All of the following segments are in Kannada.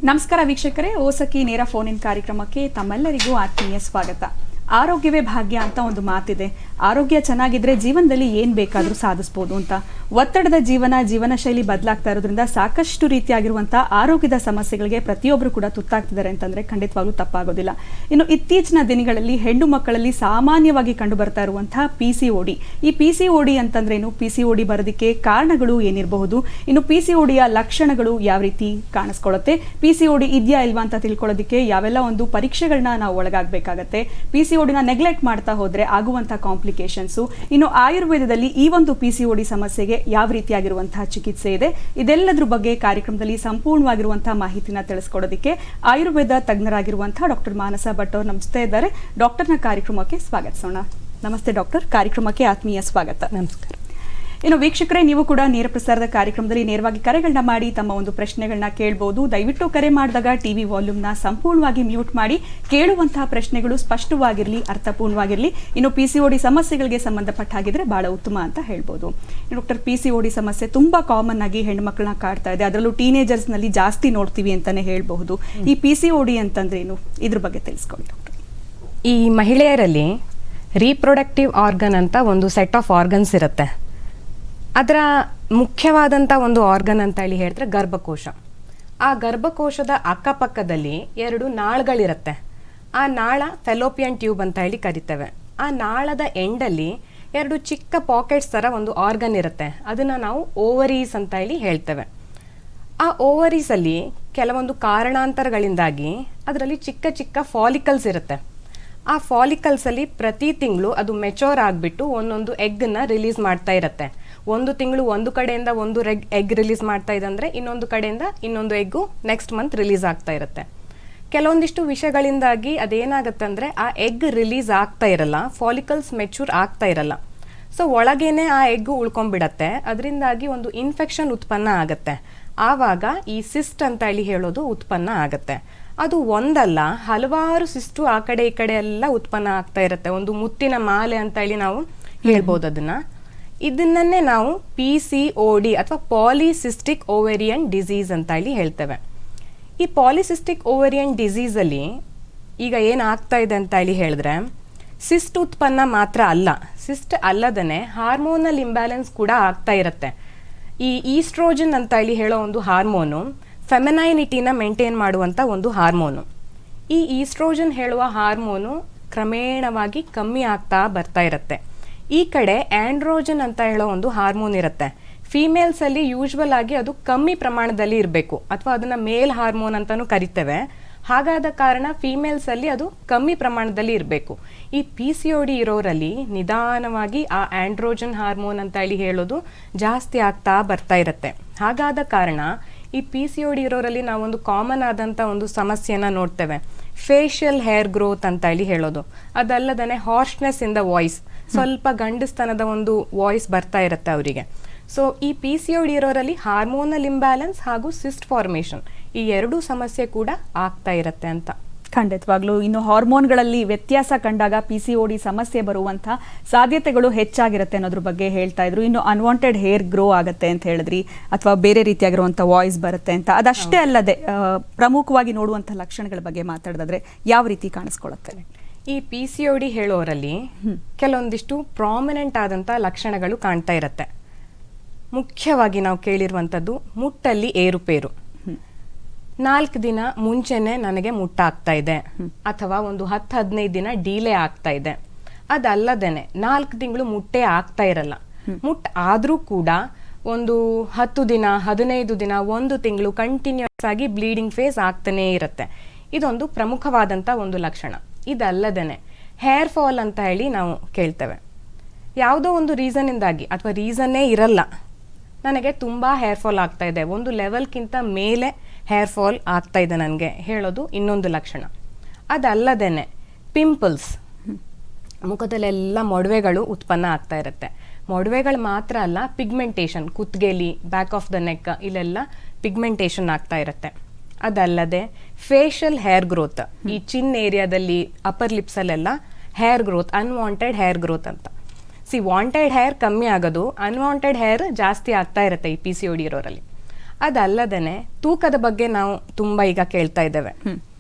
ನಮಸ್ಕಾರ ವೀಕ್ಷಕರೇ, ಓಸಕಿ ನೇರ ಫೋನ್ ಇನ್ ಕಾರ್ಯಕ್ರಮಕ್ಕೆ ತಮ್ಮೆಲ್ಲರಿಗೂ ಆತ್ಮೀಯ ಸ್ವಾಗತ. ಆರೋಗ್ಯವೇ ಭಾಗ್ಯ ಅಂತ ಒಂದು ಮಾತಿದೆ. ಆರೋಗ್ಯ ಚೆನ್ನಾಗಿದ್ರೆ ಜೀವನದಲ್ಲಿ ಏನ್ ಬೇಕಾದ್ರೂ ಸಾಧಿಸಬಹುದು ಅಂತ. ಒತ್ತಡದ ಜೀವನ ಶೈಲಿ ಬದಲಾಗ್ತಾ ಇರೋದ್ರಿಂದ ಸಾಕಷ್ಟು ರೀತಿಯಾಗಿರುವಂತಹ ಆರೋಗ್ಯದ ಸಮಸ್ಯೆಗಳಿಗೆ ಪ್ರತಿಯೊಬ್ಬರು ಕೂಡ ತುತ್ತಾಗ್ತಿದ್ದಾರೆ ಅಂತಂದ್ರೆ ಖಂಡಿತವಾಗ್ಲೂ ತಪ್ಪಾಗೋದಿಲ್ಲ. ಇನ್ನು ಇತ್ತೀಚಿನ ದಿನಗಳಲ್ಲಿ ಹೆಣ್ಣು ಮಕ್ಕಳಲ್ಲಿ ಸಾಮಾನ್ಯವಾಗಿ ಕಂಡು ಬರ್ತಾ ಇರುವಂತಹ ಪಿಸಿಒಡಿ. ಈ ಪಿಸಿಒಡಿ ಅಂತಂದ್ರೇನು, ಪಿಸಿಒಡಿ ಬರೋದಕ್ಕೆ ಕಾರಣಗಳು ಏನಿರಬಹುದು, ಇನ್ನು ಪಿಸಿಒಡಿಯ ಲಕ್ಷಣಗಳು ಯಾವ ರೀತಿ ಕಾಣಿಸ್ಕೊಳ್ಳುತ್ತೆ, ಪಿಸಿಒಡಿ ಇದೆಯಾ ಇಲ್ವಾ ಅಂತ ತಿಳ್ಕೊಳ್ಳೋದಕ್ಕೆ ಯಾವೆಲ್ಲ ಒಂದು ಪರೀಕ್ಷೆಗಳನ್ನ ನಾವು ಒಳಗಾಗಬೇಕಾಗತ್ತೆ, ಪಿಸಿಒಡಿನ ನೆಗ್ಲೆಕ್ಟ್ ಮಾಡ್ತಾ ಹೋದ್ರೆ ಆಗುವಂತಹ ಕಾಂಪ್ಲಿಕೇಶನ್ಸ್, ಇನ್ನು ಆಯುರ್ವೇದದಲ್ಲಿ ಈ ಒಂದು ಪಿಸಿಒಡಿ ಸಮಸ್ಯೆಗೆ ಯಾವ ರೀತಿಯಾಗಿರುವಂತಹ ಚಿಕಿತ್ಸೆ ಇದೆ, ಇದೆಲ್ಲದ್ರ ಬಗ್ಗೆ ಕಾರ್ಯಕ್ರಮದಲ್ಲಿ ಸಂಪೂರ್ಣವಾಗಿರುವಂತಹ ಮಾಹಿತಿನ ತಿಳಿಸ್ಕೊಡೋದಕ್ಕೆ ಆಯುರ್ವೇದ ತಜ್ಞರಾಗಿರುವಂತಹ ಡಾಕ್ಟರ್ ಮಾನಸ ಭಟ್ ಅವರು ನಮಸ್ತೆ ಇದ್ದಾರೆ. ಡಾಕ್ಟರ್ನ ಕಾರ್ಯಕ್ರಮಕ್ಕೆ ಸ್ವಾಗತಿಸೋಣ. ನಮಸ್ತೆ ಡಾಕ್ಟರ್, ಕಾರ್ಯಕ್ರಮಕ್ಕೆ ಆತ್ಮೀಯ ಸ್ವಾಗತ. ನಮಸ್ಕಾರ. ಇನ್ನು ವೀಕ್ಷಕರೇ, ನೀವು ಕೂಡ ನೇರ ಪ್ರಸಾರದ ಕಾರ್ಯಕ್ರಮದಲ್ಲಿ ನೇರವಾಗಿ ಕರೆಗಳನ್ನ ಮಾಡಿ ತಮ್ಮ ಒಂದು ಪ್ರಶ್ನೆಗಳನ್ನ ಕೇಳಬಹುದು. ದಯವಿಟ್ಟು ಕರೆ ಮಾಡಿದಾಗ ಟಿವಿ ವಾಲ್ಯೂಮ್ನ ಸಂಪೂರ್ಣವಾಗಿ ಮ್ಯೂಟ್ ಮಾಡಿ ಕೇಳುವಂತಹ ಪ್ರಶ್ನೆಗಳು ಸ್ಪಷ್ಟವಾಗಿರಲಿ, ಅರ್ಥಪೂರ್ಣವಾಗಿರಲಿ. ಇನ್ನು ಪಿಸಿಒಡಿ ಸಮಸ್ಯೆಗಳಿಗೆ ಸಂಬಂಧಪಟ್ಟ ಹಾಗಿದ್ರೆ ಬಹಳ ಉತ್ತಮ ಅಂತ ಹೇಳ್ಬೋದು. ಡಾಕ್ಟರ್, ಪಿಸಿಒಡಿ ಸಮಸ್ಯೆ ತುಂಬಾ ಕಾಮನ್ ಆಗಿ ಹೆಣ್ಮಕ್ಳನ್ನ ಕಾಡ್ತಾ ಇದೆ, ಅದರಲ್ಲೂ ಟೀನೇಜರ್ಸ್ ನಲ್ಲಿ ಜಾಸ್ತಿ ನೋಡ್ತೀವಿ ಅಂತಾನೆ ಹೇಳ್ಬಹುದು. ಈ ಪಿಸಿಒಡಿ ಅಂತಂದ್ರೇನು, ಇದ್ರ ಬಗ್ಗೆ ತಿಳಿಸ್ಕೊಳ್ಳಿ ಡಾಕ್ಟರ್. ಈ ಮಹಿಳೆಯರಲ್ಲಿ ರೀಪ್ರೊಡಕ್ಟಿವ್ ಆರ್ಗನ್ ಅಂತ ಒಂದು ಸೆಟ್ ಆಫ್ ಆರ್ಗನ್ಸ್ ಇರುತ್ತೆ. ಅದರ ಮುಖ್ಯವಾದಂಥ ಒಂದು ಆರ್ಗನ್ ಅಂತ ಹೇಳಿ ಹೇಳಿದ್ರೆ ಗರ್ಭಕೋಶ. ಆ ಗರ್ಭಕೋಶದ ಅಕ್ಕಪಕ್ಕದಲ್ಲಿ 2 ನಾಳಗಳಿರುತ್ತೆ. ಆ ನಾಳ ಫೆಲೋಪಿಯನ್ ಟ್ಯೂಬ್ ಅಂತ ಹೇಳಿ ಕರಿತೇವೆ. ಆ ನಾಳದ ಎಂಡಲ್ಲಿ 2 ಚಿಕ್ಕ ಪಾಕೆಟ್ಸ್ ಥರ ಒಂದು ಆರ್ಗನ್ ಇರುತ್ತೆ. ಅದನ್ನು ನಾವು ಓವರೀಸ್ ಅಂತ ಹೇಳಿ ಹೇಳ್ತೇವೆ. ಆ ಓವರೀಸಲ್ಲಿ ಕೆಲವೊಂದು ಕಾರಣಾಂತರಗಳಿಂದಾಗಿ ಅದರಲ್ಲಿ ಚಿಕ್ಕ ಚಿಕ್ಕ ಫಾಲಿಕಲ್ಸ್ ಇರುತ್ತೆ. ಆ ಫಾಲಿಕಲ್ಸಲ್ಲಿ ಪ್ರತಿ ತಿಂಗಳು ಅದು ಮೆಚೋರ್ ಆಗಿಬಿಟ್ಟು ಒಂದೊಂದು ಎಗ್ಗನ್ನು ರಿಲೀಸ್ ಮಾಡ್ತಾ ಇರುತ್ತೆ. ಒಂದು ತಿಂಗಳು ಒಂದು ಕಡೆಯಿಂದ ಒಂದು ಎಗ್ ರಿಲೀಸ್ ಮಾಡ್ತಾ ಇದೆ ಅಂದರೆ ಇನ್ನೊಂದು ಕಡೆಯಿಂದ ಇನ್ನೊಂದು ಎಗ್ಗು ನೆಕ್ಸ್ಟ್ ಮಂತ್ ರಿಲೀಸ್ ಆಗ್ತಾ ಇರುತ್ತೆ. ಕೆಲವೊಂದಿಷ್ಟು ವಿಷಯಗಳಿಂದಾಗಿ ಅದೇನಾಗುತ್ತೆ ಅಂದರೆ ಆ ಎಗ್ ರಿಲೀಸ್ ಆಗ್ತಾ ಇರಲ್ಲ, ಫಾಲಿಕಲ್ಸ್ ಮೆಚೂರ್ ಆಗ್ತಾ ಇರಲ್ಲ. ಸೊ ಒಳಗೇನೆ ಆ ಎಗ್ಗು ಉಳ್ಕೊಂಡ್ಬಿಡತ್ತೆ. ಅದರಿಂದಾಗಿ ಒಂದು ಇನ್ಫೆಕ್ಷನ್ ಉತ್ಪನ್ನ ಆಗುತ್ತೆ. ಆವಾಗ ಈ ಸಿಸ್ಟ್ ಅಂತ ಹೇಳಿ ಹೇಳೋದು ಉತ್ಪನ್ನ ಆಗುತ್ತೆ. ಅದು ಒಂದಲ್ಲ, ಹಲವಾರು ಸಿಸ್ಟು ಆ ಕಡೆ ಈ ಕಡೆ ಎಲ್ಲ ಉತ್ಪನ್ನ ಆಗ್ತಾ ಇರುತ್ತೆ. ಒಂದು ಮುತ್ತಿನ ಮಾಲೆ ಅಂತ ಹೇಳಿ ನಾವು ಹೇಳ್ಬೋದು ಅದನ್ನ. ಇದನ್ನೇ ನಾವು PCOD ಅಥವಾ ಪಾಲಿಸಿಸ್ಟಿಕ್ ಓವೇರಿಯನ್ ಡಿಸೀಸ್ ಅಂತ ಹೇಳಿ ಹೇಳ್ತೇವೆ. ಈ ಪಾಲಿಸಿಸ್ಟಿಕ್ ಓವೇರಿಯನ್ ಡಿಸೀಸಲ್ಲಿ ಈಗ ಏನಾಗ್ತಾ ಇದೆ ಅಂತ ಹೇಳಿ ಹೇಳಿದ್ರೆ, ಸಿಸ್ಟ್ ಉತ್ಪನ್ನ ಮಾತ್ರ ಅಲ್ಲ, ಸಿಸ್ಟ್ ಅಲ್ಲದೇ ಹಾರ್ಮೋನಲ್ ಇಂಬ್ಯಾಲೆನ್ಸ್ ಕೂಡ ಆಗ್ತಾ ಇರುತ್ತೆ. ಈ ಈಸ್ಟ್ರೋಜನ್ ಅಂತ ಹೇಳಿ ಹೇಳೋ ಒಂದು ಹಾರ್ಮೋನು ಫೆಮಿನೈನಿಟಿನ ಮೇಂಟೈನ್ ಮಾಡುವಂಥ ಒಂದು ಹಾರ್ಮೋನು. ಈ ಈಸ್ಟ್ರೋಜನ್ ಹೇಳುವ ಹಾರ್ಮೋನು ಕ್ರಮೇಣವಾಗಿ ಕಮ್ಮಿ ಆಗ್ತಾ ಬರ್ತಾ ಇರುತ್ತೆ. ಈ ಕಡೆ ಆಂಡ್ರೋಜನ್ ಅಂತ ಹೇಳೋ ಒಂದು ಹಾರ್ಮೋನ್ ಇರುತ್ತೆ. ಫೀಮೇಲ್ಸಲ್ಲಿ ಯೂಶ್ವಲ್ ಆಗಿ ಅದು ಕಮ್ಮಿ ಪ್ರಮಾಣದಲ್ಲಿ ಇರಬೇಕು, ಅಥವಾ ಅದನ್ನು ಮೇಲ್ ಹಾರ್ಮೋನ್ ಅಂತಲೂ ಕರಿತೇವೆ. ಹಾಗಾದ ಕಾರಣ ಫೀಮೇಲ್ಸಲ್ಲಿ ಅದು ಕಮ್ಮಿ ಪ್ರಮಾಣದಲ್ಲಿ ಇರಬೇಕು. ಈ PCOD ಇರೋರಲ್ಲಿ ನಿಧಾನವಾಗಿ ಆ ಆಂಡ್ರೋಜನ್ ಹಾರ್ಮೋನ್ ಅಂತ ಹೇಳಿ ಹೇಳೋದು ಜಾಸ್ತಿ ಆಗ್ತಾ ಬರ್ತಾ ಇರುತ್ತೆ. ಹಾಗಾದ ಕಾರಣ ಈ PCOD ಇರೋರಲ್ಲಿ ನಾವೊಂದು ಕಾಮನ್ ಆದಂಥ ಒಂದು ಸಮಸ್ಯೆನ ನೋಡ್ತೇವೆ, ಫೇಶಿಯಲ್ ಹೇರ್ ಗ್ರೋತ್ ಅಂತ ಹೇಳಿ ಹೇಳೋದು. ಅದಲ್ಲದೇ ಹಾರ್ಶ್ನೆಸ್ ಇನ್ ದ ವಾಯ್ಸ್, ಸ್ವಲ್ಪ ಗಂಡಸ್ತನದ ಒಂದು ವಾಯ್ಸ್ ಬರ್ತಾ ಇರುತ್ತೆ ಅವರಿಗೆ. ಸೊ ಈ PCOD ಇರೋರಲ್ಲಿ ಹಾರ್ಮೋನಲ್ ಇಂಬ್ಯಾಲೆನ್ಸ್ ಹಾಗೂ ಸಿಸ್ಟ್ ಫಾರ್ಮೇಷನ್ ಈ 2 ಸಮಸ್ಯೆ ಕೂಡ ಆಗ್ತಾ ಇರುತ್ತೆ ಅಂತ. ಖಂಡಿತವಾಗ್ಲೂ. ಇನ್ನು ಹಾರ್ಮೋನ್ಗಳಲ್ಲಿ ವ್ಯತ್ಯಾಸ ಕಂಡಾಗ PCOD ಸಮಸ್ಯೆ ಬರುವಂತಹ ಸಾಧ್ಯತೆಗಳು ಹೆಚ್ಚಾಗಿರುತ್ತೆ ಅನ್ನೋದ್ರ ಬಗ್ಗೆ ಹೇಳ್ತಾ ಇದ್ರು. ಇನ್ನು ಅನ್ವಾಂಟೆಡ್ ಹೇರ್ ಗ್ರೋ ಆಗುತ್ತೆ ಅಂತ ಹೇಳಿದ್ರಿ, ಅಥವಾ ಬೇರೆ ರೀತಿಯಾಗಿರುವಂಥ ವಾಯ್ಸ್ ಬರುತ್ತೆ ಅಂತ. ಅದಷ್ಟೇ ಅಲ್ಲದೆ ಪ್ರಮುಖವಾಗಿ ನೋಡುವಂಥ ಲಕ್ಷಣಗಳ ಬಗ್ಗೆ ಮಾತಾಡಿದ್ರೆ ಯಾವ ರೀತಿ ಕಾಣಿಸ್ಕೊಳ್ಳುತ್ತೆ? ಈ PCOD ಹೇಳೋರಲ್ಲಿ ಕೆಲವೊಂದಿಷ್ಟು ಪ್ರಾಮಿನೆಂಟ್ ಆದಂಥ ಲಕ್ಷಣಗಳು ಕಾಣ್ತಾ ಇರುತ್ತೆ. ಮುಖ್ಯವಾಗಿ ನಾವು ಕೇಳಿರುವಂಥದ್ದು ಮುಟ್ಟಲ್ಲಿ ಏರುಪೇರು. 4 ದಿನ ಮುಂಚೆನೆ ನನಗೆ ಮುಟ್ಟಾಗ್ತಾ ಇದೆ, ಅಥವಾ ಒಂದು 10-15 ದಿನ ಡೀಲೇ ಆಗ್ತಾ ಇದೆ. ಅದಲ್ಲದೇನೆ 4 ತಿಂಗಳು ಮುಟ್ಟೆ ಆಗ್ತಾ ಇರಲ್ಲ. ಮುಟ್ ಆದರೂ ಕೂಡ ಒಂದು 10 ದಿನ 15 ದಿನ 1 ತಿಂಗಳು ಕಂಟಿನ್ಯೂಸ್ ಆಗಿ ಬ್ಲೀಡಿಂಗ್ ಫೇಸ್ ಆಗ್ತಾನೇ ಇರುತ್ತೆ. ಇದೊಂದು ಪ್ರಮುಖವಾದಂಥ ಒಂದು ಲಕ್ಷಣ. ಇದಲ್ಲದೇನೆ ಹೇರ್ ಫಾಲ್ ಅಂತ ಹೇಳಿ ನಾವು ಕೇಳ್ತೇವೆ. ಯಾವುದೋ ಒಂದು ರೀಸನ್ನಿಂದಾಗಿ, ಅಥವಾ ರೀಸನ್ನೇ ಇರಲ್ಲ, ನನಗೆ ತುಂಬ ಹೇರ್ ಫಾಲ್ ಆಗ್ತಾ ಇದೆ, ಒಂದು ಲೆವೆಲ್ಗಿಂತ ಮೇಲೆ ಹೇರ್ ಫಾಲ್ ಆಗ್ತಾ ಇದೆ ನನಗೆ ಹೇಳೋದು ಇನ್ನೊಂದು ಲಕ್ಷಣ. ಅದಲ್ಲದೇನೆ ಪಿಂಪಲ್ಸ್, ಮುಖದಲ್ಲೆಲ್ಲ ಮೊಡವೆಗಳು ಉತ್ಪನ್ನ ಆಗ್ತಾ ಇರುತ್ತೆ. ಮೊಡವೆಗಳು ಮಾತ್ರ ಅಲ್ಲ, ಪಿಗ್ಮೆಂಟೇಷನ್, ಕುತ್ತಿಗೆಲಿ, ಬ್ಯಾಕ್ ಆಫ್ ದ ನೆಕ್ ಇಲ್ಲೆಲ್ಲ ಪಿಗ್ಮೆಂಟೇಷನ್ ಆಗ್ತಾ ಇರುತ್ತೆ. ಅದಲ್ಲದೆ ಫೇಶಿಯಲ್ ಹೇರ್ ಗ್ರೋತ್, ಈ ಚಿನ್ ಏರಿಯಾದಲ್ಲಿ ಅಪ್ಪರ್ ಲಿಪ್ಸಲ್ಲೆಲ್ಲ hair growth, unwanted hair growth ಅಂತ. ವಾಂಟೆಡ್ ಹೇರ್ ಕಮ್ಮಿ ಆಗೋದು, ಅನ್ವಾಂಟೆಡ್ ಹೇರ್ ಜಾಸ್ತಿ ಆಗ್ತಾ ಇರುತ್ತೆ ಈ PCOD ಇರೋರಲ್ಲಿ. ಅದಲ್ಲದೇನೆ ತೂಕದ ಬಗ್ಗೆ ನಾವು ತುಂಬಾ ಈಗ ಕೇಳ್ತಾ ಇದ್ದೇವೆ.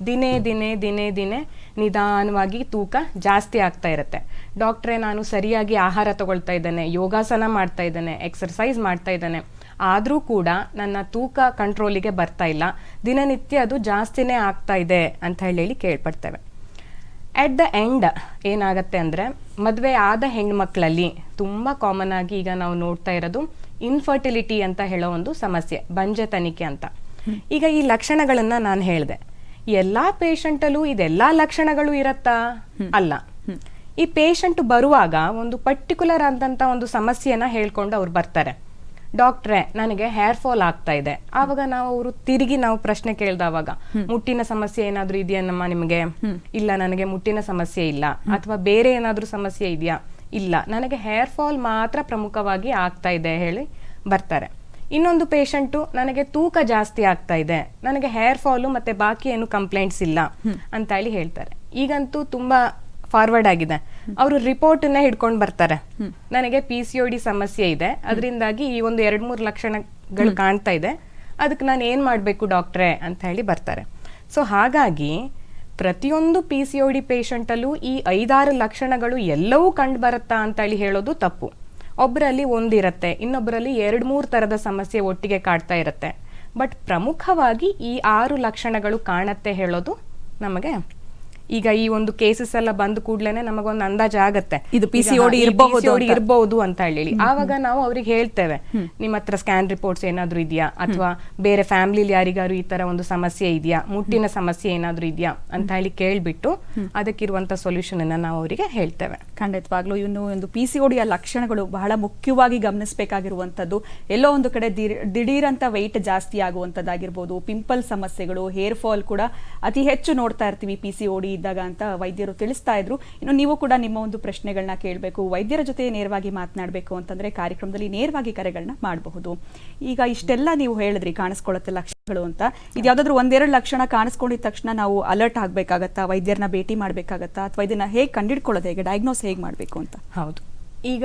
ದಿನೇ ದಿನೇ ದಿನೇ ದಿನೇ ನಿಧಾನವಾಗಿ ತೂಕ ಜಾಸ್ತಿ ಆಗ್ತಾ ಇರುತ್ತೆ. ಡಾಕ್ಟ್ರೇ, ನಾನು ಸರಿಯಾಗಿ ಆಹಾರ ತಗೊಳ್ತಾ ಇದ್ದೇನೆ, ಯೋಗಾಸನ ಮಾಡ್ತಾ ಇದ್ದೇನೆ, ಎಕ್ಸರ್ಸೈಸ್ ಮಾಡ್ತಾ ಇದ್ದೇನೆ, ಆದರೂ ಕೂಡ ನನ್ನ ತೂಕ ಕಂಟ್ರೋಲಿಗೆ ಬರ್ತಾ ಇಲ್ಲ, ದಿನನಿತ್ಯ ಅದು ಜಾಸ್ತಿನೇ ಆಗ್ತಾ ಇದೆ ಅಂತ ಹೇಳಿ ಕೇಳ್ಪಡ್ತೇವೆ. ಅಟ್ ದ ಎಂಡ್ ಏನಾಗತ್ತೆ ಅಂದರೆ, ಮದುವೆ ಆದ ಹೆಣ್ಮಕ್ಳಲ್ಲಿ ತುಂಬ ಕಾಮನ್ ಆಗಿ ಈಗ ನಾವು ನೋಡ್ತಾ ಇರೋದು ಇನ್ಫರ್ಟಿಲಿಟಿ ಅಂತ ಹೇಳೋ ಒಂದು ಸಮಸ್ಯೆ, ಬಂಜೆತನಿಕೆ ಅಂತ. ಈಗ ಈ ಲಕ್ಷಣಗಳನ್ನ ನಾನು ಹೇಳಿದೆ, ಎಲ್ಲ ಪೇಷಂಟಲ್ಲೂ ಇದೆಲ್ಲ ಲಕ್ಷಣಗಳು ಇರತ್ತಾ? ಅಲ್ಲ. ಈ ಪೇಷಂಟ್ ಬರುವಾಗ ಒಂದು ಪರ್ಟಿಕ್ಯುಲರ್ ಆದಂಥ ಒಂದು ಸಮಸ್ಯೆನ ಹೇಳ್ಕೊಂಡು ಅವ್ರು ಬರ್ತಾರೆ. ಡಾಕ್ಟ್ರೇ, ನನಗೆ ಹೇರ್ ಫಾಲ್ ಆಗ್ತಾ ಇದೆ. ಆವಾಗ ನಾವು ಅವರು ತಿರುಗಿ ನಾವು ಪ್ರಶ್ನೆ ಕೇಳ್ದವಾಗ, ಮುಟ್ಟಿನ ಸಮಸ್ಯೆ ಏನಾದ್ರೂ ಇದೆಯನ್ನಮ್ಮ ನಿಮಗೆ? ಇಲ್ಲ, ನನಗೆ ಮುಟ್ಟಿನ ಸಮಸ್ಯೆ ಇಲ್ಲ. ಅಥವಾ ಬೇರೆ ಏನಾದ್ರೂ ಸಮಸ್ಯೆ ಇದೆಯಾ? ಇಲ್ಲ, ನನಗೆ ಹೇರ್ ಫಾಲ್ ಮಾತ್ರ ಪ್ರಮುಖವಾಗಿ ಆಗ್ತಾ ಇದೆ ಹೇಳಿ ಬರ್ತಾರೆ. ಇನ್ನೊಂದು ಪೇಷಂಟು, ನನಗೆ ತೂಕ ಜಾಸ್ತಿ ಆಗ್ತಾ ಇದೆ, ನನಗೆ ಹೇರ್ ಫಾಲು ಮತ್ತೆ ಬಾಕಿ ಏನು ಕಂಪ್ಲೇಂಟ್ಸ್ ಇಲ್ಲ ಅಂತ ಹೇಳಿ ಹೇಳ್ತಾರೆ. ಈಗಂತೂ ತುಂಬಾ ಫಾರ್ವರ್ಡ್ ಆಗಿದೆ. ಅವರು ರಿಪೋರ್ಟನ್ನ ಹಿಡ್ಕೊಂಡು ಬರ್ತಾರೆ, ನನಗೆ PCOD ಸಮಸ್ಯೆ ಇದೆ, ಅದರಿಂದಾಗಿ ಈ ಒಂದು 2-3 ಲಕ್ಷಣಗಳು ಕಾಣ್ತಾ ಇದೆ, ಅದಕ್ಕೆ ನಾನು ಏನ್ ಮಾಡ್ಬೇಕು ಡಾಕ್ಟ್ರೇ ಅಂತ ಹೇಳಿ ಬರ್ತಾರೆ. ಸೊ ಹಾಗಾಗಿ ಪ್ರತಿಯೊಂದು PCOD ಪೇಷಂಟಲ್ಲೂ ಈ 5-6 ಲಕ್ಷಣಗಳು ಎಲ್ಲವೂ ಕಂಡು ಬರುತ್ತಾ ಅಂತ ಹೇಳಿ ಹೇಳೋದು ತಪ್ಪು. ಒಬ್ಬರಲ್ಲಿ ಒಂದಿರತ್ತೆ, ಇನ್ನೊಬ್ಬರಲ್ಲಿ 2-3 ಥರದ ಸಮಸ್ಯೆ ಒಟ್ಟಿಗೆ ಕಾಡ್ತಾ ಇರುತ್ತೆ. ಬಟ್ ಪ್ರಮುಖವಾಗಿ ಈ 6 ಲಕ್ಷಣಗಳು ಕಾಣತ್ತೆ ಹೇಳೋದು ನಮಗೆ ಈಗ ಈ ಒಂದು ಕೇಸಸ್ ಎಲ್ಲ ಬಂದ ಕೂಡ್ಲೇನೆ ನಮಗೊಂದು ಅಂದಾಜು ಆಗತ್ತೆ, ಇದು PCOD ಇರಬಹುದು ಅಂತ ಹೇಳಿ. ಆವಾಗ ನಾವು ಅವ್ರಿಗೆ ಹೇಳ್ತೇವೆ, ನಿಮ್ಮ ಹತ್ರ ಸ್ಕ್ಯಾನ್ ರಿಪೋರ್ಟ್ಸ್ ಏನಾದ್ರು ಇದೆಯಾ, ಅಥವಾ ಬೇರೆ ಫ್ಯಾಮಿಲಿ ಯಾರಿಗಾರು ಈ ತರ ಒಂದು ಸಮಸ್ಯೆ ಇದೆಯಾ, ಮುಟ್ಟಿನ ಸಮಸ್ಯೆ ಏನಾದ್ರು ಇದೆಯಾ ಅಂತ ಹೇಳಿ ಕೇಳ್ಬಿಟ್ಟು ಅದಕ್ಕಿರುವಂತ ಸೊಲ್ಯೂಷನ್ ಅನ್ನ ನಾವು ಅವರಿಗೆ ಹೇಳ್ತೇವೆ. ಖಂಡಿತವಾಗ್ಲೂ ಇನ್ನು ಒಂದು PCOD ಲಕ್ಷಣಗಳು ಬಹಳ ಮುಖ್ಯವಾಗಿ ಗಮನಿಸಬೇಕಾಗಿರುವಂತದ್ದು. ಎಲ್ಲೋ ಒಂದು ಕಡೆ ದಿಢೀರಂತ ವೆಯ್ಟ್ ಜಾಸ್ತಿ ಆಗುವಂತದ್ದಾಗಿರ್ಬೋದು, ಪಿಂಪಲ್ ಸಮಸ್ಯೆಗಳು, ಹೇರ್ ಫಾಲ್ ಕೂಡ ಅತಿ ಹೆಚ್ಚು ನೋಡ್ತಾ ಇರ್ತೀವಿ PCOD ಇದ್ದಾಗ ಅಂತ ವೈದ್ಯರು ತಿಳಿಸ್ತಾ ಇದ್ರು. ಇನ್ನು ನೀವು ಕೂಡ ನಿಮ್ಮ ಒಂದು ಪ್ರಶ್ನೆಗಳನ್ನ ಕೇಳಬೇಕು, ವೈದ್ಯರ ಜೊತೆ ನೇರವಾಗಿ ಮಾತನಾಡಬೇಕು ಅಂತಂದ್ರೆ ಕಾರ್ಯಕ್ರಮದಲ್ಲಿ ನೇರವಾಗಿ ಕರೆಗಳನ್ನ ಮಾಡಬಹುದು. ಈಗ ಇಷ್ಟೆಲ್ಲ ನೀವು ಹೇಳಿದ್ರಿ ಕಾಣಿಸ್ಕೊಳ್ಳುತ್ತೆ ಲಕ್ಷಣಗಳು ಅಂತ. ಇದು ಯಾವ್ದಾದ್ರು 1-2 ಲಕ್ಷಣ ಕಾಣಿಸ್ಕೊಂಡಿದ ತಕ್ಷಣ ನಾವು ಅಲರ್ಟ್ ಆಗ್ಬೇಕಾಗತ್ತಾ, ವೈದ್ಯರನ್ನ ಭೇಟಿ ಮಾಡ್ಬೇಕಾಗತ್ತಾ, ಅಥವಾ ಇದನ್ನ ಹೇಗೆ ಕಂಡಿಡ್ಕೊಳ್ಳೋದು, ಹೇಗೆ ಡಯಾಗ್ನೋಸ್ ಹೇಗೆ ಮಾಡಬೇಕು ಅಂತ? ಹೌದು, ಈಗ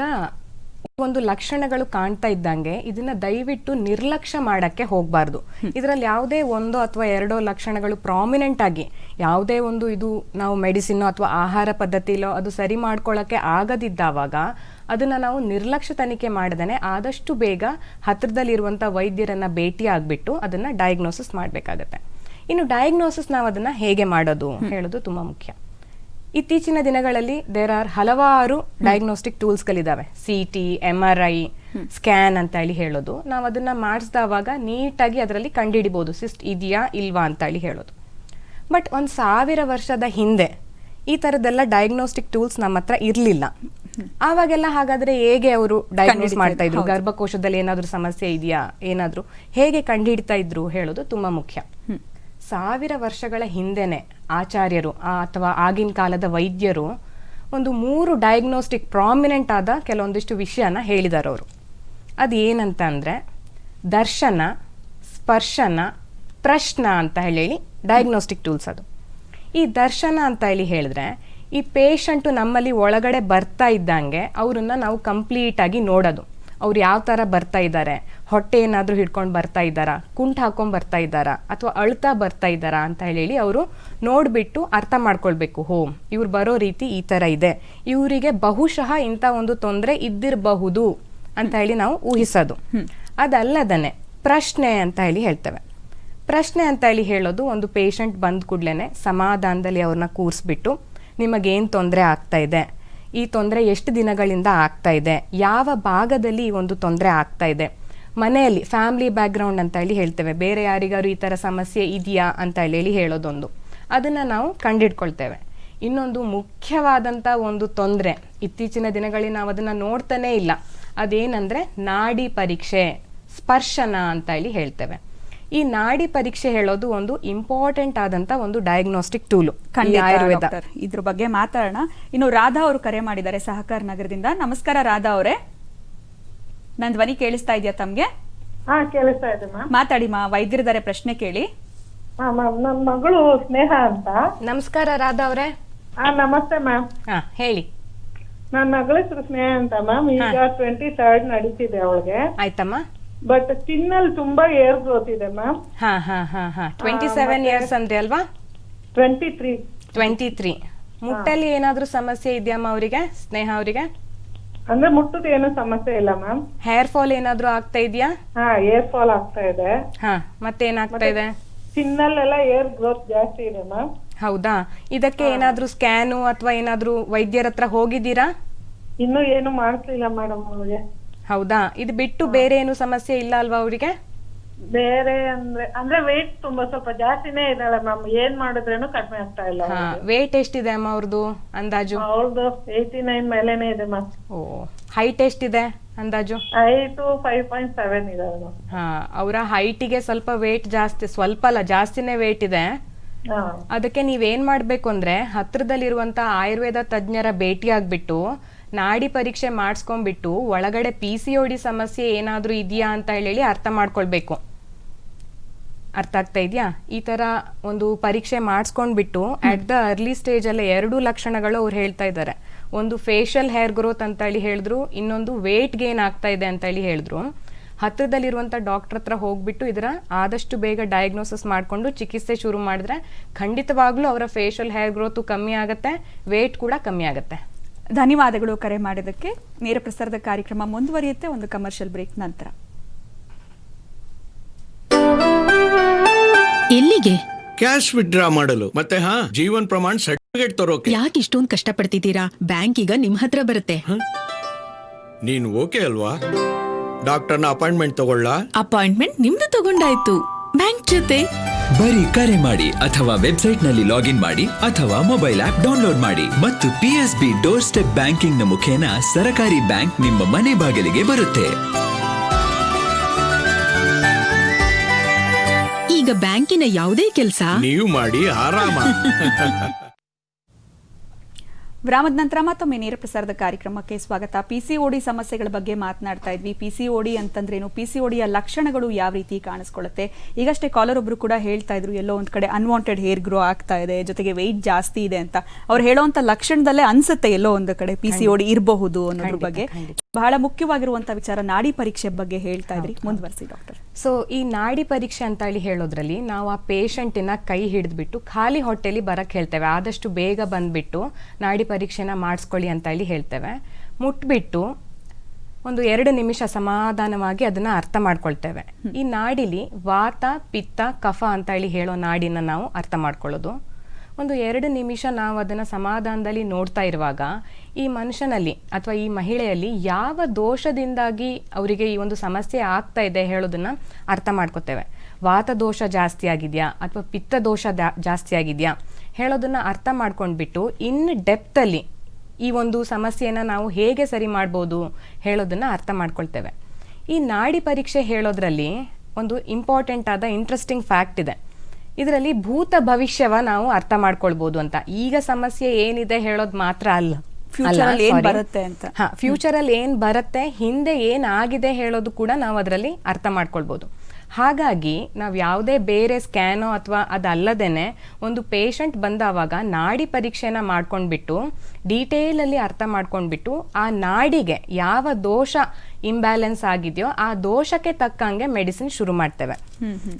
ಒಂದು ಲಕ್ಷಣಗಳು ಕಾಣ್ತಾ ಇದ್ದಂಗೆ ಇದನ್ನ ದಯವಿಟ್ಟು ನಿರ್ಲಕ್ಷ್ಯ ಮಾಡಕ್ಕೆ ಹೋಗ್ಬಾರ್ದು. ಇದರಲ್ಲಿ ಯಾವುದೇ 1 ಅಥವಾ 2 ಲಕ್ಷಣಗಳು ಪ್ರಾಮಿನೆಂಟ್ ಆಗಿ ಯಾವುದೇ ಒಂದು ಇದು ನಾವು ಮೆಡಿಸಿನ್ ಅಥವಾ ಆಹಾರ ಪದ್ಧತಿಲೋ ಅದು ಸರಿ ಮಾಡ್ಕೊಳ್ಳಕ್ಕೆ ಆಗದಿದ್ದಾವಾಗ ಅದನ್ನ ನಾವು ನಿರ್ಲಕ್ಷ್ಯ ತನಿಖೆ ಮಾಡದೇನೆ ಆದಷ್ಟು ಬೇಗ ಹತ್ರದಲ್ಲಿರುವಂತ ವೈದ್ಯರನ್ನ ಭೇಟಿ ಆಗ್ಬಿಟ್ಟು ಅದನ್ನ ಡಯಾಗ್ನೋಸಿಸ್ ಮಾಡ್ಬೇಕಾಗತ್ತೆ. ಇನ್ನು ಡಯಾಗ್ನೋಸಿಸ್ ನಾವು ಅದನ್ನ ಹೇಗೆ ಮಾಡೋದು ಹೇಳೋದು ತುಂಬಾ ಮುಖ್ಯ. ಇತ್ತೀಚಿನ ದಿನಗಳಲ್ಲಿ ಹಲವಾರು ಡಯಾಗ್ನೋಸ್ಟಿಕ್ ಟೂಲ್ಸ್ಗಳಿದ್ದಾವೆ, CT, MRI, ಸ್ಕ್ಯಾನ್ ಅಂತ ಹೇಳಿ ಹೇಳೋದು. ನಾವು ಅದನ್ನ ಮಾಡಿಸಿದವಾಗ ನೀಟಾಗಿ ಅದರಲ್ಲಿ ಕಂಡುಹಿಡಿಬಹುದು ಸಿಸ್ಟ್ ಇದೆಯಾ ಇಲ್ವಾ ಅಂತ ಹೇಳಿ ಹೇಳೋದು. ಬಟ್ 1000 ವರ್ಷದ ಹಿಂದೆ ಈ ತರದೆಲ್ಲ ಡಯಾಗ್ನೋಸ್ಟಿಕ್ ಟೂಲ್ಸ್ ನಮ್ಮ ಹತ್ರ ಇರ್ಲಿಲ್ಲ. ಆವಾಗೆಲ್ಲ ಹಾಗಾದ್ರೆ ಹೇಗೆ ಅವರು ಡಯಾಗ್ನೋಸ್ ಮಾಡ್ತಾ ಇದ್ರು, ಗರ್ಭಕೋಶದಲ್ಲಿ ಏನಾದ್ರೂ ಸಮಸ್ಯೆ ಇದೆಯಾ, ಏನಾದ್ರೂ ಹೇಗೆ ಕಂಡುಹಿಡ್ತಾ ಇದ್ರು ಹೇಳೋದು ತುಂಬಾ ಮುಖ್ಯ. 1000 ವರ್ಷಗಳ ಹಿಂದೆನೆ ಆಚಾರ್ಯರು ಅಥವಾ ಆಗಿನ ಕಾಲದ ವೈದ್ಯರು ಒಂದು 3 ಡಯಾಗ್ನೋಸ್ಟಿಕ್ ಪ್ರಾಮಿನೆಂಟ್ ಆದ ಕೆಲವೊಂದಿಷ್ಟು ವಿಷಯನ ಹೇಳಿದಾರೆ ಅವರು. ಅದು ಏನಂತ ಅಂದ್ರೆ ದರ್ಶನ, ಸ್ಪರ್ಶನ, ಪ್ರಶ್ನ ಅಂತ ಹೇಳಿ ಡಯಾಗ್ನೋಸ್ಟಿಕ್ ಟೂಲ್ಸ್. ಅದು ಈ ದರ್ಶನ ಅಂತ ಹೇಳಿ ಹೇಳಿದ್ರೆ ಈ ಪೇಷಂಟು ನಮ್ಮಲ್ಲಿ ಒಳಗಡೆ ಬರ್ತಾ ಇದ್ದಂಗೆ ಅವ್ರನ್ನ ನಾವು ಕಂಪ್ಲೀಟ್ ಆಗಿ ನೋಡೋದು. ಅವ್ರು ಯಾವ ತರ ಬರ್ತಾ ಇದ್ದಾರೆ, ಹೊಟ್ಟೆ ಏನಾದ್ರೂ ಹಿಡ್ಕೊಂಡು ಬರ್ತಾ ಇದ್ದಾರಾ, ಕುಂಟ್ ಹಾಕೊಂಡ್ ಬರ್ತಾ ಇದ್ದಾರಾ, ಅಥವಾ ಅಳ್ತಾ ಬರ್ತಾ ಇದ್ದಾರಾ ಅಂತ ಹೇಳಿ ಅವರು ನೋಡ್ಬಿಟ್ಟು ಅರ್ಥ ಮಾಡ್ಕೊಳ್ಬೇಕು. ಇವ್ರು ಬರೋ ರೀತಿ ಈ ತರ ಇದೆ, ಇವರಿಗೆ ಬಹುಶಃ ಇಂಥ ಒಂದು ತೊಂದರೆ ಇದ್ದಿರಬಹುದು ಅಂತ ಹೇಳಿ ನಾವು ಊಹಿಸೋದು. ಅದಲ್ಲದನೆ ಪ್ರಶ್ನೆ ಅಂತ ಹೇಳಿ ಹೇಳ್ತೇವೆ. ಪ್ರಶ್ನೆ ಅಂತ ಹೇಳಿ ಹೇಳೋದು, ಒಂದು ಪೇಷಂಟ್ ಬಂದ ಕೂಡ್ಲೇನೆ ಸಮಾಧಾನದಲ್ಲಿ ಅವ್ರನ್ನ ಕೂರಿಸ್ಬಿಟ್ಟು ನಿಮಗೇನು ತೊಂದರೆ ಆಗ್ತಾ ಇದೆ, ಈ ತೊಂದರೆ ಎಷ್ಟು ದಿನಗಳಿಂದ ಆಗ್ತಾ ಇದೆ, ಯಾವ ಭಾಗದಲ್ಲಿ ಈ ಒಂದು ತೊಂದರೆ ಆಗ್ತಾ ಇದೆ, ಮನೆಯಲ್ಲಿ ಫ್ಯಾಮಿಲಿ ಬ್ಯಾಕ್ಗ್ರೌಂಡ್ ಅಂತ ಹೇಳಿ ಹೇಳ್ತೇವೆ, ಬೇರೆ ಯಾರಿಗಾರು ಈ ಥರ ಸಮಸ್ಯೆ ಇದೆಯಾ ಅಂತ ಹೇಳಿ ಹೇಳೋದೊಂದು, ಅದನ್ನು ನಾವು ಕಂಡಿಡ್ಕೊಳ್ತೇವೆ. ಇನ್ನೊಂದು ಮುಖ್ಯವಾದಂಥ ಒಂದು ತೊಂದರೆ ಇತ್ತೀಚಿನ ದಿನಗಳಲ್ಲಿ ನಾವು ಅದನ್ನು ನೋಡ್ತಾನೇ ಇಲ್ಲ, ಅದೇನಂದ್ರೆ ನಾಡಿ ಪರೀಕ್ಷೆ, ಸ್ಪರ್ಶನ ಅಂತ ಹೇಳಿ ಹೇಳ್ತೇವೆ. ಈ ನಾಡಿ ಪರೀಕ್ಷೆ ಹೇಳೋದು ಒಂದು ಇಂಪಾರ್ಟೆಂಟ್ ಆದಂತ ಒಂದು ಡಯಾಗ್ನೋಸ್ಟಿಕ್ ಟೂಲು ಆಯುರ್ವೇದ. ಇದ್ರ ಬಗ್ಗೆ ಮಾತಾಡೋಣ. ಇನ್ನು ರಾಧಾ ಅವರು ಕರೆ ಮಾಡಿದ್ದಾರೆ ಸಹಕಾರ ನಗರದಿಂದ. ನಮಸ್ಕಾರ ರಾಧಾ ಅವರೇ, ನನ್ ಧ್ವನಿ ಕೇಳಿಸ್ತಾ ಇದೆಯಾ ತಮ್ಗೆ? ಕೇಳಿಸ್ತಾ ಇದೆ. ಮಾತಾಡಿ ಮಾ, ವೈದ್ಯರಿದ್ದಾರೆ, ಪ್ರಶ್ನೆ ಕೇಳಿ. ನನ್ನ ಮಗಳು ಸ್ನೇಹ ಅಂತ. ನಮಸ್ಕಾರ ರಾಧಾ ಅವರೇ. ನಮಸ್ತೆ ಮ್ಯಾಮ್. ಹೇಳಿ. ನನ್ನ ಮಗಳ ಹೆಸರು ಸ್ನೇಹ ಅಂತ ಮ್ಯಾಮ್. ಈಗ 23rd ನಡೀತಿದೆ ಅವಳಿಗೆ. ಆಯ್ತಮ್ಮ. ಬಟ್ ಚಿನ್ನಲ್ಲಿ ತುಂಬಾ ಏರ್ ಗ್ರೋತ್ ಇದೆ ಮ್ಯಾಮ್. ಹಾ ಹಾ ಹಾ ಹಾ 27 ಇಯರ್ಸ್ ಅಂದ್ರೆ ಅಲ್ವಾ? 23. 23. ಮುಟ್ಟಲ್ಲಿ ಏನಾದ್ರೂ ಸಮಸ್ಯೆ ಇದೆಯಮ್ಮ ಅವರಿಗೆ, ಸ್ನೇಹ ಅವರಿಗೆ? ಅಂದ್ರೆ ಮುಟ್ಟದ ಏನು ಸಮಸ್ಯೆ ಇಲ್ಲ ಮ್ಯಾಮ್. ಹೇರ್ ಫಾಲ್ ಏನಾದ್ರೂ ಆಗ್ತಾ ಇದೆಯಾ? ಹಾ, ಏರ್ ಫಾಲ್ ಆಗ್ತಾ ಇದೆ. ಹಾ, ಮತ್ತೇನಾಗ್ತಾ ಇದೆ? ಚಿನ್ನಲ್ಲೆಲ್ಲ ಏರ್ ಗ್ರೋತ್ ಜಾಸ್ತಿ ಇದೆ ಮ್ಯಾಮ್. ಹೌದಾ? ಇದಕ್ಕೆ ಏನಾದ್ರೂ ಸ್ಕ್ಯಾನು ಅಥವಾ ಏನಾದ್ರೂ ವೈದ್ಯರ ಹತ್ರ ಹೋಗಿದ್ದೀರಾ? ಇನ್ನೂ ಏನು ಮಾಡ್ತಿಲ್ಲ ಮೇಡಮ್ ಅವ್ರಿಗೆ. ಹೌದಾ? ಇದು ಬಿಟ್ಟು ಬೇರೆ ಏನು ಸಮಸ್ಯೆ ಇಲ್ಲ ಅಲ್ವಾ ಅವರಿಗೆ? ಬೇರೆ ಅಂದ್ರೆ ವೇಟ್ ತುಂಬಾ ಸ್ವಲ್ಪ ಜಾಸ್ತಿನೇ ಇದ್ದಾಳೆ ಮ್ಯಾಮ್. ಏನ್ ಮಾಡಿದ್ರೇನು ಕಡಿಮೆ ಆಗ್ತಾ ಇಲ್ಲ. ಹಾ, ವೇಟ್ ಎಷ್ಟಿದೆ ಅಮ್ಮ ಅವ್ರದ್ದು ಅಂದಾಜು? ಅವ್ರದ್ದು 89 ಮೇಲೇನೆ ಇದೆ ಮ್ಯಾಮ್. ಓ, ಹೈಟ್ ಎಷ್ಟಿದೆ ಅಂದಾಜು? ಹೈಟ್ 5.7 ಇದೆ ಮ್ಯಾಮ್. ಹಾ, ಅವರ ಹೈಟಿಗೆ ಸ್ವಲ್ಪ ವೇಟ್ ಜಾಸ್ತಿ, ಸ್ವಲ್ಪ ಅಲ್ಲ ಜಾಸ್ತಿನೇ ವೇಟ್ ಇದೆ. ಹಾ. ಅದಕ್ಕೆ ನೀವೇನ್ ಮಾಡ್ಬೇಕು ಅಂದ್ರೆ ಹತ್ರದಲ್ಲಿರುವಂತ ಆಯುರ್ವೇದ ತಜ್ಞರ ಭೇಟಿ ಆಗ್ಬಿಟ್ಟು ನಾಡಿ ಪರೀಕ್ಷೆ ಮಾಡಿಸ್ಕೊಂಡ್ಬಿಟ್ಟು ಒಳಗಡೆ PCOD ಸಮಸ್ಯೆ ಏನಾದ್ರೂ ಇದೆಯಾ ಅಂತ ಹೇಳಿ ಅರ್ಥ ಮಾಡ್ಕೊಳ್ಬೇಕು. ಅರ್ಥ ಆಗ್ತಾ ಇದೆಯಾ? ಈ ತರ ಒಂದು ಪರೀಕ್ಷೆ ಮಾಡಿಸ್ಕೊಂಡ್ಬಿಟ್ಟು ಅಟ್ ದ ಅರ್ಲಿ ಸ್ಟೇಜ್ ಅಲ್ಲೇ 2 ಲಕ್ಷಣಗಳು ಅವ್ರು ಹೇಳ್ತಾ ಇದ್ದಾರೆ. ಒಂದು ಫೇಶಿಯಲ್ ಹೇರ್ ಗ್ರೋತ್ ಅಂತ ಹೇಳಿ ಹೇಳಿದ್ರು, ಇನ್ನೊಂದು ವೇಟ್ ಗೇನ್ ಆಗ್ತಾ ಇದೆ ಅಂತ ಹೇಳಿ ಹೇಳಿದ್ರು. ಹತ್ರದಲ್ಲಿರುವಂಥ ಡಾಕ್ಟರ್ ಹತ್ರ ಹೋಗ್ಬಿಟ್ಟು ಇದರ ಆದಷ್ಟು ಬೇಗ ಡಯಾಗ್ನೋಸಿಸ್ ಮಾಡಿಕೊಂಡು ಚಿಕಿತ್ಸೆ ಶುರು ಮಾಡಿದ್ರೆ ಖಂಡಿತವಾಗ್ಲೂ ಅವರ ಫೇಶಿಯಲ್ ಹೇರ್ ಗ್ರೋತು ಕಮ್ಮಿ ಆಗುತ್ತೆ, ವೇಟ್ ಕೂಡ ಕಮ್ಮಿ ಆಗುತ್ತೆ. ಧನ್ಯವಾದಗಳು ಕರೆ ಮಾಡಿದ್ದಕ್ಕೆ. ನೇರ ಪ್ರಸಾರದ ಕಾರ್ಯಕ್ರಮ ಮುಂದುವರಿಯುತ್ತೆ ಒಂದು ಕಮರ್ಷಿಯಲ್ ಬ್ರೇಕ್ ನಂತರ. ಎಲ್ಲಿಗೆ? ಕ್ಯಾಶ್ ವಿತ್ಡ್ರಾ ಮಾಡಲು ಮತ್ತೆ ಜೀವನ್ ಪ್ರಮಾಣ ಸರ್ಟಿಫಿಕೇಟ್ ತರೋಕೆ. ಯಾಕೆ ಇಷ್ಟೊಂದು ಕಷ್ಟಪಡ್ತಿದ್ದೀರಾ? ಬ್ಯಾಂಕ್ ಈಗ ನಿಮ್ ಹತ್ರ ಬರುತ್ತೆ. ನೀನ್ ಓಕೆ ಅಲ್ವಾ? ಡಾಕ್ಟರ್ನ ಅಪಾಯಿಂಟ್ಮೆಂಟ್ ತಗೊಳ್ಳ? ಅಪಾಯಿಂಟ್ಮೆಂಟ್ ನಿಮ್ದು ತಗೊಂಡಾಯ್ತು ಬ್ಯಾಂಕ್ ಜೊತೆ. ಬರೀ ಕರೆ ಮಾಡಿ ಅಥವಾ ವೆಬ್ಸೈಟ್ ನಲ್ಲಿ ಲಾಗಿನ್ ಮಾಡಿ ಅಥವಾ ಮೊಬೈಲ್ ಆಪ್ ಡೌನ್ಲೋಡ್ ಮಾಡಿ ಮತ್ತು PSB ಡೋರ್ ಸ್ಟೆಪ್ ಬ್ಯಾಂಕಿಂಗ್ ನ ಮುಖೇನ ಸರಕಾರಿ ಬ್ಯಾಂಕ್ ನಿಮ್ಮ ಮನೆ ಬಾಗಿಲಿಗೆ ಬರುತ್ತೆ. ಈಗ ಬ್ಯಾಂಕಿನ ಯಾವುದೇ ಕೆಲಸ ನೀವು ಮಾಡಿ ಆರಾಮ. ವಿರಾಮದ ನಂತರ ಮತ್ತೊಮ್ಮೆ ನೇರ ಪ್ರಸಾರದ ಕಾರ್ಯಕ್ರಮಕ್ಕೆ ಸ್ವಾಗತ. PCOD ಸಮಸ್ಯೆಗಳ ಬಗ್ಗೆ ಮಾತನಾಡ್ತಾ ಇದ್ವಿ. PCOD ಅಂತಂದ್ರೇನು, PCODಯ ಲಕ್ಷಣಗಳು ಯಾವ ರೀತಿ ಕಾಣಿಸ್ಕೊಳ್ಳುತ್ತೆ? ಈಗಷ್ಟೇ ಕಾಲರ್ ಒಬ್ರು ಕೂಡ ಹೇಳ್ತಾ ಇದ್ರು, ಎಲ್ಲೋ ಒಂದ್ ಕಡೆ ಅನ್ವಾಂಟೆಡ್ ಹೇರ್ ಗ್ರೋ ಆಗ್ತಾ ಇದೆ, ಜೊತೆಗೆ ವೆಯ್ಟ್ ಜಾಸ್ತಿ ಇದೆ ಅಂತ. ಅವ್ರು ಹೇಳೋಂತ ಲಕ್ಷಣದಲ್ಲೇ ಅನ್ಸುತ್ತೆ ಎಲ್ಲೋ ಒಂದು ಕಡೆ PCOD ಇರಬಹುದು ಅನ್ನೋದ್ರ ಬಗ್ಗೆ. ಬಹಳ ಮುಖ್ಯವಾಗಿರುವಂತ ವಿಚಾರ ನಾಡಿ ಪರೀಕ್ಷೆ ಬಗ್ಗೆ ಹೇಳ್ತಾ ಇದ್ರಿ, ಮುಂದುವರಿಸಿ ಡಾಕ್ಟರ್. ಸೊ ಈ ನಾಡಿ ಪರೀಕ್ಷೆ ಅಂತ ಹೇಳಿ ಹೇಳೋದ್ರಲ್ಲಿ ನಾವು ಆ ಪೇಷಂಟಿನ ಕೈ ಹಿಡಿದ್ಬಿಟ್ಟು ಖಾಲಿ ಹೊಟ್ಟೆಲಿ ಬರಕ್ಕೆ ಹೇಳ್ತೇವೆ. ಆದಷ್ಟು ಬೇಗ ಬಂದ್ಬಿಟ್ಟು ನಾಡಿ ಪರೀಕ್ಷೆನ ಮಾಡಿಸ್ಕೊಳ್ಳಿ ಅಂತ ಹೇಳಿ ಹೇಳ್ತೇವೆ. ಮುಟ್ಬಿಟ್ಟು ಒಂದು 2 ನಿಮಿಷ ಸಮಾಧಾನವಾಗಿ ಅದನ್ನ ಅರ್ಥ ಮಾಡ್ಕೊಳ್ತೇವೆ. ಈ ನಾಡಿಲಿ ವಾತ, ಪಿತ್ತ, ಕಫ ಅಂತ ಹೇಳಿ ಹೇಳೋ ನಾಡಿನ ನಾವು ಅರ್ಥ ಮಾಡ್ಕೊಳ್ಳೋದು. ಒಂದು 2 ನಿಮಿಷ ನಾವು ಅದನ್ನು ಸಮಾಧಾನದಲ್ಲಿ ನೋಡ್ತಾ ಇರುವಾಗ ಈ ಮನುಷ್ಯನಲ್ಲಿ ಅಥವಾ ಈ ಮಹಿಳೆಯಲ್ಲಿ ಯಾವ ದೋಷದಿಂದಾಗಿ ಅವರಿಗೆ ಈ ಒಂದು ಸಮಸ್ಯೆ ಆಗ್ತಾ ಇದೆ ಹೇಳೋದನ್ನ ಅರ್ಥ ಮಾಡ್ಕೋತೇವೆ. ವಾತ ದೋಷ ಜಾಸ್ತಿ ಆಗಿದೆಯಾ ಅಥವಾ ಪಿತ್ತ ದೋಷ ಜಾಸ್ತಿ ಆಗಿದೆಯಾ ಹೇಳೋದನ್ನ ಅರ್ಥ ಮಾಡ್ಕೊಂಡ್ಬಿಟ್ಟು ಇನ್ ಡೆಪ್ತಲ್ಲಿ ಈ ಒಂದು ಸಮಸ್ಯೆನ ನಾವು ಹೇಗೆ ಸರಿ ಮಾಡ್ಬೋದು ಹೇಳೋದನ್ನ ಅರ್ಥ ಮಾಡ್ಕೊಳ್ತೇವೆ. ಈ ನಾಡಿ ಪರೀಕ್ಷೆ ಹೇಳೋದ್ರಲ್ಲಿ ಒಂದು ಇಂಪಾರ್ಟೆಂಟ್ ಆದ ಇಂಟ್ರೆಸ್ಟಿಂಗ್ ಫ್ಯಾಕ್ಟ್ ಇದೆ. ಇದರಲ್ಲಿ ಭೂತ ಭವಿಷ್ಯವ ನಾವು ಅರ್ಥ ಮಾಡ್ಕೊಳ್ಬಹುದು ಅಂತ. ಈಗ ಸಮಸ್ಯೆ ಏನಿದೆ ಹೇಳೋದು ಮಾತ್ರ ಅಲ್ಲ, ಫ್ಯೂಚರ್ ಅಲ್ಲಿ ಏನ್ ಬರುತ್ತೆ, ಹಿಂದೆ ಏನಾಗಿದೆ ಹೇಳೋದು ಕೂಡ ನಾವು ಅದರಲ್ಲಿ ಅರ್ಥ ಮಾಡ್ಕೊಳ್ಬಹುದು. ಹಾಗಾಗಿ ನಾವು ಯಾವುದೇ ಬೇರೆ ಸ್ಕ್ಯಾನೋ ಅಥವಾ ಅದಲ್ಲದೇನೆ ಒಂದು ಪೇಷಂಟ್ ಬಂದಾವಾಗ ನಾಡಿ ಪರೀಕ್ಷೆನ ಮಾಡ್ಕೊಂಡ್ಬಿಟ್ಟು ಡೀಟೇಲ್ ಅಲ್ಲಿ ಅರ್ಥ ಮಾಡ್ಕೊಂಡ್ಬಿಟ್ಟು ಆ ನಾಡಿಗೆ ಯಾವ ದೋಷ ಇಂಬ್ಯಾಲೆನ್ಸ್ ಆಗಿದೆಯೋ ಆ ದೋಷಕ್ಕೆ ತಕ್ಕಂಗೆ ಮೆಡಿಸಿನ್ ಶುರು ಮಾಡ್ತೇವೆ.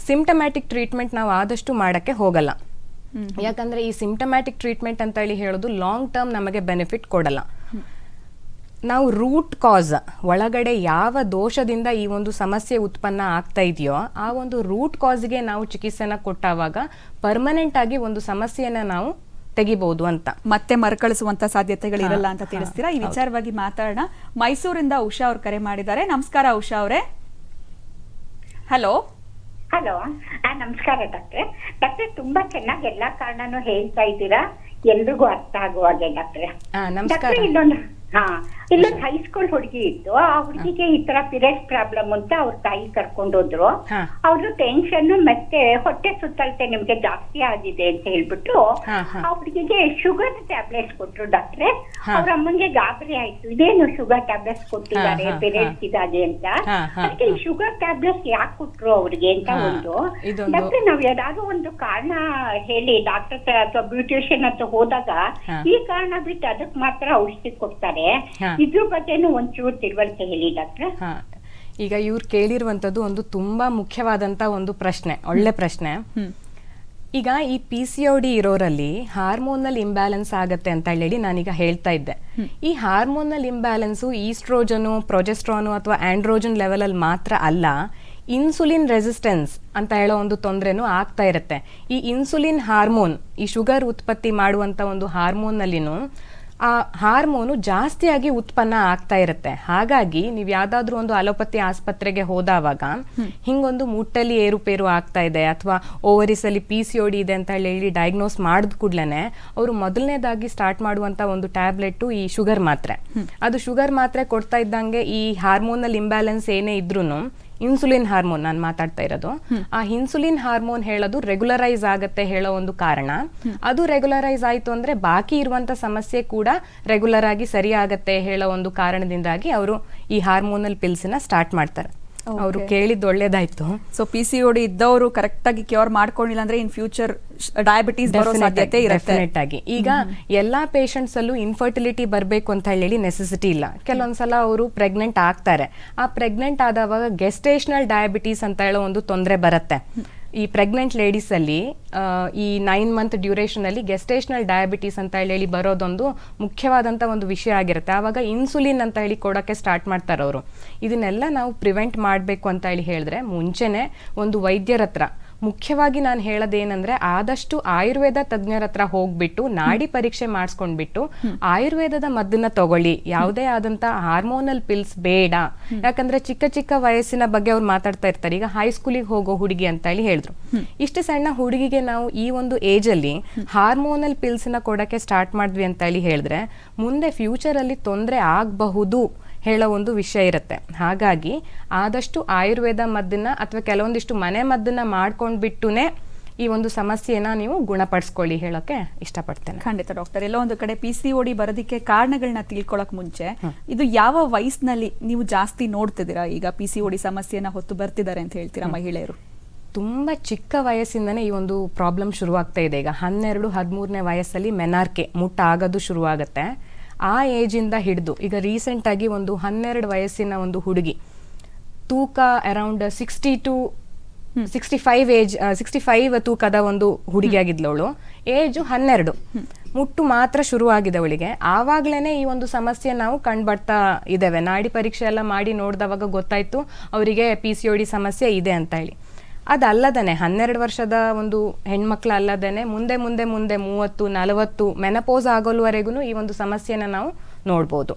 ಸಿಂಪ್ಟಮ್ಯಾಟಿಕ್ ಟ್ರೀಟ್ಮೆಂಟ್ ನಾವು ಆದಷ್ಟು ಮಾಡಕ್ಕೆ ಹೋಗಲ್ಲ. ಯಾಕಂದ್ರೆ ಈ ಸಿಂಪ್ಟಮ್ಯಾಟಿಕ್ ಟ್ರೀಟ್ಮೆಂಟ್ ಅಂತ ಹೇಳಿ ಹೇಳೋದು ಲಾಂಗ್ ಟರ್ಮ್ ನಮಗೆ ಬೆನಿಫಿಟ್ ಕೊಡಲ್ಲ. ನಾವು ರೂಟ್ ಕಾಸ್, ಒಳಗಡೆ ಯಾವ ದೋಷದಿಂದ ಈ ಒಂದು ಸಮಸ್ಯೆ ಉತ್ಪನ್ನ ಆಗ್ತಾ ಇದೆಯೋ ಆ ಒಂದು ರೂಟ್ ಕಾಸ್ಗೆ ನಾವು ಚಿಕಿತ್ಸೆನ ಕೊಟ್ಟಾಗ ಪರ್ಮನೆಂಟ್ ಆಗಿ ಒಂದು ಸಮಸ್ಯೆಯನ್ನ ನಾವು ತೆಗಿಬಹುದು ಅಂತ, ಮತ್ತೆ ಮರುಕಳಿಸುವಂತ ಸಾಧ್ಯತೆಗಳಿರಲ್ಲ ಅಂತ ತಿಳಿಸ್ತೀರಾ. ಈ ವಿಚಾರವಾಗಿ ಮಾತಾಡೋಣ. ಮೈಸೂರಿಂದ ಉಷಾ ಅವ್ರು ಕರೆ ಮಾಡಿದ್ದಾರೆ. ನಮಸ್ಕಾರ ಉಷಾ ಅವರೇ. ಹಲೋ ಹಲೋ, ನಮಸ್ಕಾರ ಡಾಕ್ಟ್ರೆ. ಡಾಕ್ಟ್ರೆ, ತುಂಬಾ ಚೆನ್ನಾಗಿ ಎಲ್ಲಾ ಕಾರಣನೂ ಹೇಳ್ತಾ ಇದ್ದೀರಾ, ಎಲ್ರಿಗೂ ಅರ್ಥ ಆಗುವಾಗೆ ಡಾಕ್ಟ್ರೆ. ನಮಸ್ಕಾರ. ಇಲ್ಲೊಂದು ಹೈಸ್ಕೂಲ್ ಹುಡುಗಿ ಇತ್ತು. ಆ ಹುಡುಗಿಗೆ ಈ ತರ ಪಿರಿಯಡ್ಸ್ ಪ್ರಾಬ್ಲಮ್ ಅಂತ ಅವ್ರ ತಾಯಿ ಕರ್ಕೊಂಡೋದ್ರು. ಅವ್ರು ಟೆನ್ಷನ್ ಮತ್ತೆ ಹೊಟ್ಟೆ ಸುತ್ತಳತೆ ನಿಮ್ಗೆ ಜಾಸ್ತಿ ಆಗಿದೆ ಅಂತ ಹೇಳ್ಬಿಟ್ಟು ಆ ಹುಡುಗಿಗೆ ಶುಗರ್ ಟ್ಯಾಬ್ಲೆಟ್ಸ್ ಕೊಟ್ರು ಡಾಕ್ಟ್ರೆ. ಅವ್ರ ಅಮ್ಮಂಗೆ ಗಾಬರಿ ಆಯ್ತು, ಇದೇನು ಶುಗರ್ ಟ್ಯಾಬ್ಲೆಟ್ಸ್ ಕೊಟ್ಟಿದ್ದಾರೆ ಪಿರಿಯಡ್ಸ್ ಇದಾಗೆ ಅಂತ. ಅದಕ್ಕೆ ಈ ಶುಗರ್ ಟ್ಯಾಬ್ಲೆಟ್ಸ್ ಯಾಕೆ ಕೊಟ್ರು ಅವ್ರಿಗೆ ಅಂತ ಒಂದು ಡಾಕ್ಟ್ರೆ ನಾವ್ ಯಾವ್ದಾದ್ರು ಒಂದು ಕಾರಣ ಹೇಳಿ ಡಾಕ್ಟರ್ ಹತ್ರ ಅಥವಾ ಬ್ಯೂಟಿಷಿಯನ್ ಹತ್ರ ಹೋದಾಗ ಈ ಕಾರಣ ಬಿಟ್ಟು ಅದಕ್ ಮಾತ್ರ ಔಷಧಿ ಕೊಡ್ತಾರೆ. ಇದ್ರ ಬಗ್ಗೆನೂ ಒಂಚೂರು ತಿಳುವಳಿಕೆ ಹೇಳಿ ಡಾಕ್ಟ್ರೆ. ಈಗ ಇವ್ರು ಕೇಳಿರುವಂಥದ್ದು ಒಂದು ತುಂಬಾ ಮುಖ್ಯವಾದಂತ ಒಂದು ಪ್ರಶ್ನೆ, ಒಳ್ಳೆ ಪ್ರಶ್ನೆ. ಈಗ ಈ PCOD ಇರೋರಲ್ಲಿ ಹಾರ್ಮೋನಲ್ ಇಂಬ್ಯಾಲೆನ್ಸ್ ಆಗತ್ತೆ ಅಂತ ಹೇಳಿ ನಾನೀಗ ಹೇಳ್ತಾ ಇದ್ದೆ. ಈ ಹಾರ್ಮೋನಲ್ ಇಂಬ್ಯಾಲೆನ್ಸು ಈಸ್ಟ್ರೋಜನು, ಪ್ರೊಜೆಸ್ಟ್ರಾನು ಅಥವಾ ಆಂಡ್ರೋಜನ್ ಲೆವೆಲ್ ಅಲ್ಲಿ ಮಾತ್ರ ಅಲ್ಲ, ಇನ್ಸುಲಿನ್ ರೆಸಿಸ್ಟೆನ್ಸ್ ಅಂತ ಹೇಳೋ ಒಂದು ತೊಂದರೆನೂ ಆಗ್ತಾ ಇರುತ್ತೆ. ಈ ಇನ್ಸುಲಿನ್ ಹಾರ್ಮೋನ್, ಈ ಶುಗರ್ ಉತ್ಪತ್ತಿ ಮಾಡುವಂತ ಒಂದು ಹಾರ್ಮೋನ್ನಲ್ಲಿನೂ ಆ ಹಾರ್ಮೋನು ಜಾಸ್ತಿಯಾಗಿ ಉತ್ಪನ್ನ ಆಗ್ತಾ ಇರುತ್ತೆ. ಹಾಗಾಗಿ ನೀವು ಯಾವ್ದಾದ್ರು ಒಂದು ಅಲೋಪತಿ ಆಸ್ಪತ್ರೆಗೆ ಹೋದಾವಾಗ ಹಿಂಗೊಂದು ಮುಟ್ಟಲ್ಲಿ ಏರುಪೇರು ಆಗ್ತಾ ಇದೆ ಅಥವಾ ಓವರಿಸಲ್ಲಿ PCOD ಇದೆ ಅಂತ ಹೇಳಿ ಡಯಾಗ್ನೋಸ್ ಮಾಡಿದ ಕೂಡ್ಲೇನೆ ಅವರು ಮೊದಲನೇದಾಗಿ ಸ್ಟಾರ್ಟ್ ಮಾಡುವಂತ ಒಂದು ಟ್ಯಾಬ್ಲೆಟ್ ಈ ಶುಗರ್ ಮಾತ್ರೆ. ಅದು ಶುಗರ್ ಮಾತ್ರೆ ಕೊಡ್ತಾ ಇದ್ದಂಗೆ ಈ ಹಾರ್ಮೋನಲ್ ಇಂಬ್ಯಾಲೆನ್ಸ್ ಏನೇ ಇದ್ರೂನು ಇನ್ಸುಲಿನ್ ಹಾರ್ಮೋನ್ ನಾನು ಮಾತಾಡ್ತಾ ಇರೋದು, ಆ ಇನ್ಸುಲಿನ್ ಹಾರ್ಮೋನ್ ಹೇಳೋದು ರೆಗ್ಯುಲರೈಸ್ ಆಗತ್ತೆ ಹೇಳೋ ಒಂದು ಕಾರಣ. ಅದು ರೆಗ್ಯುಲರೈಸ್ ಆಯ್ತು ಅಂದ್ರೆ ಬಾಕಿ ಇರುವಂತ ಸಮಸ್ಯೆ ಕೂಡ ರೆಗ್ಯುಲರ್ ಆಗಿ ಸರಿ ಆಗತ್ತೆ ಹೇಳೋ ಒಂದು ಕಾರಣದಿಂದಾಗಿ ಅವರು ಈ ಹಾರ್ಮೋನಲ್ ಪಿಲ್ಸ್ ನ ಸ್ಟಾರ್ಟ್ ಮಾಡ್ತಾರೆ. ಅವರು ಕೇಳಿದ್ದು ಒಳ್ಳೇದಾಯ್ತು. ಸೊ PCOD ಇದ್ದವರು ಕರೆಕ್ಟ್ ಆಗಿ ಕ್ಯೂರ್ ಮಾಡ್ಕೊಂಡಿಲ್ಲ ಅಂದ್ರೆ ಇನ್ ಫ್ಯೂಚರ್ ಡಯಾಬಿಟೀಸ್ ಬರೋ ಸಾಧ್ಯತೆ ಇರುತ್ತೆ. ಡೆಫಿನೆಟ್ ಆಗಿ. ಈಗ ಎಲ್ಲಾ ಪೇಷಂಟ್ಸ್ ಅಲ್ಲೂ ಇನ್ಫರ್ಟಿಲಿಟಿ ಬರ್ಬೇಕು ಅಂತ ಹೇಳಿ ನೆಸೆಸಿಟಿ ಇಲ್ಲ. ಕೆಲವೊಂದ್ಸಲ ಅವರು ಪ್ರೆಗ್ನೆಂಟ್ ಆಗ್ತಾರೆ. ಆ ಪ್ರೆಗ್ನೆಂಟ್ ಆದವಾಗ ಗೆಸ್ಟೇಷನಲ್ ಡಯಾಬಿಟೀಸ್ ಅಂತ ಹೇಳೋ ಒಂದು ತೊಂದರೆ ಬರುತ್ತೆ. ಈ ಪ್ರೆಗ್ನೆಂಟ್ ಲೇಡೀಸ್ ಅಲ್ಲಿ ಈ 9 ಮಂತ್ ಡ್ಯೂರೇಷನ್ ಅಲ್ಲಿ ಗೆಸ್ಟೇಷನಲ್ ಡಯಾಬಿಟೀಸ್ ಅಂತ ಹೇಳಿ ಬರೋದೊಂದು ಮುಖ್ಯವಾದಂತ ಒಂದು ವಿಷಯ ಆಗಿರುತ್ತೆ. ಆವಾಗ ಇನ್ಸುಲಿನ್ ಅಂತ ಹೇಳಿ ಕೊಡಕ್ಕೆ ಸ್ಟಾರ್ಟ್ ಮಾಡ್ತಾರೆ ಅವರು. ಇದನ್ನೆಲ್ಲ ನಾವು ಪ್ರಿವೆಂಟ್ ಮಾಡಬೇಕು ಅಂತ ಹೇಳಿದ್ರೆ ಮುಂಚೆನೆ ಒಂದು ವೈದ್ಯರ ಹತ್ರ, ಮುಖ್ಯವಾಗಿ ನಾನು ಹೇಳೋದೇನಂದ್ರೆ ಆದಷ್ಟು ಆಯುರ್ವೇದ ತಜ್ಞರ ಹತ್ರ ಹೋಗ್ಬಿಟ್ಟು ನಾಡಿ ಪರೀಕ್ಷೆ ಮಾಡಿಸ್ಕೊಂಡ್ಬಿಟ್ಟು ಆಯುರ್ವೇದದ ಮದ್ದನ್ನ ತಗೊಳ್ಳಿ. ಯಾವುದೇ ಆದಂತ ಹಾರ್ಮೋನಲ್ ಪಿಲ್ಸ್ ಬೇಡ. ಯಾಕಂದ್ರೆ ಚಿಕ್ಕ ಚಿಕ್ಕ ವಯಸ್ಸಿನ ಬಗ್ಗೆ ಅವ್ರು ಮಾತಾಡ್ತಾ ಇರ್ತಾರೆ. ಈಗ ಹೈಸ್ಕೂಲಿಗೆ ಹೋಗೋ ಹುಡುಗಿ ಅಂತ ಹೇಳಿ ಹೇಳಿದ್ರು. ಇಷ್ಟು ಸಣ್ಣ ಹುಡುಗಿಗೆ ನಾವು ಈ ಒಂದು ಏಜ್ ಅಲ್ಲಿ ಹಾರ್ಮೋನಲ್ ಪಿಲ್ಸ್ ನ ಕೊಡಕ್ಕೆ ಸ್ಟಾರ್ಟ್ ಮಾಡಿದ್ವಿ ಅಂತ ಹೇಳಿ ಹೇಳಿದ್ರೆ ಮುಂದೆ ಫ್ಯೂಚರ್ ಅಲ್ಲಿ ತೊಂದರೆ ಆಗಬಹುದು ಹೇಳೋ ಒಂದು ವಿಷಯ ಇರುತ್ತೆ. ಹಾಗಾಗಿ ಆದಷ್ಟು ಆಯುರ್ವೇದ ಮದ್ದನ್ನ ಅಥವಾ ಕೆಲವೊಂದಿಷ್ಟು ಮನೆ ಮದ್ದನ್ನ ಮಾಡ್ಕೊಂಡ್ಬಿಟ್ಟುನೆ ಈ ಒಂದು ಸಮಸ್ಯೆನ ನೀವು ಗುಣಪಡಿಸ್ಕೊಳ್ಳಿ ಹೇಳೋಕೆ ಇಷ್ಟಪಡ್ತೇನೆ. ಖಂಡಿತ ಡಾಕ್ಟರ್. ಎಲ್ಲೋ ಒಂದು ಕಡೆ PCOD ಬರೋದಕ್ಕೆ ಕಾರಣಗಳನ್ನ ತಿಳ್ಕೊಳಕ್ ಮುಂಚೆ ಇದು ಯಾವ ವಯಸ್ಸಿನಲ್ಲಿ ನೀವು ಜಾಸ್ತಿ ನೋಡ್ತಿದ್ದೀರಾ? ಈಗ PCOD ಸಮಸ್ಯೆನ ಹೊತ್ತು ಬರ್ತಿದ್ದಾರೆ ಅಂತ ಹೇಳ್ತೀರಾ ಮಹಿಳೆಯರು? ತುಂಬಾ ಚಿಕ್ಕ ವಯಸ್ಸಿಂದನೇ ಈ ಒಂದು ಪ್ರಾಬ್ಲಮ್ ಶುರುವಾಗ್ತಾ ಇದೆ. ಈಗ 12-13ನೇ ವಯಸ್ಸಲ್ಲಿ ಮೆನಾರ್ಕೆ ಮುಟ್ಟ ಆಗೋದು ಶುರುವಾಗುತ್ತೆ. ಆ ಏಜ್ ಇಂದ ಹಿಡಿದು ಈಗ ರೀಸೆಂಟ್ ಆಗಿ ಒಂದು 12 ವಯಸ್ಸಿನ ಒಂದು ಹುಡುಗಿ ತೂಕ ಅರೌಂಡ್ 60 to 65 ತೂಕದ ಒಂದು ಹುಡುಗಿ ಆಗಿದ್ಲವಳು. ಏಜು 12, ಮುಟ್ಟು ಮಾತ್ರ ಶುರುವಾಗಿದೆ ಅವಳಿಗೆ. ಆವಾಗ್ಲೇನೆ ಈ ಒಂದು ಸಮಸ್ಯೆ ನಾವು ಕಂಡ್ಬರ್ತಾ ಇದ್ದೇವೆ. ನಾಡಿ ಪರೀಕ್ಷೆ ಎಲ್ಲ ಮಾಡಿ ನೋಡಿದವಾಗ ಗೊತ್ತಾಯ್ತು ಅವರಿಗೆ PCOD ಸಮಸ್ಯೆ ಇದೆ ಅಂತ ಹೇಳಿ. ಅದಲ್ಲದೇನೆ 12 ವರ್ಷದ ಒಂದು ಹೆಣ್ಮಕ್ಳು ಅಲ್ಲದೇನೆ ಮುಂದೆ 30-40 ಮೆನಪೋಸ್ ಆಗೋಲ್ವರೆಗೂ ಈ ಒಂದು ಸಮಸ್ಯೆನ ನಾವು ನೋಡ್ಬೋದು.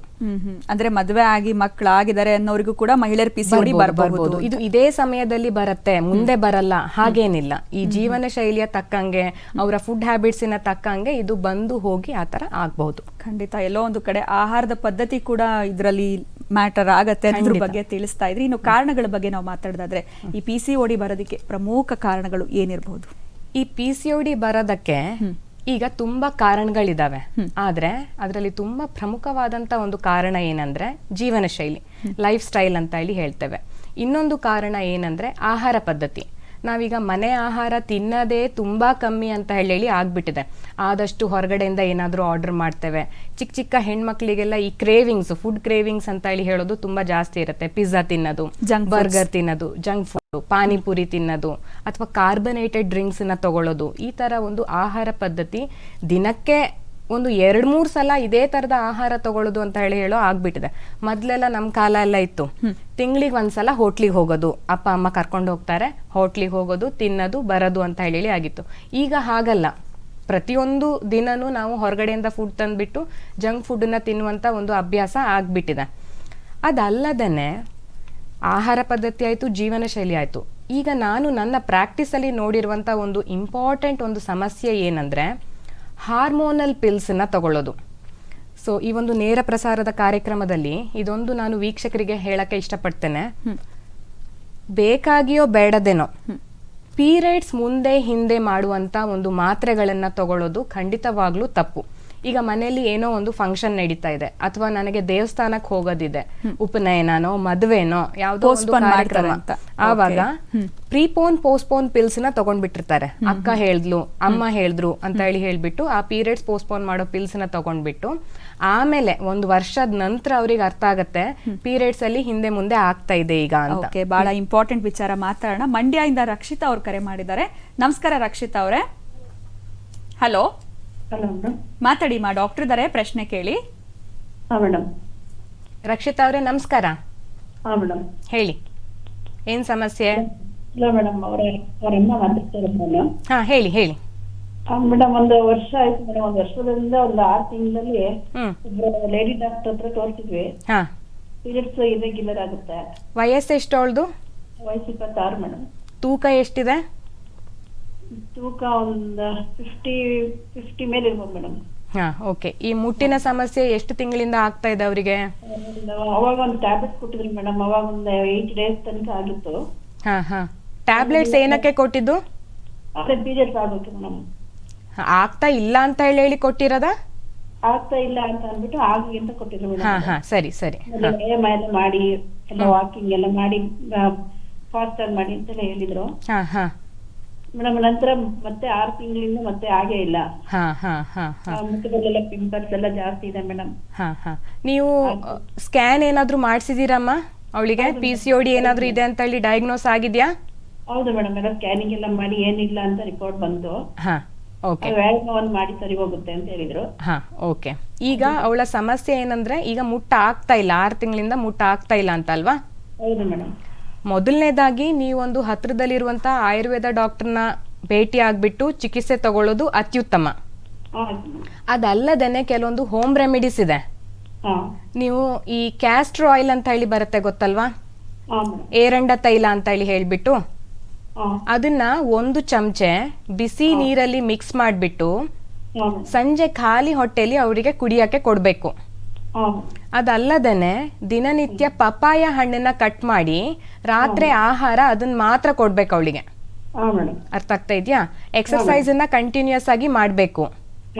ಅಂದ್ರೆ ಮದುವೆ ಆಗಿ ಮಕ್ಕಳಾಗಿದ್ದಾರೆ ಅನ್ನೋರಿಗೂ ಕೂಡ ಮಹಿಳೆಯರ PCOD ಬರಬಹುದು. ಇದು ಇದೇ ಸಮಯದಲ್ಲಿ ಬರುತ್ತೆ, ಮುಂದೆ ಬರಲ್ಲ ಹಾಗೇನಿಲ್ಲ. ಈ ಜೀವನ ಶೈಲಿಯ ತಕ್ಕಂಗೆ, ಅವರ ಫುಡ್ ಹ್ಯಾಬಿಟ್ಸಿನ ತಕ್ಕಂಗೆ ಇದು ಬಂದು ಹೋಗಿ ಆತರ ಆಗ್ಬಹುದು. ಖಂಡಿತ. ಎಲ್ಲೋ ಒಂದು ಕಡೆ ಆಹಾರದ ಪದ್ಧತಿ ಕೂಡ ಇದರಲ್ಲಿ ಮ್ಯಾಟರ್ ಆಗತ್ತೆ ಅದ್ರ ಬಗ್ಗೆ ತಿಳಿಸ್ತಾ ಇದ್ರಿ. ಇನ್ನು ಕಾರಣಗಳ ಬಗ್ಗೆ ನಾವು ಮಾತಾಡೋದಾದ್ರೆ ಈ PCOD ಬರೋದಕ್ಕೆ ಪ್ರಮುಖ ಕಾರಣಗಳು ಏನಿರಬಹುದು? ಈ PCOD ಬರೋದಕ್ಕೆ ಈಗ ತುಂಬಾ ಕಾರಣಗಳಿದಾವೆ. ಆದ್ರೆ ಅದರಲ್ಲಿ ತುಂಬಾ ಪ್ರಮುಖವಾದಂತ ಒಂದು ಕಾರಣ ಏನಂದ್ರೆ ಜೀವನ ಶೈಲಿ, ಲೈಫ್ ಸ್ಟೈಲ್ ಅಂತ ಹೇಳಿ ಹೇಳ್ತೇವೆ. ಇನ್ನೊಂದು ಕಾರಣ ಏನಂದ್ರೆ ಆಹಾರ ಪದ್ಧತಿ. ನಾವೀಗ ಮನೆ ಆಹಾರ ತಿನ್ನೋದೇ ತುಂಬಾ ಕಮ್ಮಿ ಅಂತ ಹೇಳಿ ಆಗ್ಬಿಟ್ಟಿದೆ. ಆದಷ್ಟು ಹೊರಗಡೆಯಿಂದ ಏನಾದ್ರೂ ಆರ್ಡರ್ ಮಾಡ್ತೇವೆ. ಚಿಕ್ಕ ಚಿಕ್ಕ ಹೆಣ್ಮಕ್ಳಿಗೆಲ್ಲ ಈ ಕ್ರೇವಿಂಗ್ಸ್, ಫುಡ್ ಕ್ರೇವಿಂಗ್ಸ್ ಅಂತ ಹೇಳಿ ಹೇಳೋದು ತುಂಬಾ ಜಾಸ್ತಿ ಇರುತ್ತೆ. ಪಿಜ್ಜಾ ತಿನ್ನೋದು, ಬರ್ಗರ್ ತಿನ್ನೋದು, ಜಂಕ್ ಫುಡ್, ಪಾನಿಪುರಿ ತಿನ್ನೋದು ಅಥವಾ ಕಾರ್ಬನೇಟೆಡ್ ಡ್ರಿಂಕ್ಸ್ ನ ತಗೊಳ್ಳೋದು. ಈ ತರ ಒಂದು ಆಹಾರ ಪದ್ಧತಿ ದಿನಕ್ಕೆ ಒಂದು 2-3 ಸಲ ಇದೇ ತರದ ಆಹಾರ ತಗೊಳ್ಳೋದು ಅಂತ ಹೇಳೋ ಆಗ್ಬಿಟ್ಟಿದೆ. ಮೊದ್ಲೆಲ್ಲ ನಮ್ ಕಾಲ ಎಲ್ಲ ಇತ್ತು, ತಿಂಗಳಿಗೆ ಒಂದ್ಸಲ ಹೋಟ್ಲಿಗೆ ಹೋಗೋದು, ಅಪ್ಪ ಅಮ್ಮ ಕರ್ಕೊಂಡು ಹೋಗ್ತಾರೆ, ಹೋಟ್ಲಿಗೆ ಹೋಗೋದು, ತಿನ್ನೋದು, ಬರೋದು ಅಂತ ಹೇಳಿ ಆಗಿತ್ತು. ಈಗ ಹಾಗಲ್ಲ. ಪ್ರತಿಯೊಂದು ದಿನನೂ ನಾವು ಹೊರಗಡೆಯಿಂದ ಫುಡ್ ತಂದ್ಬಿಟ್ಟು ಜಂಕ್ ಫುಡ್ ನ ತಿನ್ನುವಂತ ಒಂದು ಅಭ್ಯಾಸ ಆಗ್ಬಿಟ್ಟಿದೆ. ಅದಲ್ಲದೇನೆ ಆಹಾರ ಪದ್ಧತಿ ಆಯ್ತು, ಜೀವನ ಶೈಲಿ ಆಯ್ತು. ಈಗ ನಾನು ನನ್ನ ಪ್ರಾಕ್ಟೀಸ್ ಅಲ್ಲಿ ನೋಡಿರುವಂತ ಒಂದು ಇಂಪಾರ್ಟೆಂಟ್ ಒಂದು ಸಮಸ್ಯೆ ಏನಂದ್ರೆ ಹಾರ್ಮೋನಲ್ ಪಿಲ್ಸ್ ನ ತಗೊಳ್ಳೋದು. ಸೊ ಈ ಒಂದು ನೇರ ಪ್ರಸಾರದ ಕಾರ್ಯಕ್ರಮದಲ್ಲಿ ಇದೊಂದು ನಾನು ವೀಕ್ಷಕರಿಗೆ ಹೇಳಕ್ಕೆ ಇಷ್ಟಪಡ್ತೇನೆ. ಬೇಕಾಗಿಯೋ ಬೇಡದೇನೋ ಪೀರಿಯಡ್ಸ್ ಮುಂದೆ ಹಿಂದೆ ಮಾಡುವಂತ ಒಂದು ಮಾತ್ರೆಗಳನ್ನ ತಗೊಳ್ಳೋದು ಖಂಡಿತವಾಗ್ಲೂ ತಪ್ಪು. ಈಗ ಮನೆಯಲ್ಲಿ ಏನೋ ಒಂದು ಫಂಕ್ಷನ್ ನಡೀತಾ ಇದೆ ಅಥವಾ ನನಗೆ ದೇವಸ್ಥಾನಕ್ಕೆ ಹೋಗೋದಿದೆ, ಉಪನಯನನೋ ಮದುವೆನೋ ಯಾವುದೋ ಒಂದು Postpone ಕಾರ್ಯಕ್ರಮ, ಮಾಡ್ತಾರೆ ಅಂತ. ಆವಾಗ ಪೋಸ್ಟ್ಪೋನ್ ಪಿಲ್ಸ್ ನ ತಗೊಂಡ್ಬಿಟ್ಟಿರ್ತಾರೆ. ಅಕ್ಕ ಹೇಳಿದ್ಲು, ಅಮ್ಮ ಹೇಳಿದ್ರು ಅಂತ ಹೇಳ್ಬಿಟ್ಟು ಆ ಪೀರಿಯಡ್ಸ್ ಪೋಸ್ಟ್ಪೋನ್ ಮಾಡೋ ಪಿಲ್ಸ್ ನ ತಗೊಂಡ್ಬಿಟ್ಟು ಆಮೇಲೆ 1 ವರ್ಷದ ನಂತರ ಅವ್ರಿಗೆ ಅರ್ಥ ಆಗತ್ತೆ ಪೀರಿಯಡ್ಸ್ ಅಲ್ಲಿ ಹಿಂದೆ ಮುಂದೆ ಆಗ್ತಾ ಇದೆ ಈಗ ಅಂತ. ಓಕೆ, ಬಹಳ ಇಂಪಾರ್ಟೆಂಟ್ ವಿಚಾರ ಮಾತಾಡೋಣ. ಮಂಡ್ಯದಿಂದ ರಕ್ಷಿತಾ ಅವ್ರು ಕರೆ ಮಾಡಿದ್ದಾರೆ. ನಮಸ್ಕಾರ ರಕ್ಷಿತಾ ಅವರೇ. Hello, hello madam. ಮಾತಾಡಿ ಮಾ, ಡಾಕ್ಟರ್ ಇದಾರೆ, ಪ್ರಶ್ನೆ ಕೇಳಿ. ಹಾ ಮೇಡಮ್. ರಕ್ಷಿತಾ ಅವರೇ ನಮಸ್ಕಾರ, ಹಾ ಮೇಡಮ್. ಹೇಳಿ ಏನ್ ಸಮಸ್ಯೆ? ಇಲ್ಲ ಮೇಡಮ್, ಅವರಮ್ಮ ಮಾತಾಡ್ತಾರೆ ನಾನು. ಹಾ ಹೇಳಿ ಹೇಳಿ. ಮೇಡಮ್, 1 ವರ್ಷ ಆಯ್ತು ಮೇಡಮ್. 1 ವರ್ಷದಿಂದ 6 ತಿಂಗಳಲ್ಲಿ ಹ್ಮ್ ಒಬ್ರು ಲೇಡಿ ಡಾಕ್ಟರ್ ಹತ್ರ ತೋರಿಸಿದ್ವಿ. ಹಾ, ಪೀರಿಯಡ್ಸ್ ಇರೆಗ್ಯುಲರ್ ಆಗುತ್ತೆ. ವಯಸ್ಸು ಎಷ್ಟು ಅವಳ್ದು? ವಯಸ್ಸು 26 ಮೇಡಮ್. ತೂಕ ಎಷ್ಟಿದೆ? ತೂಕ ಒಂದು 50 ಮೇಲೆ ಇರ್ಬೋದು ಮೇಡಮ್. ಹಾ, ಓಕೆ. ಈ ಮುಟ್ಟಿನ ಸಮಸ್ಯೆ ಎಷ್ಟು ತಿಂಗಳಿಂದ ಆಗ್ತಾ ಇದೆ ಅವರಿಗೆ? ಅವಾಗ ಒಂದು ಟ್ಯಾಬ್ಲೆಟ್ ಕೊಟ್ಟಿದ್ರು ಮೇಡಮ್. ಅವಾಗ ಒಂದು 8 ಡೇಸ್ ತನಕ ಆಗಿತ್ತು. ಹಾ ಹಾ, ಟ್ಯಾಬ್ಲೆಟ್ಸ್ ಏನಕ್ಕೆ ಕೊಟ್ಟಿದ್ದು? ಅದೇ ಪೀರಿಯಡ್ಸ್ ಆಗುತ್ತೆ ಮೇಡಮ್. ಆಗ್ತಾ ಇಲ್ಲ ಅಂತ ಹೇಳಿ ಕೊಟ್ಟಿರೋದ? ಆಗ್ತಾ ಇಲ್ಲ ಅಂತ ಅಂದ್ಬಿಟ್ಟು ಆಗಿ ಅಂತ ಕೊಟ್ಟಿದ್ರು ಹಾ ಮೇಡಮ್. ಹಾ, ಸರಿ ಸರಿ. ವ್ಯಾಯಾಮ ಎಲ್ಲ ಮಾಡಿ, ಎಲ್ಲ ವಾಕಿಂಗ್ ಎಲ್ಲ ಮಾಡಿ, ಫಾಸ್ಟ್ ಆಗಿ ಮಾಡಿ ಅಂತೆಲ್ಲ ಹೇಳಿದ್ರು ಹಾ ಹಾ ಮೇಡಮ್. ನಂತರ ಮತ್ತೆ 6 ತಿಂಗಳಿಂದ ಮತ್ತೆ ಆಗೇ ಇಲ್ಲ. ಹಾ ಹಾ ಹಾ ಹಾ ಮುಖದಲ್ಲೆಲ್ಲ ಪಿಂಪಲ್ಸ್ ಎಲ್ಲ ಜಾಸ್ತಿ ಇದೆ ಮೇಡಮ್. ಹಾ ಹಾ, ನೀವು ಸ್ಕ್ಯಾನ್ ಏನಾದ್ರೂ ಮಾಡಿಸಿದೀರಮ್ಮ ಅವಳಿಗೆ? PCOD ಏನಾದ್ರೂ ಇದೆ ಅಂತ ಹೇಳಿ ಡಯಾಗ್ನೋಸ್ ಆಗಿದ್ಯಾ? ಹೌದು ಮೇಡಮ್, ಎಲ್ಲ ಸ್ಕ್ಯಾನಿಂಗ್ ಎಲ್ಲ ಮಾಡಿ ಏನಿಲ್ಲ ಅಂತ ರಿಪೋರ್ಟ್ ಬಂತು. ಹಾ, ಓಕೆ. ವ್ಯಾಯಾಮವನ್ನು ಮಾಡಿ ಸರಿ ಹೋಗುತ್ತೆ ಅಂತ ಹೇಳಿದ್ರು. ಹಾ, ಓಕೆ. ಈಗ ಅವಳ ಸಮಸ್ಯೆ ಏನಂದ್ರೆ ಈಗ ಮುಟ್ಟ ಆಗ್ತಾ ಇಲ್ಲ, 6 ತಿಂಗಳಿಂದ ಮುಟ್ಟ ಆಗ್ತಾ ಇಲ್ಲ ಅಂತ ಅಲ್ವಾ? ಹೌದು ಮೇಡಮ್. ಮೊದಲನೇದಾಗಿ ನೀವೊಂದು ಹತ್ರದಲ್ಲಿರುವಂತ ಆಯುರ್ವೇದ ಡಾಕ್ಟರ್ನ ಭೇಟಿ ಆಗ್ಬಿಟ್ಟು ಚಿಕಿತ್ಸೆ ತಗೊಳ್ಳೋದು ಅತ್ಯುತ್ತಮ. ಅದಲ್ಲದೇನೆ ಕೆಲವೊಂದು ಹೋಮ್ ರೆಮಿಡೀಸ್ ಇದೆ. ನೀವು ಈ ಕ್ಯಾಸ್ಟರ್ ಆಯಿಲ್ ಅಂತ ಹೇಳಿ ಬರುತ್ತೆ ಗೊತ್ತಲ್ವಾ? ಏರಂಡ ತೈಲ ಅಂತ ಹೇಳ್ಬಿಟ್ಟು ಅದನ್ನ 1 ಚಮಚೆ ಬಿಸಿ ನೀರಲ್ಲಿ ಮಿಕ್ಸ್ ಮಾಡ್ಬಿಟ್ಟು ಸಂಜೆ ಖಾಲಿ ಹೊಟ್ಟೆಲಿ ಅವರಿಗೆ ಕುಡಿಯಕ್ಕೆ ಕೊಡ್ಬೇಕು. ಅದಲ್ಲದೇನೆ ದಿನನಿತ್ಯ ಪಪಾಯ ಹಣ್ಣನ್ನ ಕಟ್ ಮಾಡಿ ರಾತ್ರಿ ಆಹಾರ ಅದನ್ನ ಮಾತ್ರ ಕೊಡ್ಬೇಕು ಅವಳಿಗೆ. ಅರ್ಥ ಆಗ್ತಾ ಇದೆಯಾ? ಎಕ್ಸರ್ಸೈಸ್ ಅನ್ನ ಕಂಟಿನ್ಯೂಸ್ ಆಗಿ ಮಾಡ್ಬೇಕು.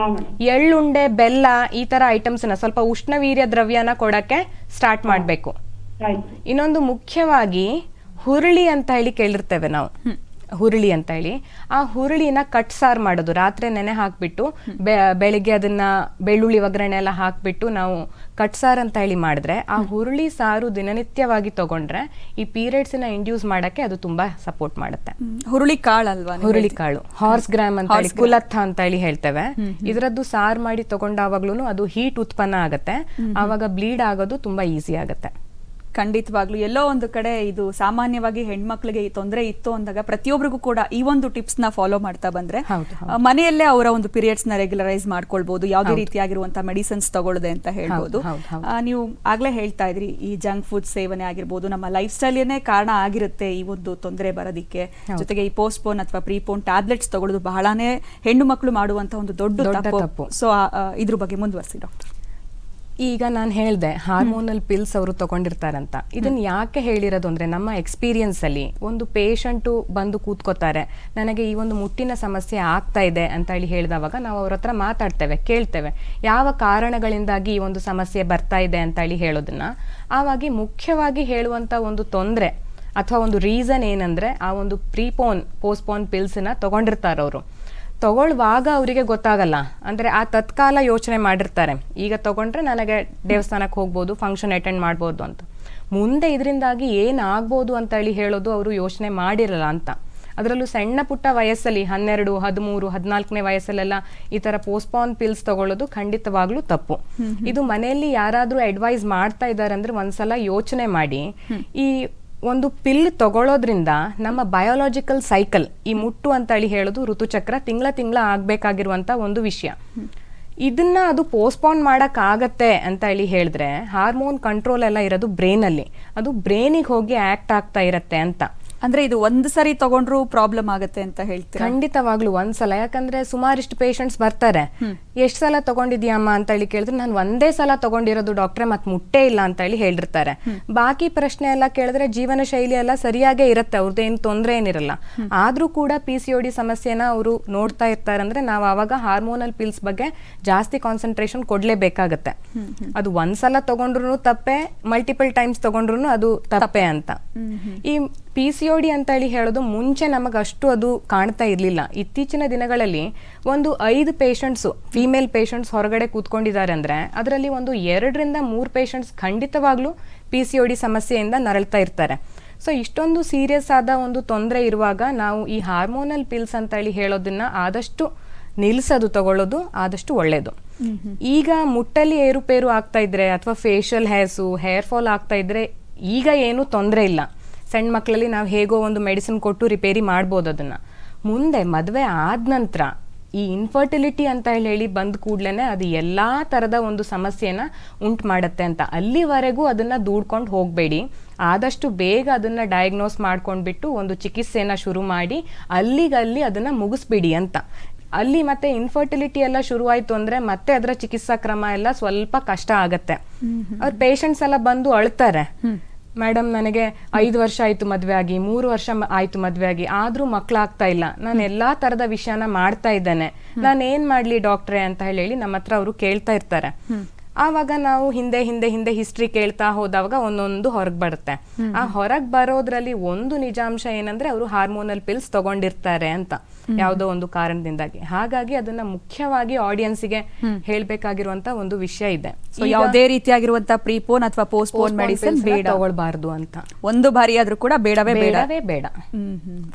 ಎಳ್ಳುಂಡೆ, ಬೆಲ್ಲ ಈ ತರ ಐಟಮ್ಸ್ ನ ಸ್ವಲ್ಪ ಉಷ್ಣವೀರ್ಯ ದ್ರವ್ಯನ ಕೊಡಕ್ಕೆ ಸ್ಟಾರ್ಟ್ ಮಾಡ್ಬೇಕು. ಇನ್ನೊಂದು ಮುಖ್ಯವಾಗಿ ಹುರುಳಿ ಅಂತ ಹೇಳಿ ಕೇಳಿರ್ತೇವೆ ನಾವು, ಹುರುಳಿ ಅಂತ ಹೇಳಿ. ಆ ಹುರುಳಿನ ಕಟ್ ಸಾರು ಮಾಡೋದು, ರಾತ್ರಿ ನೆನೆ ಹಾಕ್ಬಿಟ್ಟು ಬೆಳಿಗ್ಗೆ ಅದನ್ನ ಬೆಳ್ಳುಳ್ಳಿ ಒಗ್ಗರಣೆ ಎಲ್ಲ ಹಾಕ್ಬಿಟ್ಟು ನಾವು ಕಟ್ ಸಾರು ಅಂತ ಹೇಳಿ ಮಾಡಿದ್ರೆ ಆ ಹುರುಳಿ ಸಾರು ದಿನನಿತ್ಯವಾಗಿ ತಗೊಂಡ್ರೆ ಈ ಪೀರಿಯಡ್ಸ್ ನ ಇಂಡ್ಯೂಸ್ ಮಾಡಕ್ಕೆ ಅದು ತುಂಬಾ ಸಪೋರ್ಟ್ ಮಾಡುತ್ತೆ. ಹುರುಳಿ ಕಾಳು ಅಲ್ವಾ? ಹುರುಳಿ ಕಾಳು, ಹಾರ್ಸ್ ಗ್ರಾಮ್ ಅಂತ ಹೇಳಿ, ಕುಲತ್ತ ಅಂತ ಹೇಳಿ ಹೇಳ್ತೇವೆ. ಇದರದ್ದು ಸಾರು ಮಾಡಿ ತಗೊಂಡಾವಾಗ್ಲೂ ಅದು ಹೀಟ್ ಉತ್ಪನ್ನ ಆಗತ್ತೆ. ಆವಾಗ ಬ್ಲೀಡ್ ಆಗೋದು ತುಂಬಾ ಈಸಿ ಆಗತ್ತೆ. ಖಂಡಿತವಾಗ್ಲು ಎಲ್ಲೋ ಒಂದು ಕಡೆ ಇದು ಸಾಮಾನ್ಯವಾಗಿ ಹೆಣ್ಮಕ್ಳಿಗೆ ಈ ತೊಂದರೆ ಇತ್ತು ಅಂದಾಗ ಪ್ರತಿಯೊಬ್ಬರಿಗೂ ಕೂಡ ಈ ಒಂದು ಟಿಪ್ಸ್ ನ ಫಾಲೋ ಮಾಡ್ತಾ ಬಂದ್ರೆ ಮನೆಯಲ್ಲೇ ಅವರ ಒಂದು ಪೀರಿಯಡ್ಸ್ ನ ರೆಗ್ಯುಲರೈಸ್ ಮಾಡ್ಕೊಳ್ಬಹುದು, ಯಾವುದೇ ರೀತಿಯಾಗಿರುವಂತಹ ಮೆಡಿಸಿನ್ಸ್ ತಗೊಳ್ಳದೆ ಅಂತ ಹೇಳ್ಬೋದು. ನೀವು ಆಗ್ಲೇ ಹೇಳ್ತಾ ಇದ್ರಿ ಈ ಜಂಕ್ ಫುಡ್ ಸೇವನೆ ಆಗಿರ್ಬೋದು, ನಮ್ಮ ಲೈಫ್ ಸ್ಟೈಲ್ನೇ ಕಾರಣ ಆಗಿರುತ್ತೆ ಈ ಒಂದು ತೊಂದರೆ ಬರೋದಿಕ್ಕೆ. ಜೊತೆಗೆ ಈ ಪೋಸ್ಟ್ಪೋನ್ ಅಥವಾ ಪ್ರೀಪೋನ್ ಟ್ಯಾಬ್ಲೆಟ್ಸ್ ತಗೊಳ್ಳೋದು ಬಹಳನೇ ಹೆಣ್ಣು ಮಕ್ಕಳು ಮಾಡುವಂತಹ ಒಂದು ದೊಡ್ಡ ತಪ್ಪು. ಸೊ ಇದ್ರ ಬಗ್ಗೆ ಮುಂದುವರಿಸಿ ಡಾಕ್ಟರ್. ಈಗ ನಾನು ಹೇಳ್ದೆ ಹಾರ್ಮೋನಲ್ ಪಿಲ್ಸ್ ಅವರು ತಗೊಂಡಿರ್ತಾರಂತ. ಇದನ್ನ ಯಾಕೆ ಹೇಳಿರೋದು ಅಂದ್ರೆ ನಮ್ಮ ಎಕ್ಸ್ಪೀರಿಯನ್ಸ್ ಅಲ್ಲಿ ಒಂದು ಪೇಷಂಟು ಬಂದು ಕೂತ್ಕೋತಾರೆ, ನನಗೆ ಈ ಒಂದು ಮುಟ್ಟಿನ ಸಮಸ್ಯೆ ಆಗ್ತಾ ಇದೆ ಅಂತ ಹೇಳಿ ಹೇಳಿದವಾಗ ನಾವು ಅವ್ರ ಹತ್ರ ಮಾತಾಡ್ತೇವೆ, ಕೇಳ್ತೇವೆ ಯಾವ ಕಾರಣಗಳಿಂದಾಗಿ ಈ ಒಂದು ಸಮಸ್ಯೆ ಬರ್ತಾ ಇದೆ ಅಂತ ಹೇಳಿ ಹೇಳೋದನ್ನ. ಆವಾಗಿ ಮುಖ್ಯವಾಗಿ ಹೇಳುವಂತ ಒಂದು ತೊಂದರೆ ಅಥವಾ ಒಂದು ರೀಸನ್ ಏನಂದ್ರೆ ಆ ಒಂದು ಪೋಸ್ಟ್ಪೋನ್ ಪಿಲ್ಸ್ನ ತಗೊಂಡಿರ್ತಾರೆ ಅವರು. ತಗೊಳ್ಳುವಾಗ ಅವರಿಗೆ ಗೊತ್ತಾಗಲ್ಲ, ಅಂದರೆ ಆ ತತ್ಕಾಲ ಯೋಚನೆ ಮಾಡಿರ್ತಾರೆ, ಈಗ ತಗೊಂಡ್ರೆ ನನಗೆ ದೇವಸ್ಥಾನಕ್ಕೆ ಹೋಗ್ಬೋದು, ಫಂಕ್ಷನ್ ಅಟೆಂಡ್ ಮಾಡ್ಬೋದು ಅಂತ. ಮುಂದೆ ಇದರಿಂದಾಗಿ ಏನಾಗ್ಬೋದು ಅಂತ ಹೇಳಿ ಹೇಳೋದು ಅವರು ಯೋಚನೆ ಮಾಡಿರಲ್ಲ ಅಂತ. ಅದರಲ್ಲೂ ಸಣ್ಣ ಪುಟ್ಟ ವಯಸ್ಸಲ್ಲಿ 12, 13, 14ನೇ ವಯಸ್ಸಲ್ಲೆಲ್ಲ ಈ ಥರ ಪೋಸ್ಟ್ಪೋನ್ ಪಿಲ್ಸ್ ತಗೊಳ್ಳೋದು ಖಂಡಿತವಾಗ್ಲೂ ತಪ್ಪು. ಇದು ಮನೆಯಲ್ಲಿ ಯಾರಾದರೂ ಅಡ್ವೈಸ್ ಮಾಡ್ತಾ ಇದ್ದಾರೆ ಅಂದರೆ ಒಂದ್ಸಲ ಯೋಚನೆ ಮಾಡಿ. ಈ ಒಂದು ಪಿಲ್ ತಗೊಳ್ಳೋದ್ರಿಂದ ನಮ್ಮ ಬಯೋಲಾಜಿಕಲ್ ಸೈಕಲ್, ಈ ಮುಟ್ಟು ಅಂತ ಹೇಳಿ ಹೇಳೋದು ಋತುಚಕ್ರ ತಿಂಗಳ ಆಗ್ಬೇಕಾಗಿರುವಂತ ಒಂದು ವಿಷಯ. ಇದನ್ನ ಅದು ಪೋಸ್ಟ್ಪೋನ್ ಮಾಡಕ್ ಆಗತ್ತೆ ಅಂತ ಹೇಳಿ ಹೇಳಿದ್ರೆ ಹಾರ್ಮೋನ್ ಕಂಟ್ರೋಲ್ ಎಲ್ಲ ಇರೋದು ಬ್ರೈನ್ ಅಲ್ಲಿ, ಅದು ಬ್ರೈನಿಗೆ ಹೋಗಿ ಆಕ್ಟ್ ಆಗ್ತಾ ಇರತ್ತೆ ಅಂತ. ಅಂದ್ರೆ ಇದು ಒಂದು ಸರಿ ತಗೊಂಡ್ರು ಪ್ರಾಬ್ಲಮ್ ಆಗುತ್ತೆ ಅಂತ ಹೇಳ್ತೀರಾ? ಖಂಡಿತವಾಗ್ಲೂ ಒಂದ್ಸಲ, ಯಾಕಂದ್ರೆ ಸುಮಾರಿಷ್ಟು ಪೇಷಂಟ್ಸ್ ಬರ್ತಾರೆ, ಎಷ್ಟ್ ಸಲ ತಗೊಂಡಿದ್ಯಮ್ಮ ಅಂತ ಹೇಳಿ ಕೇಳಿದ್ರೆ ನಾನು ಒಂದೇ ಸಲ ತಗೊಂಡಿರೋದು ಡಾಕ್ಟ್ರೆ, ಮತ್ ಮುಟ್ಟೇ ಇಲ್ಲ ಅಂತ ಹೇಳಿ ಹೇಳಿರ್ತಾರೆ. ಬಾಕಿ ಪ್ರಶ್ನೆ ಎಲ್ಲ ಕೇಳಿದ್ರೆ ಜೀವನ ಶೈಲಿ ಎಲ್ಲ ಸರಿಯಾಗೇ ಇರುತ್ತೆ, ಅವ್ರದ್ದೇನು ತೊಂದರೆ ಏನಿರಲ್ಲ. ಆದ್ರೂ ಕೂಡ PCOD ಸಮಸ್ಯೆನ ಅವರು ನೋಡ್ತಾ ಇರ್ತಾರೆ ಅಂದ್ರೆ ನಾವು ಅವಾಗ ಹಾರ್ಮೋನಲ್ ಪಿಲ್ಸ್ ಬಗ್ಗೆ ಜಾಸ್ತಿ ಕಾನ್ಸಂಟ್ರೇಷನ್ ಕೊಡ್ಲೇಬೇಕಾಗತ್ತೆ. ಅದು ಒಂದ್ಸಲ ತಗೊಂಡ್ರು ತಪ್ಪೆ, ಮಲ್ಟಿಪಲ್ ಟೈಮ್ಸ್ ತಗೊಂಡ್ರು ಅದು ತಪ್ಪೆ ಅಂತ. ಈ PCOD ಅಂತ ಹೇಳಿ ಹೇಳೋದು ಮುಂಚೆ ನಮಗಷ್ಟು ಅದು ಕಾಣ್ತಾ ಇರ್ಲಿಲ್ಲ. ಇತ್ತೀಚಿನ ದಿನಗಳಲ್ಲಿ ಒಂದು 5 ಪೇಷಂಟ್ಸ್ ಫೀಮೇಲ್ ಪೇಷಂಟ್ಸ್ ಹೊರಗಡೆ ಕೂತ್ಕೊಂಡಿದ್ದಾರೆ ಅಂದ್ರೆ ಅದರಲ್ಲಿ ಒಂದು 2 ರಿಂದ 3 ಪೇಷಂಟ್ಸ್ ಖಂಡಿತವಾಗ್ಲೂ PCOD ಸಮಸ್ಯೆಯಿಂದ ನರಳ್ತಾ ಇರ್ತಾರೆ. ಸೊ ಇಷ್ಟೊಂದು ಸೀರಿಯಸ್ ಆದ ಒಂದು ತೊಂದರೆ ಇರುವಾಗ ನಾವು ಈ ಹಾರ್ಮೋನಲ್ ಪಿಲ್ಸ್ ಅಂತ ಹೇಳಿ ಹೇಳೋದನ್ನ ಆದಷ್ಟು ನಿಲ್ಸೋದು, ತಗೊಳ್ಳೋದು ಆದಷ್ಟು ಒಳ್ಳೇದು. ಈಗ ಮುಟ್ಟಲ್ಲಿ ಏರುಪೇರು ಆಗ್ತಾ ಇದ್ರೆ ಅಥವಾ ಫೇಶಿಯಲ್ ಹೇರ್ ಫಾಲ್ ಆಗ್ತಾ ಇದ್ರೆ ಈಗ ಏನು ತೊಂದರೆ ಇಲ್ಲ. ಸಣ್ಣ ಮಕ್ಕಳಲ್ಲಿ ನಾವು ಹೇಗೋ ಒಂದು ಮೆಡಿಸಿನ್ ಕೊಟ್ಟು ರಿಪೇರಿ ಮಾಡ್ಬೋದು ಅದನ್ನ. ಮುಂದೆ ಮದುವೆ ಆದ ನಂತರ ಈ ಇನ್ಫರ್ಟಿಲಿಟಿ ಅಂತ ಹೇಳಿ ಬಂದ ಕೂಡ್ಲೇನೆ ಅದು ಎಲ್ಲಾ ತರದ ಒಂದು ಸಮಸ್ಯೆನ ಉಂಟು ಮಾಡುತ್ತೆ ಅಂತ. ಅಲ್ಲಿವರೆಗೂ ಅದನ್ನ ದೂಡ್ಕೊಂಡು ಹೋಗ್ಬೇಡಿ, ಆದಷ್ಟು ಬೇಗ ಅದನ್ನ ಡಯಾಗ್ನೋಸ್ ಮಾಡ್ಕೊಂಡ್ಬಿಟ್ಟು ಒಂದು ಚಿಕಿತ್ಸೆನ ಶುರು ಮಾಡಿ ಅಲ್ಲಿಗಲ್ಲಿ ಅದನ್ನ ಮುಗಿಸ್ಬಿಡಿ ಅಂತ. ಅಲ್ಲಿ ಮತ್ತೆ ಇನ್ಫರ್ಟಿಲಿಟಿ ಎಲ್ಲ ಶುರುವಾಯ್ತು ಅಂದ್ರೆ ಮತ್ತೆ ಅದರ ಚಿಕಿತ್ಸಾ ಕ್ರಮ ಎಲ್ಲ ಸ್ವಲ್ಪ ಕಷ್ಟ ಆಗತ್ತೆ. ಅವ್ರ ಪೇಷಂಟ್ಸ್ ಎಲ್ಲ ಬಂದು ಅಳ್ತಾರೆ, ಮೇಡಮ್ ನನಗೆ 5 ವರ್ಷ ಆಯ್ತು ಮದ್ವೆ ಆಗಿ, 3 ವರ್ಷ ಆಯ್ತು ಮದ್ವೆ ಆಗಿ, ಆದ್ರೂ ಮಕ್ಳಾಗ್ತಾ ಇಲ್ಲ, ನಾನು ಎಲ್ಲಾ ತರದ ವಿಷಯನ ಮಾಡ್ತಾ ಇದ್ದೇನೆ, ನಾನು ಏನ್ ಮಾಡ್ಲಿ ಡಾಕ್ಟ್ರೆ ಅಂತ ಹೇಳಿ ನಮ್ಮ ಹತ್ರ ಅವರು ಕೇಳ್ತಾ ಇರ್ತಾರೆ. ಆವಾಗ ನಾವು ಹಿಂದೆ ಹಿಂದೆ ಹಿಂದೆ ಹಿಸ್ಟ್ರಿ ಕೇಳ್ತಾ ಹೋದವಾಗ ಒಂದೊಂದು ಹೊರಗ್ ಬರುತ್ತೆ. ಆ ಹೊರಗ್ ಬರೋದ್ರಲ್ಲಿ ಒಂದು ನಿಜಾಂಶ ಏನಂದ್ರೆ ಅವರು ಹಾರ್ಮೋನಲ್ ಪಿಲ್ಸ್ ತಗೊಂಡಿರ್ತಾರೆ ಅಂತ, ಯಾವುದೋ ಒಂದು ಕಾರಣದಿಂದಾಗಿ. ಹಾಗಾಗಿ ಅದನ್ನ ಮುಖ್ಯವಾಗಿ ಆಡಿಯನ್ಸ್ಗೆ ಹೇಳ್ಬೇಕಾಗಿರುವಂತ ಒಂದು ವಿಷಯ ಇದೆ. ಯಾವುದೇ ರೀತಿಯಾಗಿರುವಂತ ಪ್ರೀಪೋನ್ ಅಥವಾ ಪೋಸ್ಟ್ಪೋನ್ ಮೆಡಿಸಿನ್ ಬೇಡ, ತಗೊಳ್ಬಾರ್ದು ಅಂತ. ಒಂದು ಬಾರಿ ಆದ್ರೂ ಕೂಡ ಬೇಡವೇ ಬೇಡ.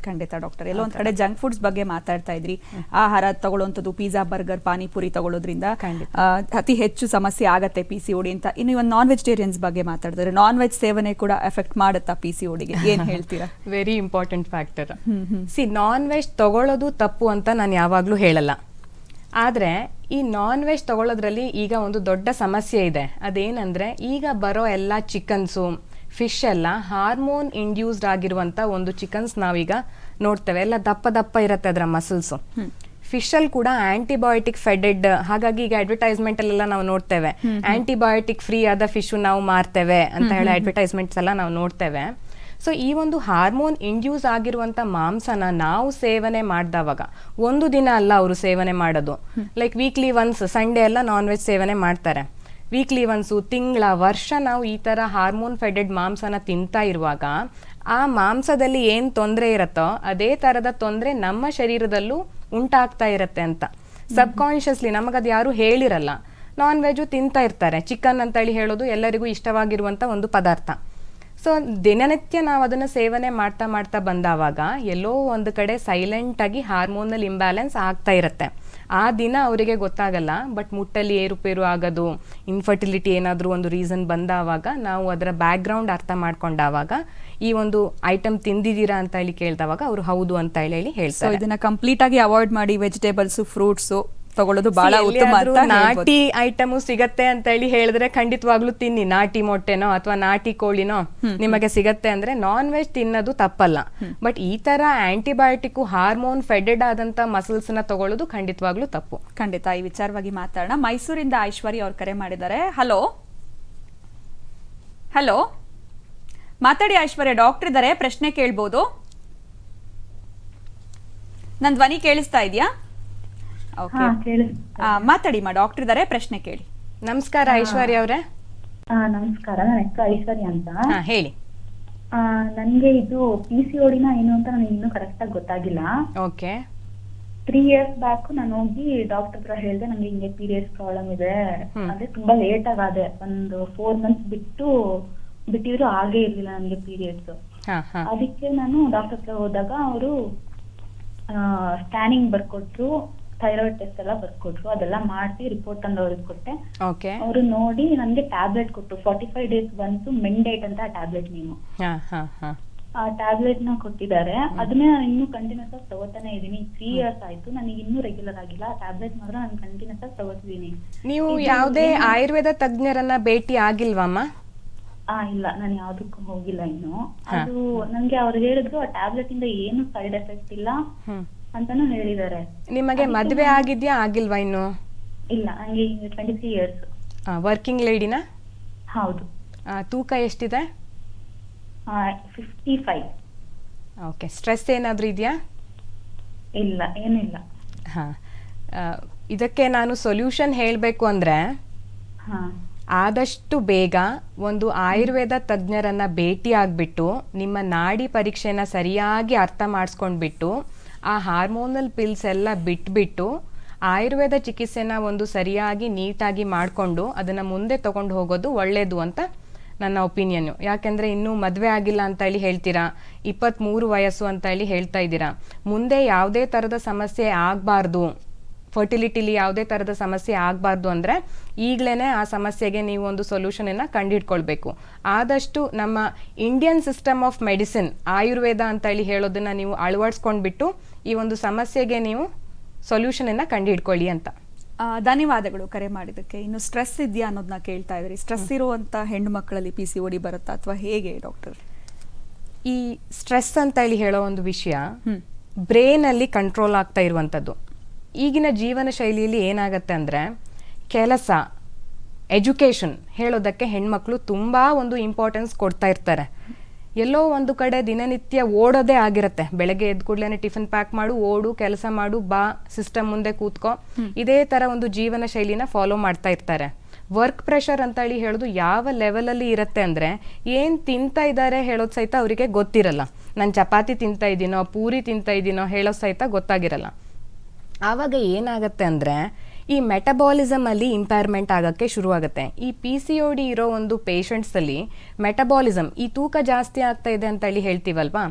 ಖಂಡಿತ ಡಾಕ್ಟರ್. ಎಲ್ಲೋ ಒಂದ್ ಕಡೆ ಜಂಕ್ ಫುಡ್ಸ್ ಬಗ್ಗೆ ಮಾತಾಡ್ತಾ ಇದ್ರಿ. ಆಹಾರ ತಗೊಳ್ಳುವಂಥದ್ದು, ಪಿಜ್ಜಾ, ಬರ್ಗರ್, ಪಾನಿಪುರಿ ತಗೊಳ್ಳೋದ್ರಿಂದ ಅತಿ ಹೆಚ್ಚು ಸಮಸ್ಯೆ ಆಗತ್ತೆ PCOD ಅಂತ. ಇನ್ನು ಇವನ್ ನಾನ್ ವೆಜಿಟೇರಿಯನ್ಸ್ ಬಗ್ಗೆ ಮಾತಾಡಿದ್ರೆ ನಾನ್ ವೆಜ್ ಸೇವನೆ ಕೂಡ ಎಫೆಕ್ಟ್ ಮಾಡುತ್ತಾ PCODಗೆ? ಏನ್ ಹೇಳ್ತೀರಾ? Very important factor. Non veg ತಗೊಳ್ಳೋದು ತಪ್ಪು ಅಂತ ನಾನು ಯಾವಾಗ್ಲೂ ಹೇಳಲ್ಲ. ಆದ್ರೆ ಈ ನಾನ್ ವೆಜ್ ತಗೊಳ್ಳೋದ್ರಲ್ಲಿ ಈಗ ಒಂದು ದೊಡ್ಡ ಸಮಸ್ಯೆ ಇದೆ. ಅದೇನಂದ್ರೆ ಈಗ ಬರೋ ಎಲ್ಲ ಚಿಕನ್ಸು, ಫಿಶ್ ಎಲ್ಲ ಹಾರ್ಮೋನ್ ಇಂಡ್ಯೂಸ್ಡ್ ಆಗಿರುವಂತ ಒಂದು ಚಿಕನ್ಸ್ ನಾವೀಗ ನೋಡ್ತೇವೆ. ಎಲ್ಲ ದಪ್ಪ ದಪ್ಪ ಇರುತ್ತೆ ಅದರ ಮಸಲ್ಸು. ಫಿಶ್ ಅಲ್ಲಿ ಕೂಡ ಆಂಟಿಬಯೋಟಿಕ್ ಫೆಡೆಡ್, ಹಾಗಾಗಿ ಈಗ ಅಡ್ವರ್ಟೈಸ್ಮೆಂಟ್ ಅಲ್ಲೆಲ್ಲ ನಾವು ನೋಡ್ತೇವೆ ಆಂಟಿಬಯೋಟಿಕ್ ಫ್ರೀ ಆದ ಫಿಶ್ ನಾವು ಮಾರ್ತೇವೆ ಅಂತ ಹೇಳಿ ಅಡ್ವರ್ಟೈಸ್ಮೆಂಟ್ಸ್ ಎಲ್ಲ ನಾವು ನೋಡ್ತೇವೆ. ಸೊ ಈ ಒಂದು ಹಾರ್ಮೋನ್ ಇಂಡ್ಯೂಸ್ ಆಗಿರುವಂತ ಮಾಂಸನ ನಾವು ಸೇವನೆ ಮಾಡಿದವಾಗ, ಒಂದು ದಿನ ಅಲ್ಲ ಅವರು ಸೇವನೆ ಮಾಡೋದು, ಲೈಕ್ ವೀಕ್ಲಿ ಒನ್ಸ್ ಸಂಡೇ ಎಲ್ಲ ನಾನ್ ವೆಜ್ ಸೇವನೆ ಮಾಡ್ತಾರೆ. ವೀಕ್ಲಿ ಒನ್ಸು, ತಿಂಗಳ, ವರ್ಷ ನಾವು ಈ ತರ ಹಾರ್ಮೋನ್ ಫೆಡೆಡ್ ಮಾಂಸನ ತಿಂತಾ ಇರುವಾಗ ಆ ಮಾಂಸದಲ್ಲಿ ಏನ್ ತೊಂದರೆ ಇರತ್ತೋ ಅದೇ ತರದ ತೊಂದರೆ ನಮ್ಮ ಶರೀರದಲ್ಲೂ ಉಂಟಾಗ್ತಾ ಇರತ್ತೆ ಅಂತ. ಸಬ್ ಕಾನ್ಶಿಯಸ್ಲಿ ನಮಗದು ಯಾರು ಹೇಳಿರಲ್ಲ. ನಾನ್ ವೆಜ್ ತಿಂತಾ ಇರ್ತಾರೆ, ಚಿಕನ್ ಅಂತ ಹೇಳಿ ಹೇಳೋದು ಎಲ್ಲರಿಗೂ ಇಷ್ಟವಾಗಿರುವಂತ ಒಂದು ಪದಾರ್ಥ. ಸೊ ದಿನನಿತ್ಯ ನಾವು ಅದನ್ನ ಸೇವನೆ ಮಾಡ್ತಾ ಮಾಡ್ತಾ ಬಂದಾವಾಗ ಎಲ್ಲೋ ಒಂದು ಕಡೆ ಸೈಲೆಂಟ್ ಆಗಿ ಹಾರ್ಮೋನಲ್ ಇಂಬ್ಯಾಲೆನ್ಸ್ ಆಗ್ತಾ ಇರತ್ತೆ. ಆ ದಿನ ಅವರಿಗೆ ಗೊತ್ತಾಗಲ್ಲ, ಬಟ್ ಮುಟ್ಟಲ್ಲಿ ಏರುಪೇರು ಆಗೋದು, ಇನ್ಫರ್ಟಿಲಿಟಿ ಏನಾದ್ರೂ ಒಂದು ರೀಸನ್ ಬಂದಾವಾಗ ನಾವು ಅದರ ಬ್ಯಾಕ್ ಗ್ರೌಂಡ್ ಅರ್ಥ ಮಾಡ್ಕೊಂಡಾವಾಗ ಈ ಒಂದು ಐಟಮ್ ತಿಂದಿದ್ದೀರಾ ಅಂತ ಹೇಳಿ ಕೇಳಿದವಾಗ ಅವರು ಹೌದು ಅಂತ ಹೇಳಿ ಹೇಳ್ತಾರೆ. ಇದನ್ನ ಕಂಪ್ಲೀಟ್ ಆಗಿ ಅವಾಯ್ಡ್ ಮಾಡಿ ವೆಜಿಟೇಬಲ್ಸ್, ಫ್ರೂಟ್ಸ್ ತಗೊಳ್ಳೋದು ಬಹಳ ಉತ್ತಮ ಅಂತ. ನಾಟಿ ಐಟಮ್ ಸಿಗತ್ತೆ ಅಂತ ಹೇಳಿ ಹೇಳಿದ್ರೆ ಖಂಡಿತವಾಗ್ಲೂ ತಿನ್ನಿ. ನಾಟಿ ಮೊಟ್ಟೆನೋ ಅಥವಾ ನಾಟಿ ಕೋಳಿನೋ ನಿಮಗೆ ಸಿಗತ್ತೆ ಅಂದ್ರೆ ನಾನ್ ವೆಜ್ ತಿನ್ನೋದು ತಪ್ಪಲ್ಲ. ಬಟ್ ಈ ತರ ಆಂಟಿಬಯೋಟಿಕ್ ಹಾರ್ಮೋನ್ ಫೆಡೆಡ್ ಆದಂತ ಮಸಲ್ಸ್ ನ ತಗೊಳ್ಳೋದು ಖಂಡಿತವಾಗ್ಲೂ ತಪ್ಪು. ಖಂಡಿತ ಈ ವಿಚಾರವಾಗಿ ಮಾತಾಡೋಣ. ಮೈಸೂರಿಂದ ಐಶ್ವರ್ಯ ಅವ್ರು ಕರೆ ಮಾಡಿದ್ದಾರೆ. ಹಲೋ ಹಲೋ, ಮಾತಾಡಿ ಐಶ್ವರ್ಯ. ಡಾಕ್ಟರ್ ಇದ್ದಾರೆ, ಪ್ರಶ್ನೆ ಕೇಳ್ಬೋದು. ನನ್ ಧ್ವನಿ ಕೇಳಿಸ್ತಾ ಇದೆಯಾ? ಮಾತಾಡಿ ಮಾ, ಡಾಕ್ಟರ್ ಇದ್ದಾರೆ, ಪ್ರಶ್ನೆ ಕೇಳಿ. ನಮಸ್ಕಾರ ಐಶ್ವರ್ಯ ಅವರೇ. ನಮಸ್ಕಾರ, ನನ್ನ ಹೆಸರು ಐಶ್ವರ್ಯ ಅಂತ. ಹೇಳಿ. ನನ್ಗೆ ಇದು PCOD ಏನು ಅಂತ ನನಗೆ ಇನ್ನೂ ಕರೆಕ್ಟ್ ಆಗಿ ಗೊತ್ತಾಗಿಲ್ಲ. ಓಕೆ. 3 years ಬ್ಯಾಕ್ ನಾನು ಹೋಗಿ ಡಾಕ್ಟರ್ ಹತ್ರ ಹೇಳ್ದೆ ನಂಗೆ ಹಿಂಗೆ ಪೀರಿಯಡ್ಸ್ ಪ್ರಾಬ್ಲಮ್ ಇದೆ. ಅಂದ್ರೆ ತುಂಬಾ ಲೇಟ್ ಆಗಾದೆ, ಒಂದು 4 months ಬಿಟ್ಟಿದ್ರು ಆಗೇ ಇರ್ಲಿಲ್ಲ ನನಗೆ ಪೀರಿಯಡ್ಸ್. ಅದಕ್ಕೆ ನಾನು ಡಾಕ್ಟರ್ ಹತ್ರ ಹೋದಾಗ ಅವರು ಸ್ಕ್ಯಾನಿಂಗ್ ಬರ್ಕೊಟ್ರು, ಥೈರಾಯ್ಡ್ ಟೆಸ್ಟ್ ಎಲ್ಲ ಬರ್ಕೊಟ್ರು. ಅದೆಲ್ಲ ಮಾಡಿಸಿ ರಿಪೋರ್ಟ್ ತಂದು ಅವ್ರಿಗೆ ಕೊಟ್ಟೆ. ಅವರು ನೋಡಿ ನನ್ಗೆ ಟ್ಯಾಬ್ಲೆಟ್ ಕೊಟ್ರು. 45 days ಬಂತು ಮೆಂಡೇಟ್ ಅಂತ ಟ್ಯಾಬ್ಲೆಟ್ ನೇಮು. ಆ ಟ್ಯಾಬ್ಲೆಟ್ ನ ಕೊಟ್ಟಿದ್ದಾರೆ. ಅದನ್ನೇ ನಾನು ಇನ್ನೂ ಕಂಟಿನ್ಯೂಸ್ ಆಗಿ ತಗೋತಾನೆ ಇದೀನಿ. 3 years ಆಯ್ತು, ನನಗೆ ಇನ್ನೂ ರೆಗ್ಯುಲರ್ ಆಗಿಲ್ಲ. ಆ ಟ್ಯಾಬ್ಲೆಟ್ ಮಾತ್ರ ನಾನು ಕಂಟಿನ್ಯೂಸ್ ಆಗಿ ತಗೋತಿದೀನಿ. ನೀವು ಯಾವುದೇ ಆಯುರ್ವೇದ ತಜ್ಞರನ್ನ ಭೇಟಿ ಆಗಿಲ್ವಮ್ಮ? ಇಲ್ಲ, ನಾನು ಯಾವ್ದಕ್ಕೂ ಹೋಗಿಲ್ಲ ಇನ್ನು. ಅದು ನಂಗೆ ಅವ್ರು ಹೇಳಿದ್ರು ಆ ಟ್ಯಾಬ್ಲೆಟ್ ಇಂದ ಏನು ಸೈಡ್ ಎಫೆಕ್ಟ್ ಇಲ್ಲ ಅಂತಾನು ಹೇಳಿದ್ದಾರೆ. ನಿಮಗೆ ಮದುವೆ ಆಗಿದ್ಯಾ ಆಗಿಲ್ವಾ ಇನ್ನು? ಇಲ್ಲ, ನಂಗೆ 23 years. ವರ್ಕಿಂಗ್ ಲೇಡಿನಾ? ಹೌದು. ತೂಕ ಎಷ್ಟಿದೆ? 55. ಓಕೆ. ಸ್ಟ್ರೆಸ್ ಏನಾದರೂ ಇದೆಯಾ? ಇಲ್ಲ, ಏನಿಲ್ಲ. ಹಾಂ, ಇದಕ್ಕೆ ನಾನು ಸೊಲ್ಯೂಷನ್ ಹೇಳಬೇಕು ಅಂದರೆ ಆದಷ್ಟು ಬೇಗ ಒಂದು ಆಯುರ್ವೇದ ತಜ್ಞರನ್ನು ಭೇಟಿ ಆಗಿಬಿಟ್ಟು ನಿಮ್ಮ ನಾಡಿ ಪರೀಕ್ಷೆನ ಸರಿಯಾಗಿ ಅರ್ಥ ಮಾಡಿಸ್ಕೊಂಡ್ಬಿಟ್ಟು ಆ ಹಾರ್ಮೋನಲ್ ಪಿಲ್ಸ್ ಎಲ್ಲ ಬಿಟ್ಬಿಟ್ಟು ಆಯುರ್ವೇದ ಚಿಕಿತ್ಸೆನ ಒಂದು ಸರಿಯಾಗಿ ನೀಟಾಗಿ ಮಾಡಿಕೊಂಡು ಅದನ್ನು ಮುಂದೆ ತೊಗೊಂಡು ಹೋಗೋದು ಒಳ್ಳೆಯದು ಅಂತ ನನ್ನ ಒಪಿನಿಯನ್ನು. ಯಾಕೆಂದರೆ ಇನ್ನೂ ಮದುವೆ ಆಗಿಲ್ಲ ಅಂತ ಹೇಳಿ ಹೇಳ್ತೀರಾ, 23 ವಯಸ್ಸು ಅಂತ ಹೇಳಿ ಹೇಳ್ತಾ ಇದ್ದೀರಾ. ಮುಂದೆ ಯಾವುದೇ ಥರದ ಸಮಸ್ಯೆ ಆಗಬಾರ್ದು, ಫರ್ಟಿಲಿಟಿಲಿ ಯಾವುದೇ ಥರದ ಸಮಸ್ಯೆ ಆಗಬಾರ್ದು ಅಂದರೆ ಈಗಲೇ ಆ ಸಮಸ್ಯೆಗೆ ನೀವು ಒಂದು ಸೊಲ್ಯೂಷನನ್ನು ಕಂಡುಹಿಡ್ಕೊಳ್ಬೇಕು. ಆದಷ್ಟು ನಮ್ಮ Indian system of medicine Ayurveda ಅಂತ ಹೇಳಿ ಹೇಳೋದನ್ನು ನೀವು ಅಳವಡಿಸ್ಕೊಂಡ್ಬಿಟ್ಟು ಈ ಒಂದು ಸಮಸ್ಯೆಗೆ ನೀವು ಸೊಲ್ಯೂಷನನ್ನು ಕಂಡುಹಿಡ್ಕೊಳ್ಳಿ ಅಂತ. ಧನ್ಯವಾದಗಳು ಕರೆ ಮಾಡಿದ್ದಕ್ಕೆ. ಇನ್ನು ಸ್ಟ್ರೆಸ್ ಇದೆಯಾ ಅನ್ನೋದನ್ನ ಕೇಳ್ತಾ ಇದ್ರಿ. ಸ್ಟ್ರೆಸ್ ಇರುವಂಥ ಹೆಣ್ಣು ಮಕ್ಕಳಲ್ಲಿ PCOD ಬರುತ್ತಾ ಅಥವಾ ಹೇಗೆ ಡಾಕ್ಟರ್? ಈ ಸ್ಟ್ರೆಸ್ ಅಂತ ಹೇಳಿ ಹೇಳೋ ಒಂದು ವಿಷಯ ಬ್ರೈನಲ್ಲಿ ಕಂಟ್ರೋಲ್ ಆಗ್ತಾ ಇರುವಂಥದ್ದು. ಈಗಿನ ಜೀವನ ಶೈಲಿಯಲ್ಲಿ ಏನಾಗುತ್ತೆ ಅಂದರೆ ಕೆಲಸ, ಎಜುಕೇಷನ್ ಹೇಳೋದಕ್ಕೆ ಹೆಣ್ಮಕ್ಳು ತುಂಬ ಒಂದು ಇಂಪಾರ್ಟೆನ್ಸ್ ಕೊಡ್ತಾ ಇರ್ತಾರೆ. ಎಲ್ಲೋ ಒಂದು ಕಡೆ ದಿನನಿತ್ಯ ಓಡೋದೇ ಆಗಿರುತ್ತೆ. ಬೆಳಗ್ಗೆ ಎದ್ದು ಕೂಡಲೇ ಟಿಫಿನ್ ಪ್ಯಾಕ್ ಮಾಡು, ಓಡು, ಕೆಲಸ ಮಾಡು, ಬಾ, ಸಿಸ್ಟಮ್ ಮುಂದೆ ಕೂತ್ಕೋ, ಇದೇ ಥರ ಒಂದು ಜೀವನ ಶೈಲಿನ ಫಾಲೋ ಮಾಡ್ತಾ ಇರ್ತಾರೆ. ವರ್ಕ್ ಪ್ರೆಷರ್ ಅಂತ ಹೇಳಿ ಹೇಳೋದು ಯಾವ ಲೆವೆಲಲ್ಲಿ ಇರುತ್ತೆ ಅಂದರೆ ಏನು ತಿಂತಾ ಇದ್ದಾರೆ ಹೇಳೋದು ಸಹಿತ ಅವರಿಗೆ ಗೊತ್ತಿರಲ್ಲ. ನಾನು ಚಪಾತಿ ತಿಂತಾ ಇದ್ದೀನೋ ಪೂರಿ ತಿಂತಾ ಇದ್ದೀನೋ ಹೇಳೋದು ಸಹಿತ ಗೊತ್ತಾಗಿರಲ್ಲ. ಆವಾಗ ಏನಾಗುತ್ತೆ ಅಂದರೆ ಈ ಮೆಟಬಾಲಿಸಮಲ್ಲಿ ಇಂಪೈರ್ಮೆಂಟ್ ಆಗೋಕ್ಕೆ ಶುರುವಾಗುತ್ತೆ. ಈ PCOD ಇರೋ ಒಂದು ಪೇಷಂಟ್ಸಲ್ಲಿ ಮೆಟಬಾಲಿಸಮ್, ಈ ತೂಕ ಜಾಸ್ತಿ ಆಗ್ತಾ ಇದೆ ಅಂತ ಹೇಳಿ ಹೇಳ್ತೀವಲ್ವಾ,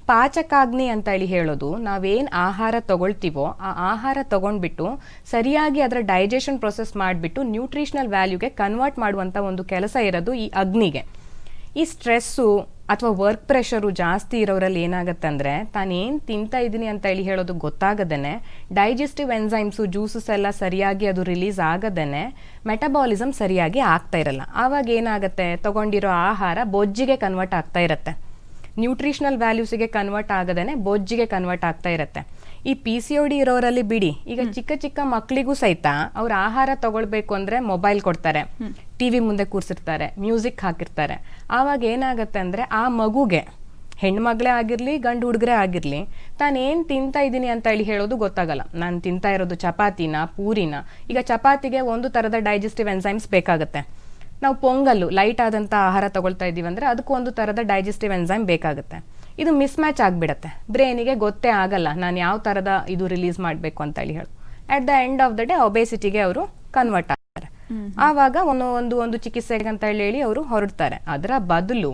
ಪಾಚಕಾಗ್ನಿ ಅಂತ ಹೇಳಿ ಹೇಳೋದು ನಾವೇನು ಆಹಾರ ತಗೊಳ್ತೀವೋ ಆ ಆಹಾರ ತಗೊಂಡ್ಬಿಟ್ಟು ಸರಿಯಾಗಿ ಅದರ ಡೈಜೆಷನ್ ಪ್ರೊಸೆಸ್ ಮಾಡಿಬಿಟ್ಟು ನ್ಯೂಟ್ರಿಷನಲ್ ವ್ಯಾಲ್ಯೂಗೆ ಕನ್ವರ್ಟ್ ಮಾಡುವಂಥ ಒಂದು ಕೆಲಸ ಇರೋದು ಈ ಅಗ್ನಿಗೆ. ಈ ಸ್ಟ್ರೆಸ್ಸು ಅಥವಾ ವರ್ಕ್ ಪ್ರೆಷರು ಜಾಸ್ತಿ ಇರೋರಲ್ಲಿ ಏನಾಗುತ್ತೆ ಅಂದರೆ ತಾನೇನು ತಿಂತಾ ಇದ್ದೀನಿ ಅಂತ ಹೇಳಿ ಹೇಳೋದು ಗೊತ್ತಾಗದೇ ಡೈಜೆಸ್ಟಿವ್ ಎನ್ಸೈಮ್ಸು, ಜ್ಯೂಸಸ್ ಎಲ್ಲ ಸರಿಯಾಗಿ ಅದು ರಿಲೀಸ್ ಆಗದೇ ಮೆಟಬಾಲಿಸಮ್ ಸರಿಯಾಗಿ ಆಗ್ತಾ ಇರಲ್ಲ. ಆವಾಗ ಏನಾಗುತ್ತೆ, ತಗೊಂಡಿರೋ ಆಹಾರ ಬೊಜ್ಜಿಗೆ ಕನ್ವರ್ಟ್ ಆಗ್ತಾ ಇರುತ್ತೆ. ನ್ಯೂಟ್ರಿಷನಲ್ ವ್ಯಾಲ್ಯೂಸಿಗೆ ಕನ್ವರ್ಟ್ ಆಗದೇ ಬೊಜ್ಜಿಗೆ ಕನ್ವರ್ಟ್ ಆಗ್ತಾ ಇರುತ್ತೆ. ಈ PCOD ಇರೋರಲ್ಲಿ ಬಿಡಿ, ಈಗ ಚಿಕ್ಕ ಚಿಕ್ಕ ಮಕ್ಕಳಿಗೂ ಸಹಿತ ಅವ್ರ ಆಹಾರ ತಗೊಳ್ಬೇಕು ಅಂದರೆ ಮೊಬೈಲ್ ಕೊಡ್ತಾರೆ, TV ಮುಂದೆ ಕೂರಿಸಿರ್ತಾರೆ, ಮ್ಯೂಸಿಕ್ ಹಾಕಿರ್ತಾರೆ. ಆವಾಗ ಏನಾಗುತ್ತೆ ಅಂದರೆ ಆ ಮಗುಗೆ, ಹೆಣ್ಮಗಳೇ ಆಗಿರಲಿ ಗಂಡು ಹುಡುಗರೇ ಆಗಿರಲಿ, ತಾನೇನು ತಿಂತಾ ಇದ್ದೀನಿ ಅಂತ ಹೇಳಿ ಹೇಳೋದು ಗೊತ್ತಾಗಲ್ಲ. ನಾನು ತಿಂತಾ ಇರೋದು ಚಪಾತಿನ ಪೂರಿನ. ಈಗ ಚಪಾತಿಗೆ ಒಂದು ಥರದ ಡೈಜೆಸ್ಟಿವ್ ಎನ್ಸೈಮ್ಸ್ ಬೇಕಾಗುತ್ತೆ. ನಾವು ಪೊಂಗಲ್ಲು ಲೈಟ್ ಆದಂಥ ಆಹಾರ ತಗೊಳ್ತಾ ಇದ್ದೀವಿ ಅಂದರೆ ಅದಕ್ಕೂ ಒಂದು ಥರದ ಡೈಜೆಸ್ಟಿವ್ ಎನ್ಸೈಮ್ ಬೇಕಾಗುತ್ತೆ. ಇದು ಮಿಸ್ ಮ್ಯಾಚ್ ಆಗಿಬಿಡತ್ತೆ. ಬ್ರೈನಿಗೆ ಗೊತ್ತೇ ಆಗಲ್ಲ ನಾನು ಯಾವ ಥರದ ಇದು ರಿಲೀಸ್ ಮಾಡಬೇಕು ಅಂತ ಹೇಳಿ at the end of the day ಒಬೇಸಿಟಿಗೆ ಅವರು ಕನ್ವರ್ಟ್ ಆಗ್ತಾರೆ. ಆವಾಗ ಒಂದು ಚಿಕಿತ್ಸೆಗೆ ಅಂತ ಹೇಳಿ ಅವರು ಹೊರಡ್ತಾರೆ. ಅದರ ಬದಲು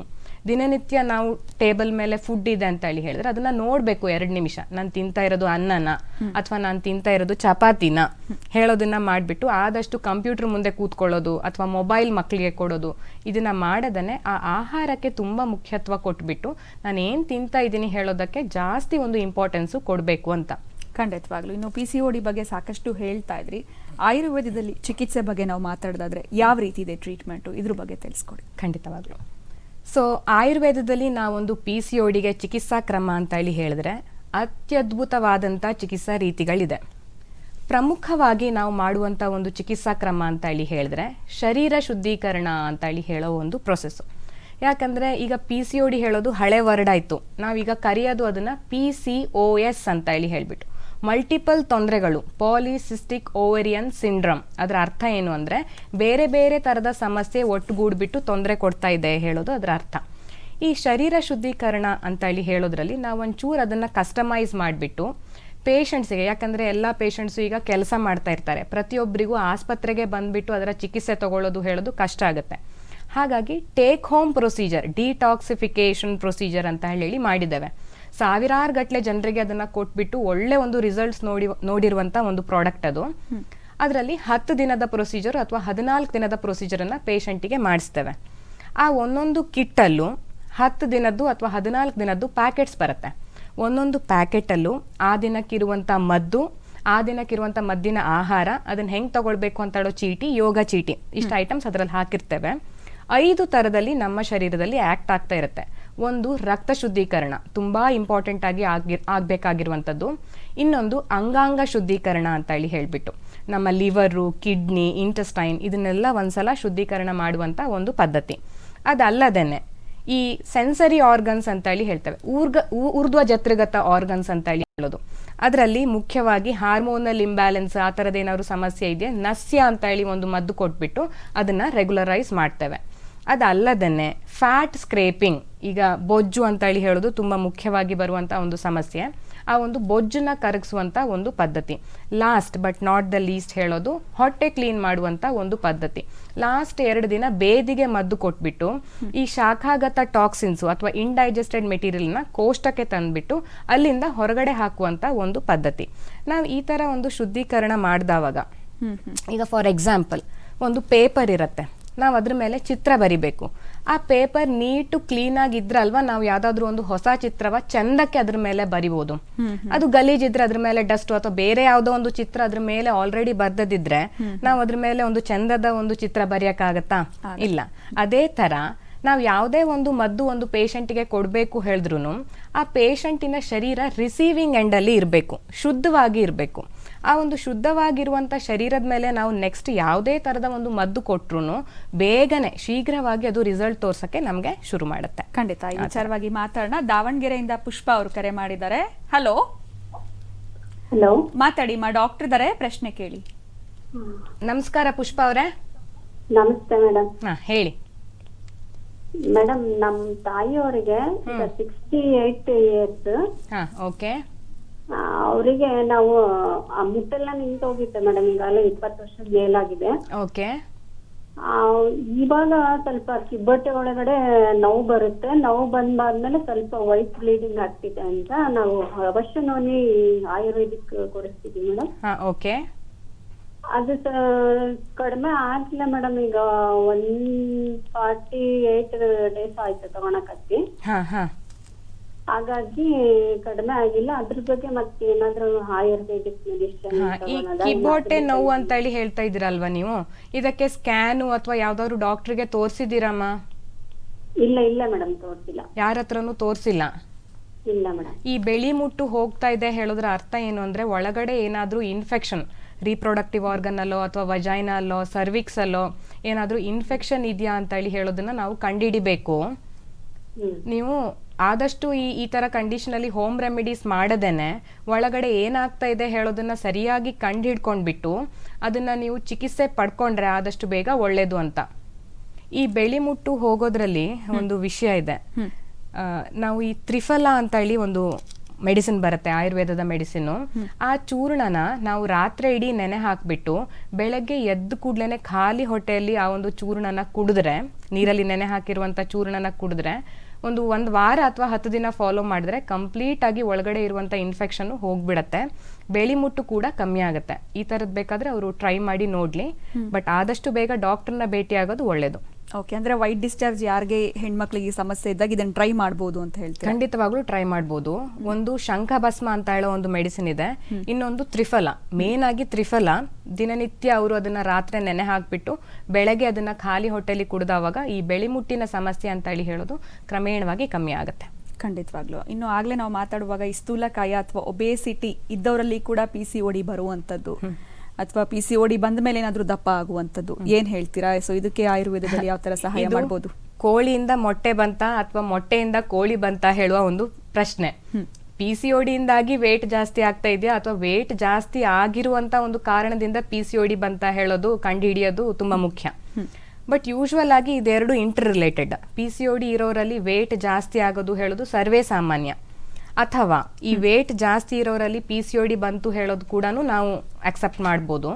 ದಿನನಿತ್ಯ ನಾವು ಟೇಬಲ್ ಮೇಲೆ ಫುಡ್ ಇದೆ ಅಂತ ಹೇಳಿ ಹೇಳಿದ್ರೆ ಅದನ್ನ ನೋಡಬೇಕು 2 ನಿಮಿಷ. ನಾನು ತಿಂತಾ ಇರೋದು ಅನ್ನನ ಅಥವಾ ನಾನು ತಿಂತಾ ಇರೋದು ಚಪಾತಿನ ಹೇಳೋದನ್ನ ಮಾಡಿಬಿಟ್ಟು ಆದಷ್ಟು ಕಂಪ್ಯೂಟರ್ ಮುಂದೆ ಕೂತ್ಕೊಳ್ಳೋದು ಅಥವಾ ಮೊಬೈಲ್ ಮಕ್ಕಳಿಗೆ ಕೊಡೋದು, ಇದನ್ನ ಮಾಡದನೆ ಆ ಆಹಾರಕ್ಕೆ ತುಂಬ ಮುಖ್ಯತ್ವ ಕೊಟ್ಬಿಟ್ಟು ನಾನು ಏನು ತಿಂತಾ ಇದ್ದೀನಿ ಹೇಳೋದಕ್ಕೆ ಜಾಸ್ತಿ ಒಂದು ಇಂಪಾರ್ಟೆನ್ಸು ಕೊಡಬೇಕು ಅಂತ. ಖಂಡಿತವಾಗ್ಲೂ. ಇನ್ನು PCOD ಬಗ್ಗೆ ಸಾಕಷ್ಟು ಹೇಳ್ತಾ ಇದ್ರಿ. ಆಯುರ್ವೇದದಲ್ಲಿ ಚಿಕಿತ್ಸೆ ಬಗ್ಗೆ ನಾವು ಮಾತಾಡೋದಾದ್ರೆ ಯಾವ ರೀತಿ ಇದೆ ಟ್ರೀಟ್ಮೆಂಟು, ಇದ್ರ ಬಗ್ಗೆ ತಿಳಿಸ್ಕೊಡಿ. ಖಂಡಿತವಾಗ್ಲೂ. ಸೊ ಆಯುರ್ವೇದದಲ್ಲಿ ನಾವೊಂದು PCODಗೆ ಚಿಕಿತ್ಸಾ ಕ್ರಮ ಅಂತ ಹೇಳಿ ಹೇಳಿದ್ರೆ ಅತ್ಯದ್ಭುತವಾದಂಥ ಚಿಕಿತ್ಸಾ ರೀತಿಗಳಿದೆ. ಪ್ರಮುಖವಾಗಿ ನಾವು ಮಾಡುವಂಥ ಒಂದು ಚಿಕಿತ್ಸಾ ಕ್ರಮ ಅಂತ ಹೇಳಿ ಹೇಳಿದ್ರೆ ಶರೀರ ಶುದ್ಧೀಕರಣ ಅಂತ ಹೇಳಿ ಹೇಳೋ ಒಂದು ಪ್ರೊಸೆಸ್ಸು. ಯಾಕಂದರೆ ಈಗ PCOD ಹೇಳೋದು ಹಳೆ ವರ್ಡ್ ಆಯಿತು, ನಾವೀಗ ಕರೆಯೋದು ಅದನ್ನು PCOS ಅಂತ ಹೇಳಿ ಹೇಳಿಬಿಟ್ಟು ಮಲ್ಟಿಪಲ್ ತೊಂದರೆಗಳು, ಪಾಲಿಸಿಸ್ಟಿಕ್ ಓವೇರಿಯನ್ ಸಿಂಡ್ರಮ್. ಅದರ ಅರ್ಥ ಏನು ಅಂದರೆ ಬೇರೆ ಬೇರೆ ಥರದ ಸಮಸ್ಯೆ ಒಟ್ಟುಗೂಡ್ಬಿಟ್ಟು ತೊಂದರೆ ಕೊಡ್ತಾ ಇದೆ ಹೇಳೋದು ಅದರ ಅರ್ಥ. ಈ ಶರೀರ ಶುದ್ಧೀಕರಣ ಅಂತ ಹೇಳಿ ಹೇಳೋದ್ರಲ್ಲಿ ನಾವೊಂಚೂರು ಅದನ್ನು ಕಸ್ಟಮೈಸ್ ಮಾಡಿಬಿಟ್ಟು ಪೇಷಂಟ್ಸಿಗೆ, ಯಾಕಂದರೆ ಎಲ್ಲ ಪೇಷಂಟ್ಸು ಈಗ ಕೆಲಸ ಮಾಡ್ತಾ ಇರ್ತಾರೆ, ಪ್ರತಿಯೊಬ್ಬರಿಗೂ ಆಸ್ಪತ್ರೆಗೆ ಬಂದುಬಿಟ್ಟು ಅದರ ಚಿಕಿತ್ಸೆ ತಗೊಳ್ಳೋದು ಹೇಳೋದು ಕಷ್ಟ ಆಗುತ್ತೆ. ಹಾಗಾಗಿ take home procedure, detoxification procedure ಅಂತ ಹೇಳಿ ಮಾಡಿದ್ದೇವೆ. ಸಾವಿರಾರು ಗಟ್ಟಲೆ ಜನರಿಗೆ ಅದನ್ನು ಕೊಟ್ಬಿಟ್ಟು ಒಳ್ಳೆ ಒಂದು ರಿಸಲ್ಟ್ಸ್ ನೋಡಿರುವಂಥ ಒಂದು ಪ್ರಾಡಕ್ಟ್ ಅದು. ಅದರಲ್ಲಿ 10 ದಿನದ ಪ್ರೊಸೀಜರ್ ಅಥವಾ 14 ದಿನದ ಪ್ರೊಸೀಜರನ್ನು ಪೇಷಂಟಿಗೆ ಮಾಡಿಸ್ತೇವೆ. ಆ ಒಂದೊಂದು ಕಿಟ್ಟಲ್ಲೂ 10 ದಿನದ್ದು ಅಥವಾ 14 ದಿನದ್ದು ಪ್ಯಾಕೆಟ್ಸ್ ಬರುತ್ತೆ. ಒಂದೊಂದು ಪ್ಯಾಕೆಟಲ್ಲೂ ಆ ದಿನಕ್ಕಿರುವಂಥ ಮದ್ದು, ಆ ದಿನಕ್ಕಿರುವಂಥ ಮದ್ದಿನ ಆಹಾರ, ಅದನ್ನು ಹೆಂಗೆ ತಗೊಳ್ಬೇಕು ಅಂತ ಹೇಳೋ ಚೀಟಿ, ಯೋಗ ಚೀಟಿ, ಇಷ್ಟು ಐಟಮ್ಸ್ ಅದರಲ್ಲಿ ಹಾಕಿರ್ತೇವೆ. 5 ಥರದಲ್ಲಿ ನಮ್ಮ ಶರೀರದಲ್ಲಿ ಆ್ಯಕ್ಟ್ ಆಗ್ತಾ ಇರುತ್ತೆ. ಒಂದು ರಕ್ತ ಶುದ್ಧೀಕರಣ, ತುಂಬ ಇಂಪಾರ್ಟೆಂಟ್ ಆಗಿ ಆಗಬೇಕಾಗಿರುವಂಥದ್ದು. ಇನ್ನೊಂದು ಅಂಗಾಂಗ ಶುದ್ಧೀಕರಣ ಅಂತ ಹೇಳಿಬಿಟ್ಟು ನಮ್ಮ ಲಿವರು, ಕಿಡ್ನಿ, ಇಂಟೆಸ್ಟೈನ್ ಇದನ್ನೆಲ್ಲ ಒಂದ್ಸಲ ಶುದ್ಧೀಕರಣ ಮಾಡುವಂಥ ಒಂದು ಪದ್ಧತಿ. ಅದಲ್ಲದೇನೆ ಈ ಸೆನ್ಸರಿ ಆರ್ಗನ್ಸ್ ಅಂತ ಹೇಳ್ತೇವೆ, ಊರ್ಧ್ವ ಜತ್ರಿಗತ ಆರ್ಗನ್ಸ್ ಅಂತ ಹೇಳೋದು. ಅದರಲ್ಲಿ ಮುಖ್ಯವಾಗಿ ಹಾರ್ಮೋನಲ್ ಇಂಬ್ಯಾಲೆನ್ಸ್ ಆ ಥರದ್ದು ಏನಾದ್ರು ಸಮಸ್ಯೆ ಇದೆಯಾ, ನಸ್ಯ ಅಂತ ಒಂದು ಮದ್ದು ಕೊಟ್ಬಿಟ್ಟು ಅದನ್ನು ರೆಗ್ಯುಲರೈಸ್ ಮಾಡ್ತೇವೆ. ಅದಲ್ಲದೇ ಫ್ಯಾಟ್ ಸ್ಕ್ರೇಪಿಂಗ್, ಈಗ ಬೊಜ್ಜು ಅಂತ ಹೇಳೋದು ತುಂಬ ಮುಖ್ಯವಾಗಿ ಬರುವಂಥ ಒಂದು ಸಮಸ್ಯೆ. ಆ ಒಂದು ಬೊಜ್ಜನ್ನ ಕರಗಿಸುವಂಥ ಒಂದು ಪದ್ಧತಿ. Last but not the least ಹೇಳೋದು ಹೊಟ್ಟೆ ಕ್ಲೀನ್ ಮಾಡುವಂಥ ಒಂದು ಪದ್ಧತಿ. ಲಾಸ್ಟ್ 2 ದಿನ ಬೇದಿಗೆ ಮದ್ದು ಕೊಟ್ಬಿಟ್ಟು ಈ ಶಾಖಾಗತ ಟಾಕ್ಸಿನ್ಸು ಅಥವಾ ಇಂಡೈಜೆಸ್ಟೆಡ್ ಮೆಟೀರಿಯಲ್ನ ಕೋಷ್ಟಕ್ಕೆ ತಂದುಬಿಟ್ಟು ಅಲ್ಲಿಂದ ಹೊರಗಡೆ ಹಾಕುವಂಥ ಒಂದು ಪದ್ಧತಿ. ನಾವು ಈ ಥರ ಒಂದು ಶುದ್ಧೀಕರಣ ಮಾಡಿದವಾಗ, ಈಗ ಫಾರ್ ಎಕ್ಸಾಂಪಲ್ ಒಂದು ಪೇಪರ್ ಇರುತ್ತೆ, ನಾವು ಅದ್ರ ಮೇಲೆ ಚಿತ್ರ ಬರಿಬೇಕು. ಆ ಪೇಪರ್ ನೀಟು ಕ್ಲೀನ್ ಆಗಿದ್ರಲ್ವಾ ನಾವು ಯಾವ್ದಾದ್ರು ಒಂದು ಹೊಸ ಚಿತ್ರವ ಚಂದಕ್ಕೆ ಅದ್ರ ಮೇಲೆ ಬರಿಬೋದು. ಅದು ಗಲೀಜಿದ್ರೆ ಅದ್ರ ಮೇಲೆ ಡಸ್ಟ್ ಅಥವಾ ಬೇರೆ ಯಾವ್ದೋ ಒಂದು ಚಿತ್ರ ಅದ್ರ ಮೇಲೆ ಆಲ್ರೆಡಿ ಬರ್ದದಿದ್ರೆ ನಾವು ಅದ್ರ ಮೇಲೆ ಒಂದು ಚಂದದ ಒಂದು ಚಿತ್ರ ಬರೆಯಕ್ಕಾಗತ್ತಾ? ಇಲ್ಲ. ಅದೇ ತರ ನಾವು ಯಾವುದೇ ಒಂದು ಮದ್ದು ಒಂದು ಪೇಷಂಟ್ಗೆ ಕೊಡಬೇಕು ಹೇಳಿದ್ರು ಆ ಪೇಷಂಟಿನ ಶರೀರ ರಿಸೀವಿಂಗ್ ಎಂಡಲ್ಲಿ ಇರಬೇಕು, ಶುದ್ಧವಾಗಿ ಇರಬೇಕು. ಆ ಒಂದು ಶುದ್ಧವಾಗಿರುವಂಥ ಶರೀರದ ಮೇಲೆ ನಾವು ನೆಕ್ಸ್ಟ್ ಯಾವುದೇ ಥರದ ಒಂದು ಮದ್ದು ಕೊಟ್ಟರು ಬೇಗನೆ ಶೀಘ್ರವಾಗಿ ಅದು ರಿಸಲ್ಟ್ ತೋರ್ಸಕ್ಕೆ ನಮಗೆ ಶುರು ಮಾಡುತ್ತೆ. ಖಂಡಿತ ಈ ವಿಚಾರವಾಗಿ ಮಾತಾಡೋಣ. ದಾವಣಗೆರೆಯಿಂದ ಪುಷ್ಪ ಅವರು ಕರೆ ಮಾಡಿದ್ದಾರೆ. ಹಲೋ ಹಲೋ, ಮಾತಾಡಿ ಮಾ, ಡಾಕ್ಟರ್ ಇದ್ದಾರೆ, ಪ್ರಶ್ನೆ ಕೇಳಿ. ನಮಸ್ಕಾರ ಪುಷ್ಪ ಅವರೇ. ನಮಸ್ತೆ ಮೇಡಮ್. ಹೇಳಿ ಮೇಡಮ್, ನಮ್ ತಾಯಿಯವರಿಗೆ 68 ಇಯರ್ಸ್. ಓಕೆ. ಅವರಿಗೆ ನಾವು ಮುಟ್ಟೆಲ್ಲ ನಿಂತೋಗಿತ್ತೆ ಮೇಡಮ್, ಈಗಾಗಲೇ 20 ವರ್ಷದ ಮೇಲಾಗಿದೆ. ಓಕೆ. ಇವಾಗ ಸ್ವಲ್ಪ ಕಿಬ್ಬೊಟ್ಟೆ ಒಳಗಡೆ ನೋವು ಬರುತ್ತೆ. ನೋವು ಬಂದಾದ್ಮೇಲೆ ಸ್ವಲ್ಪ ವೈಟ್ ಬ್ಲೀಡಿಂಗ್ ಆಗ್ತಿದೆ ಅಂತ ನಾವು ಅವಶ್ಯ ನೋನಿ ಆಯುರ್ವೇದಿಕ್ ಕೊಡಿಸ್ತೀವಿ ಮೇಡಮ್. ಓಕೆ. ಅದು ಕಡಿಮೆ ಆಗ್ಲಿಲ್ಲ ಮೇಡಮ್. ಈಗ 148 ಡೇಸ್ ಆಯ್ತು ತಗೊಳಕತ್ತಿ. ಹಾಗಾಗಿ ಕಡಿಮೆ ಆಗಿಲ್ಲ. ಅದ್ರ ಬಗ್ಗೆ ಮತ್ತೆ ಏನಾದ್ರು ಆಯುರ್ವೇದಿಕ್ ಮೆಡಿಸಿನ್? ಈ ಕಿಬ್ಬೊಟ್ಟೆ ನೋವು ಅಂತ ಹೇಳ್ತಾ ಇದ್ದೀರಲ್ವಾ ನೀವು, ಇದಕ್ಕೆ ಸ್ಕ್ಯಾನು ಅಥವಾ ಯಾವ್ದಾದ್ರು ಡಾಕ್ಟರ್ಗೆ ತೋರಿಸಿದ್ದೀರಮ್ಮ? ಇಲ್ಲ ಇಲ್ಲ ಮೇಡಮ್, ತೋರಿಸಿಲ್ಲ. ಯಾರ ಹತ್ರನೂ ತೋರಿಸಿಲ್ಲ? ಇಲ್ಲ ಮೇಡಮ್. ಈ ಬೆಳಿ ಮುಟ್ಟು ಹೋಗ್ತಾ ಇದೆ ಹೇಳೋದ್ರ ಅರ್ಥ ಏನು ಅಂದ್ರೆ ಒಳಗಡೆ ಏನಾದ್ರೂ ಇನ್ಫೆಕ್ಷನ್, ರೀಪ್ರೊಡಕ್ಟಿವ್ ಆರ್ಗನ್ ಅಲ್ಲೋ ಅಥವಾ ವಜೈನಾ ಅಲ್ಲೋ ಸರ್ವಿಕ್ಸ್ ಅಲ್ಲೋ ಏನಾದ್ರೂ ಇನ್ಫೆಕ್ಷನ್ ಇದೆಯಾ ಅಂತ ಹೇಳೋದನ್ನ ನಾವು ಕಂಡುಹಿಡಿಬೇಕು. ನೀವು ಆದಷ್ಟು ಈ ತರ ಕಂಡೀಷನ್ ಅಲ್ಲಿ ಹೋಮ್ ರೆಮಿಡೀಸ್ ಮಾಡದೇನೆ ಒಳಗಡೆ ಏನಾಗ್ತಾ ಇದೆ ಹೇಳೋದನ್ನ ಸರಿಯಾಗಿ ಕಂಡು ಹಿಡ್ಕೊಂಡ್ಬಿಟ್ಟು ಅದನ್ನ ನೀವು ಚಿಕಿತ್ಸೆ ಪಡ್ಕೊಂಡ್ರೆ ಆದಷ್ಟು ಬೇಗ ಒಳ್ಳೇದು ಅಂತ. ಈ ಬೆಳಿ ಮುಟ್ಟು ಹೋಗೋದ್ರಲ್ಲಿ ಒಂದು ವಿಷಯ ಇದೆ. ನಾವು ಈ ತ್ರಿಫಲ ಅಂತ ಒಂದು ಮೆಡಿಸಿನ್ ಬರುತ್ತೆ, ಆಯುರ್ವೇದದ ಮೆಡಿಸಿನ್. ಆ ಚೂರ್ಣನ ನಾವು ರಾತ್ರಿ ಇಡೀ ನೆನೆ ಹಾಕ್ಬಿಟ್ಟು ಬೆಳಗ್ಗೆ ಎದ್ದು ಕೂಡ್ಲೇನೆ ಖಾಲಿ ಹೊಟ್ಟೆಯಲ್ಲಿ ಆ ಒಂದು ಚೂರ್ಣನ ಕುಡಿದ್ರೆ, ನೀರಲ್ಲಿ ನೆನೆ ಹಾಕಿರುವಂತ ಚೂರ್ಣನ ಕುಡಿದ್ರೆ ಒಂದು ವಾರ ಅಥವಾ 10 ದಿನ ಫಾಲೋ ಮಾಡಿದ್ರೆ ಕಂಪ್ಲೀಟ್ ಆಗಿ ಒಳಗಡೆ ಇರುವಂತ ಇನ್ಫೆಕ್ಷನ್ ಹೋಗ್ಬಿಡತ್ತೆ, ಬೆಳಿ ಮುಟ್ಟು ಕೂಡ ಕಮ್ಮಿ ಆಗುತ್ತೆ. ಈ ತರದ್ ಬೇಕಾದ್ರೆ ಅವರು ಟ್ರೈ ಮಾಡಿ ನೋಡ್ಲಿ, ಬಟ್ ಆದಷ್ಟು ಬೇಗ ಡಾಕ್ಟರ್ನ ಭೇಟಿ ಆಗೋದು ಒಳ್ಳೇದು. ಓಕೆ, ಅಂದ್ರೆ ವೈಟ್ ಡಿಸ್ಚಾರ್ಜ್ ಯಾರಿಗೆ ಹೆಣ್ಮಕ್ಳಿಗೆ ಸಮಸ್ಯೆ ಇದ್ದಾಗ ಇದನ್ನ ಟ್ರೈ ಮಾಡಬಹುದು ಅಂತ ಹೇಳ್ತೀವಿ? ಖಂಡಿತವಾಗ್ಲೂ ಟ್ರೈ ಮಾಡಬಹುದು. ಒಂದು ಶಂಖಭಸ್ಮ ಅಂತ ಹೇಳೋ ಒಂದು ಮೆಡಿಸಿನ್ ಇದೆ, ಇನ್ನೊಂದು ತ್ರಿಫಲ. ಮೇನ್ ಆಗಿ ತ್ರಿಫಲ ದಿನನಿತ್ಯ ಅವರು ಅದನ್ನ ರಾತ್ರಿ ನೆನೆ ಹಾಕ್ಬಿಟ್ಟು ಬೆಳಗ್ಗೆ ಅದನ್ನ ಖಾಲಿ ಹೊಟ್ಟೆಲಿ ಕುಡಿದವಾಗ ಈ ಬೆಳಿಮುಟ್ಟಿನ ಸಮಸ್ಯೆ ಅಂತ ಹೇಳೋದು ಕ್ರಮೇಣವಾಗಿ ಕಮ್ಮಿ ಆಗುತ್ತೆ. ಖಂಡಿತವಾಗ್ಲು. ಇನ್ನು ಆಗ್ಲೇ ನಾವು ಮಾತಾಡುವಾಗ ಈ ಸ್ಥೂಲಕಾಯ ಅಥವಾ ಒಬೇಸಿಟಿ ಇದ್ದವರಲ್ಲಿ ಕೂಡ PCOD ಬರುವಂತದ್ದು ಅಥವಾ PCOD ಬಂದ ಮೇಲೆ ಏನಾದ್ರೂ ದಪ್ಪ ಆಗುವಂತದ್ದು ಏನ್ ಹೇಳ್ತೀರಾ? ಸೊ ಇದಕ್ಕೆ ಆಯುರ್ವೇದದಲ್ಲಿ ಯಾವ ತರ ಸಹಾಯ ಮಾಡಬಹುದು? ಕೋಳಿಯಿಂದ ಮೊಟ್ಟೆ ಬಂತ ಅಥವಾ ಮೊಟ್ಟೆಯಿಂದ ಕೋಳಿ ಬಂತ ಹೇಳುವ ಒಂದು ಪ್ರಶ್ನೆ. PCOD ಇಂದಾಗಿ ವೇಟ್ ಜಾಸ್ತಿ ಆಗ್ತಾ ಇದೆಯಾ ಅಥವಾ ವೇಟ್ ಜಾಸ್ತಿ ಆಗಿರುವಂತ ಒಂದು ಕಾರಣದಿಂದ PCOD ಬಂತ ಹೇಳೋದು ಕಂಡು ಹಿಡಿಯೋದು ತುಂಬಾ ಮುಖ್ಯ. ಬಟ್ ಯೂಶುವಲ್ ಆಗಿ ಇದೆರಡು ಇಂಟರ್ ರಿಲೇಟೆಡ್. PCOD ಇರೋರಲ್ಲಿ ವೇಟ್ ಜಾಸ್ತಿ ಆಗೋದು ಹೇಳೋದು ಸರ್ವೇ ಸಾಮಾನ್ಯ, ಅಥವಾ ಈ ವೇಟ್ ಜಾಸ್ತಿ ಇರೋರಲ್ಲಿ PCOD ಬಂತು ಹೇಳೋದು ಕೂಡ ನಾವು ಅಕ್ಸೆಪ್ಟ್ ಮಾಡ್ಬೋದು.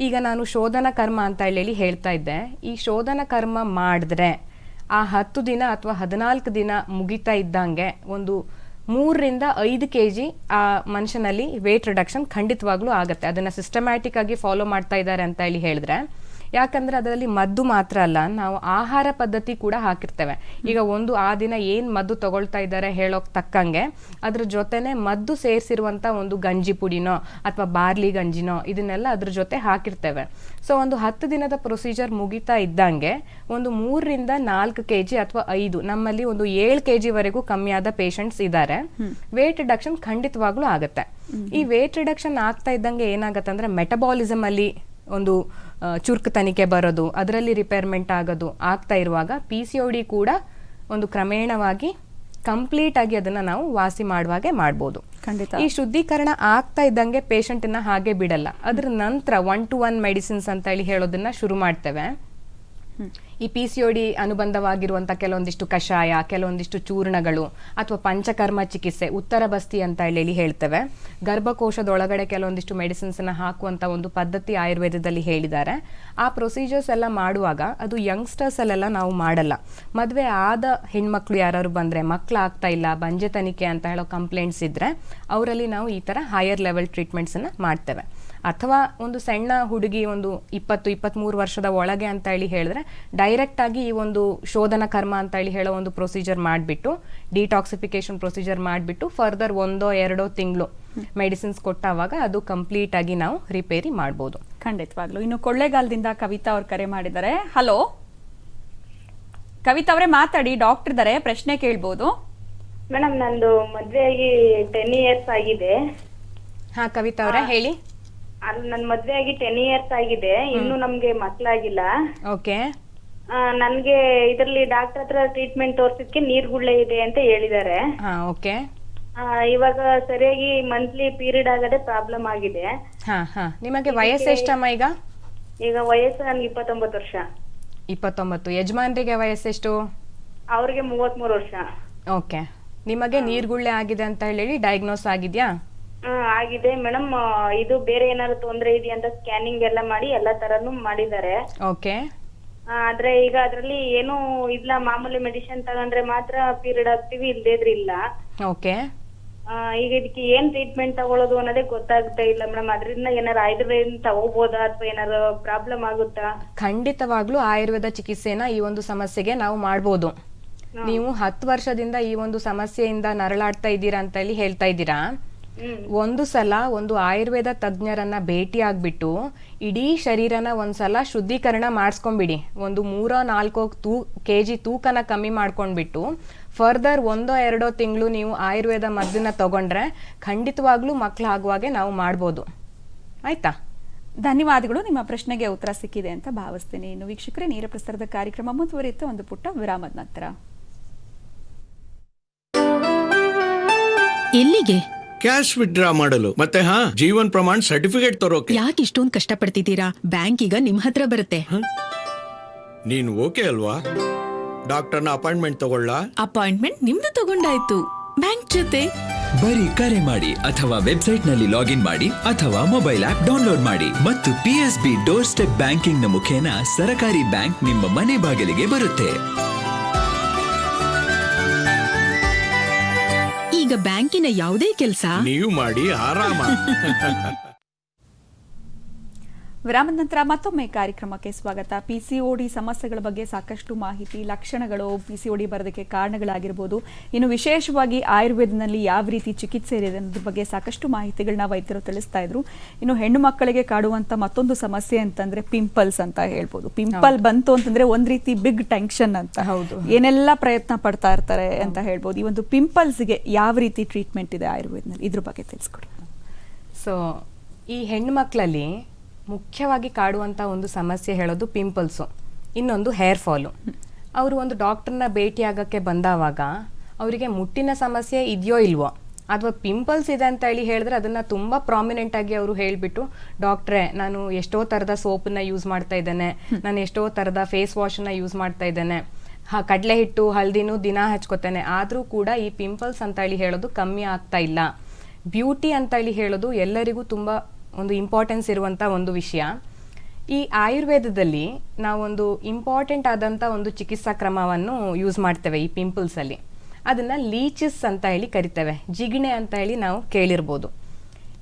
ಈಗ ನಾನು ಶೋಧನ ಕರ್ಮ ಅಂತ ಹೇಳ್ತಾ ಇದ್ದೆ. ಈ ಶೋಧನ ಕರ್ಮ ಮಾಡಿದ್ರೆ ಆ 10 ದಿನ ಅಥವಾ 14 ದಿನ ಮುಗಿತಾ ಇದ್ದಂಗೆ ಒಂದು 3 ರಿಂದ 5 kg ಆ ಮನುಷ್ಯನಲ್ಲಿ ವೇಟ್ ರಿಡಕ್ಷನ್ ಖಂಡಿತವಾಗ್ಲೂ ಆಗುತ್ತೆ. ಅದನ್ನ ಸಿಸ್ಟಮ್ಯಾಟಿಕ್ ಆಗಿ ಫಾಲೋ ಮಾಡ್ತಾ ಇದ್ದಾರೆ ಅಂತ ಹೇಳಿದ್ರೆ, ಯಾಕಂದ್ರೆ ಅದರಲ್ಲಿ ಮದ್ದು ಮಾತ್ರ ಅಲ್ಲ, ನಾವು ಆಹಾರ ಪದ್ಧತಿ ಕೂಡ ಹಾಕಿರ್ತೇವೆ. ಈಗ ಒಂದು ಆ ದಿನ ಏನ್ ಮದ್ದು ತಗೊಳ್ತಾ ಇದ್ದಾರೆ ಹೇಳೋಕ್ ತಕ್ಕಂಗೆ ಅದ್ರ ಜೊತೆನೆ ಮದ್ದು ಸೇರಿಸಿರುವಂತ ಒಂದು ಗಂಜಿ ಪುಡಿನೋ ಅಥವಾ ಬಾರ್ಲಿ ಗಂಜಿನೋ ಇದನ್ನೆಲ್ಲ ಅದ್ರ ಜೊತೆ ಹಾಕಿರ್ತೇವೆ. ಸೊ ಒಂದು 10 ದಿನದ ಪ್ರೊಸೀಜರ್ ಮುಗಿತಾ ಇದ್ದಂಗೆ ಒಂದು 3 ರಿಂದ 4 kg ಅಥವಾ 5, ನಮ್ಮಲ್ಲಿ ಒಂದು 7 kg ವರೆಗೂ ಕಮ್ಮಿ ಆದ ಪೇಷಂಟ್ಸ್ ಇದ್ದಾರೆ. ವೇಟ್ ರಿಡಕ್ಷನ್ ಖಂಡಿತವಾಗ್ಲೂ ಆಗುತ್ತೆ. ಈ ವೇಟ್ ರಿಡಕ್ಷನ್ ಆಗ್ತಾ ಇದ್ದಂಗೆ ಏನಾಗುತ್ತೆ ಅಂದ್ರೆ ಮೆಟಬಾಲಿಸಮ್ ಅಲ್ಲಿ ಒಂದು ಚುರುಕುತನಿಕೆ ಬರೋದು, ಅದರಲ್ಲಿ ರಿಪೇರ್ಮೆಂಟ್ ಆಗೋದು ಆಗ್ತಾ ಇರುವಾಗ PCOD ಕೂಡ ಒಂದು ಕ್ರಮೇಣವಾಗಿ ಕಂಪ್ಲೀಟ್ ಆಗಿ ಅದನ್ನ ನಾವು ವಾಸಿ ಮಾಡುವಾಗೆ ಮಾಡ್ಬೋದು. ಈ ಶುದ್ಧೀಕರಣ ಆಗ್ತಾ ಇದ್ದಂಗೆ ಪೇಷಂಟನ್ನ ಹಾಗೆ ಬಿಡಲ್ಲ. ಅದ್ರ ನಂತರ 1-to-1 ಮೆಡಿಸಿನ್ಸ್ ಅಂತ ಹೇಳಿ ಹೇಳೋದನ್ನ ಶುರು ಮಾಡ್ತೇವೆ. ಈ PCOD ಅನುಬಂಧವಾಗಿರುವಂತ ಕೆಲವೊಂದಿಷ್ಟು ಕಷಾಯ, ಕೆಲವೊಂದಿಷ್ಟು ಚೂರ್ಣಗಳು ಅಥವಾ ಪಂಚಕರ್ಮ ಚಿಕಿತ್ಸೆ, ಉತ್ತರ ಬಸ್ತಿ ಅಂತ ಹೇಳಿ ಹೇಳ್ತೇವೆ. ಗರ್ಭಕೋಶದೊಳಗಡೆ ಕೆಲವೊಂದಿಷ್ಟು ಮೆಡಿಸಿನ್ಸ್ ಅನ್ನ ಹಾಕುವಂತ ಒಂದು ಪದ್ಧತಿ ಆಯುರ್ವೇದದಲ್ಲಿ ಹೇಳಿದ್ದಾರೆ. ಆ ಪ್ರೊಸೀಜರ್ಸ್ ಎಲ್ಲ ಮಾಡುವಾಗ ಅದು ಯಂಗ್ಸ್ಟರ್ಸ್ ಅಲ್ಲೆಲ್ಲ ನಾವು ಮಾಡಲ್ಲ. ಮದುವೆ ಆದ ಹೆಣ್ಮಕ್ಳು ಯಾರು ಬಂದ್ರೆ ಮಕ್ಕಳಾಗ್ತಾ ಇಲ್ಲ, ಬಂಜೆ ತನಿಖೆ ಅಂತ ಹೇಳೋ ಕಂಪ್ಲೇಂಟ್ಸ್ ಇದ್ರೆ ಅವರಲ್ಲಿ ನಾವು ಈ ತರ ಹೈಯರ್ ಲೆವೆಲ್ ಟ್ರೀಟ್ಮೆಂಟ್ಸ್ ಅನ್ನ ಮಾಡ್ತೇವೆ. ಅಥವಾ ಒಂದು ಸಣ್ಣ ಹುಡುಗಿ ಒಂದು 20-23 ವರ್ಷದ ಒಳಗೆ ಅಂತ ಹೇಳಿ ಹೇಳಿದ್ರೆ ಡೈರೆಕ್ಟ್ ಆಗಿ ಈ ಒಂದು ಶೋಧನ ಕರ್ಮ ಅಂತ ಹೇಳಿ ಹೇಳೋ ಒಂದು ಪ್ರೊಸೀಜರ್ ಮಾಡಿಬಿಟ್ಟು, ಡಿಟಾಕ್ಸಿಫಿಕೇಶನ್ ಪ್ರೊಸೀಜರ್ ಮಾಡಿಬಿಟ್ಟು ಫರ್ದರ್ 1-2 ತಿಂಗಳು ಮೆಡಿಸಿನ್ಸ್ ಕೊಟ್ಟಾಗ ಅದು ಕಂಪ್ಲೀಟ್ ಆಗಿ ನಾವು ರಿಪೇರಿ ಮಾಡ್ಬೋದು. ಖಂಡಿತವಾಗ್ಲು. ಇನ್ನು ಕೊಳ್ಳೇಗಾಲದಿಂದ ಕವಿತಾ ಅವ್ರು ಕರೆ ಮಾಡಿದ್ದಾರೆ. ಹಲೋ ಕವಿತಾ ಅವರೇ, ಮಾತಾಡಿ, ಡಾಕ್ಟರ್ ಇದ್ದಾರೆ, ಪ್ರಶ್ನೆ ಕೇಳ್ಬೋದು. ಮೇಡಮ್, ನಂದು ಮದ್ವೆ ಆಗಿ 10 years ಆಗಿದೆ. ಹಾ ಕವಿತಾ ಅವರೇ ಹೇಳಿ. ನನ್ ಮದ್ವೆ ಆಗಿ 10 years ಆಗಿದೆ, ಇನ್ನು ನಮ್ಗೆ ಮಕ್ಳಾಗಿಲ್ಲ. ಓಕೆ. ನನ್ಗೆ ಇದ್ರಲ್ಲಿ ಡಾಕ್ಟರ್ ಹತ್ರ ಟ್ರೀಟ್ಮೆಂಟ್ ತೋರ್ಸಿದ್ಕೆ ನೀರ್ಗುಳ್ಳೆ ಇದೆ ಅಂತ ಹೇಳಿದ್ದಾರೆ. ಓಕೆ. ಇವಾಗ ಸರಿಯಾಗಿ ಮಂತ್ಲಿ ಪೀರಿಯಡ್ ಆಗದೆ ಪ್ರಾಬ್ಲಮ್ ಆಗಿದೆ. ನಿಮಗೆ ವಯಸ್ಸು ಎಷ್ಟಮ್ಮ ಈಗ? ಈಗ ವಯಸ್ಸು ನನ್ಗೆ 29 ವರ್ಷ. 29. ಯಜಮಾನ್ರಿಗೆ ವಯಸ್ಸೆಷ್ಟು? ಅವ್ರಿಗೆ 33 ವರ್ಷ. ಓಕೆ. ನಿಮಗೆ ನೀರ್ಗುಳ್ಳೆ ಆಗಿದೆ ಅಂತ ಹೇಳಿ ಡಯಾಗ್ನೋಸ್ ಆಗಿದ್ಯಾ? ಆಗಿದೆ ಮೇಡಮ್. ಇದು ಬೇರೆ ಏನಾದ್ರು ತೊಂದ್ರೆ ಇದೆಯಾ ಅಂತ ಸ್ಕ್ಯಾನಿಂಗ್ ಎಲ್ಲ ಮಾಡಿ ಎಲ್ಲಾ ತರನು ಮಾಡಿದ್ದಾರೆ. ಓಕೆ. ಆದ್ರೆ ಈಗ ಅದ್ರಲ್ಲಿ ಏನು ಇಲ್ಲ, ಮಾಮೂಲಿ ಮೆಡಿಸಿನ್ ತಗೊಂಡ್ರೆ ಮಾತ್ರ ಪೀರಿಯಡ್ ಆಗ್ತೀವಿ, ಇಲ್ದೇದ್ರೆ ಇಲ್ಲ. ಓಕೆ. ಈಗ ಇದಕ್ಕೆ ಏನ್ ಟ್ರೀಟ್ಮೆಂಟ್ ತಗೊಳ್ಳೋದು ಅನ್ನೋದೇ ಗೊತ್ತಾಗ್ತಾ ಇಲ್ಲ ಮೇಡಮ್. ಅದರಿಂದ ಏನಾರು ಆಯುರ್ವೇದ ತಗೋಬೋದಾ ಅಥವಾ ಏನಾರು ಪ್ರಾಬ್ಲಮ್ ಆಗುತ್ತಾ? ಖಂಡಿತವಾಗ್ಲೂ ಆಯುರ್ವೇದ ಚಿಕಿತ್ಸೆನ ಈ ಒಂದು ಸಮಸ್ಯೆಗೆ ನಾವು ಮಾಡ್ಬೋದು. ನೀವು 10 ವರ್ಷದಿಂದ ಈ ಒಂದು ಸಮಸ್ಯೆಯಿಂದ ನರಳಾಡ್ತಾ ಇದ್ದೀರಾ ಅಂತ ಹೇಳಿ ಹೇಳ್ತಾ ಇದ್ದೀರಾ. ಒಂದು ಸಲ ಒಂದು ಆಯುರ್ವೇದ ತಜ್ಞರನ್ನ ಭೇಟಿ ಆಗ್ಬಿಟ್ಟು ಇಡೀ ಶರೀರನ ಒಂದ್ಸಲ ಶುದ್ಧೀಕರಣ ಮಾಡಿಸ್ಕೊಂಡ್ಬಿಡಿ. ಒಂದು 3-4 kg ತೂಕನ ಕಮ್ಮಿ ಮಾಡ್ಕೊಂಡ್ಬಿಟ್ಟು ಫರ್ದರ್ 1-2 ತಿಂಗಳು ನೀವು ಆಯುರ್ವೇದ ಮದ್ದನ್ನ ತಗೊಂಡ್ರೆ ಖಂಡಿತವಾಗ್ಲೂ ಮಕ್ಳು ಆಗುವಾಗೆ ನಾವು ಮಾಡ್ಬೋದು. ಆಯ್ತಾ? ಧನ್ಯವಾದಗಳು. ನಿಮ್ಮ ಪ್ರಶ್ನೆಗೆ ಉತ್ತರ ಸಿಕ್ಕಿದೆ ಅಂತ ಭಾವಿಸ್ತೀನಿ. ಇನ್ನು ವೀಕ್ಷಕರೇ, ನೇರ ಪ್ರಸಾರದ ಕಾರ್ಯಕ್ರಮ ಮುಂದುವರಿಯುತ್ತೆ ಒಂದು ಪುಟ್ಟ ವಿರಾಮದ ನಂತರ. ಎಲ್ಲಿಗೆ? ಕ್ಯಾಶ್ ವಿತ್ಡ್ರಾ ಮಾಡಲು ಮತ್ತೆ ಜೀವನ್ ಪ್ರಮಾಣ್ ಸರ್ಟಿಫಿಕೇಟ್ ತರೋಕೆ. ಯಾಕೆ ಇಷ್ಟೊಂದು ಕಷ್ಟಪಡ್ತಿದ್ದೀರಾ? ಬ್ಯಾಂಕ್ ಈಗ ನಿಮ್ ಹತ್ರ ಬರುತ್ತೆ. ನೀನ್ ಓಕೆ ಅಲ್ವಾ? ಡಾಕ್ಟರ್ನ ಅಪಾಯಿಂಟ್ಮೆಂಟ್ ತಗೊಳ್ಳ? ಅಪಾಯಿಂಟ್ಮೆಂಟ್ ನಿಮ್ದು ತಗೊಂಡಾಯ್ತು ಬ್ಯಾಂಕ್ ಜೊತೆ. ಬರೀ ಕರೆ ಮಾಡಿ ಅಥವಾ ವೆಬ್ಸೈಟ್ ನಲ್ಲಿ ಲಾಗಿನ್ ಮಾಡಿ ಅಥವಾ ಮೊಬೈಲ್ ಆಪ್ ಡೌನ್ಲೋಡ್ ಮಾಡಿ ಮತ್ತು PSB ಡೋರ್ ಸ್ಟೆಪ್ ಬ್ಯಾಂಕಿಂಗ್ ನ ಮುಖೇನ ಸರಕಾರಿ ಬ್ಯಾಂಕ್ ನಿಮ್ಮ ಮನೆ ಬಾಗಿಲಿಗೆ ಬರುತ್ತೆ. ಈಗ ಬ್ಯಾಂಕಿನ ಯಾವುದೇ ಕೆಲಸ ನೀವು ಮಾಡಿ ಆರಾಮ. ವಿರಾಮದ ನಂತರ ಮತ್ತೊಮ್ಮೆ ಕಾರ್ಯಕ್ರಮಕ್ಕೆ ಸ್ವಾಗತ. PCOD ಸಮಸ್ಯೆಗಳ ಬಗ್ಗೆ ಸಾಕಷ್ಟು ಮಾಹಿತಿ, ಲಕ್ಷಣಗಳು, PCOD ಬರೋದಕ್ಕೆ ಕಾರಣಗಳಾಗಿರ್ಬೋದು, ಇನ್ನು ವಿಶೇಷವಾಗಿ ಆಯುರ್ವೇದದಲ್ಲಿ ಯಾವ ರೀತಿ ಚಿಕಿತ್ಸೆ ಇದೆ ಅನ್ನೋದ್ರ ಬಗ್ಗೆ ಸಾಕಷ್ಟು ಮಾಹಿತಿಗಳನ್ನ ವೈದ್ಯರು ತಿಳಿಸ್ತಾ ಇದ್ರು. ಇನ್ನು ಹೆಣ್ಣು ಮಕ್ಕಳಿಗೆ ಕಾಡುವಂತ ಮತ್ತೊಂದು ಸಮಸ್ಯೆ ಅಂತಂದ್ರೆ ಪಿಂಪಲ್ಸ್ ಅಂತ ಹೇಳ್ಬೋದು. ಪಿಂಪಲ್ ಬಂತು ಅಂತಂದ್ರೆ ಒಂದ್ ರೀತಿ ಬಿಗ್ ಟೆನ್ಷನ್ ಅಂತ, ಏನೆಲ್ಲ ಪ್ರಯತ್ನ ಪಡ್ತಾ ಇರ್ತಾರೆ ಅಂತ ಹೇಳ್ಬೋದು. ಈ ಒಂದು ಪಿಂಪಲ್ಸ್ಗೆ ಯಾವ ರೀತಿ ಟ್ರೀಟ್ಮೆಂಟ್ ಇದೆ ಆಯುರ್ವೇದದಲ್ಲಿ, ಇದ್ರ ಬಗ್ಗೆ ತಿಳಿಸ್ಕೊಡಿ. ಸೊ ಈ ಹೆಣ್ಣು ಮಕ್ಕಳಲ್ಲಿ ಮುಖ್ಯವಾಗಿ ಕಾಡುವಂಥ ಒಂದು ಸಮಸ್ಯೆ ಹೇಳೋದು ಪಿಂಪಲ್ಸು, ಇನ್ನೊಂದು ಹೇರ್ ಫಾಲು. ಅವರು ಒಂದು ಡಾಕ್ಟರ್ನ ಭೇಟಿಯಾಗಕ್ಕೆ ಬಂದಾವಾಗ ಅವರಿಗೆ ಮುಟ್ಟಿನ ಸಮಸ್ಯೆ ಇದೆಯೋ ಇಲ್ವೋ ಅಥವಾ ಪಿಂಪಲ್ಸ್ ಇದೆ ಅಂತ ಹೇಳಿ ಹೇಳಿದ್ರೆ ಅದನ್ನು ತುಂಬ ಪ್ರಾಮಿನೆಂಟ್ ಆಗಿ ಅವರು ಹೇಳಿಬಿಟ್ಟು, ಡಾಕ್ಟ್ರೇ ನಾನು ಎಷ್ಟೋ ಥರದ ಸೋಪನ್ನ ಯೂಸ್ ಮಾಡ್ತಾ ಇದ್ದೇನೆ, ನಾನು ಎಷ್ಟೋ ಥರದ ಫೇಸ್ ವಾಶನ್ನ ಯೂಸ್ ಮಾಡ್ತಾ ಇದ್ದೇನೆ, ಕಡಲೆ ಹಿಟ್ಟು ಹಲ್ದಿನೂ ದಿನ ಹಚ್ಕೋತೇನೆ, ಆದರೂ ಕೂಡ ಈ ಪಿಂಪಲ್ಸ್ ಅಂತ ಹೇಳಿ ಹೇಳೋದು ಕಮ್ಮಿ ಆಗ್ತಾ ಇಲ್ಲ. ಬ್ಯೂಟಿ ಅಂತ ಹೇಳಿ ಹೇಳೋದು ಎಲ್ಲರಿಗೂ ತುಂಬ ಒಂದು ಇಂಪಾರ್ಟೆನ್ಸ್ ಇರುವಂಥ ಒಂದು ವಿಷಯ. ಈ ಆಯುರ್ವೇದದಲ್ಲಿ ನಾವೊಂದು ಇಂಪಾರ್ಟೆಂಟ್ ಆದಂಥ ಒಂದು ಚಿಕಿತ್ಸಾ ಕ್ರಮವನ್ನು ಯೂಸ್ ಮಾಡ್ತೇವೆ ಈ ಪಿಂಪಲ್ಸಲ್ಲಿ. ಅದನ್ನು ಲೀಚಸ್ ಅಂತ ಹೇಳಿ ಕರಿತೇವೆ, ಜಿಗಣೆ ಅಂತ ಹೇಳಿ ನಾವು ಕೇಳಿರ್ಬೋದು.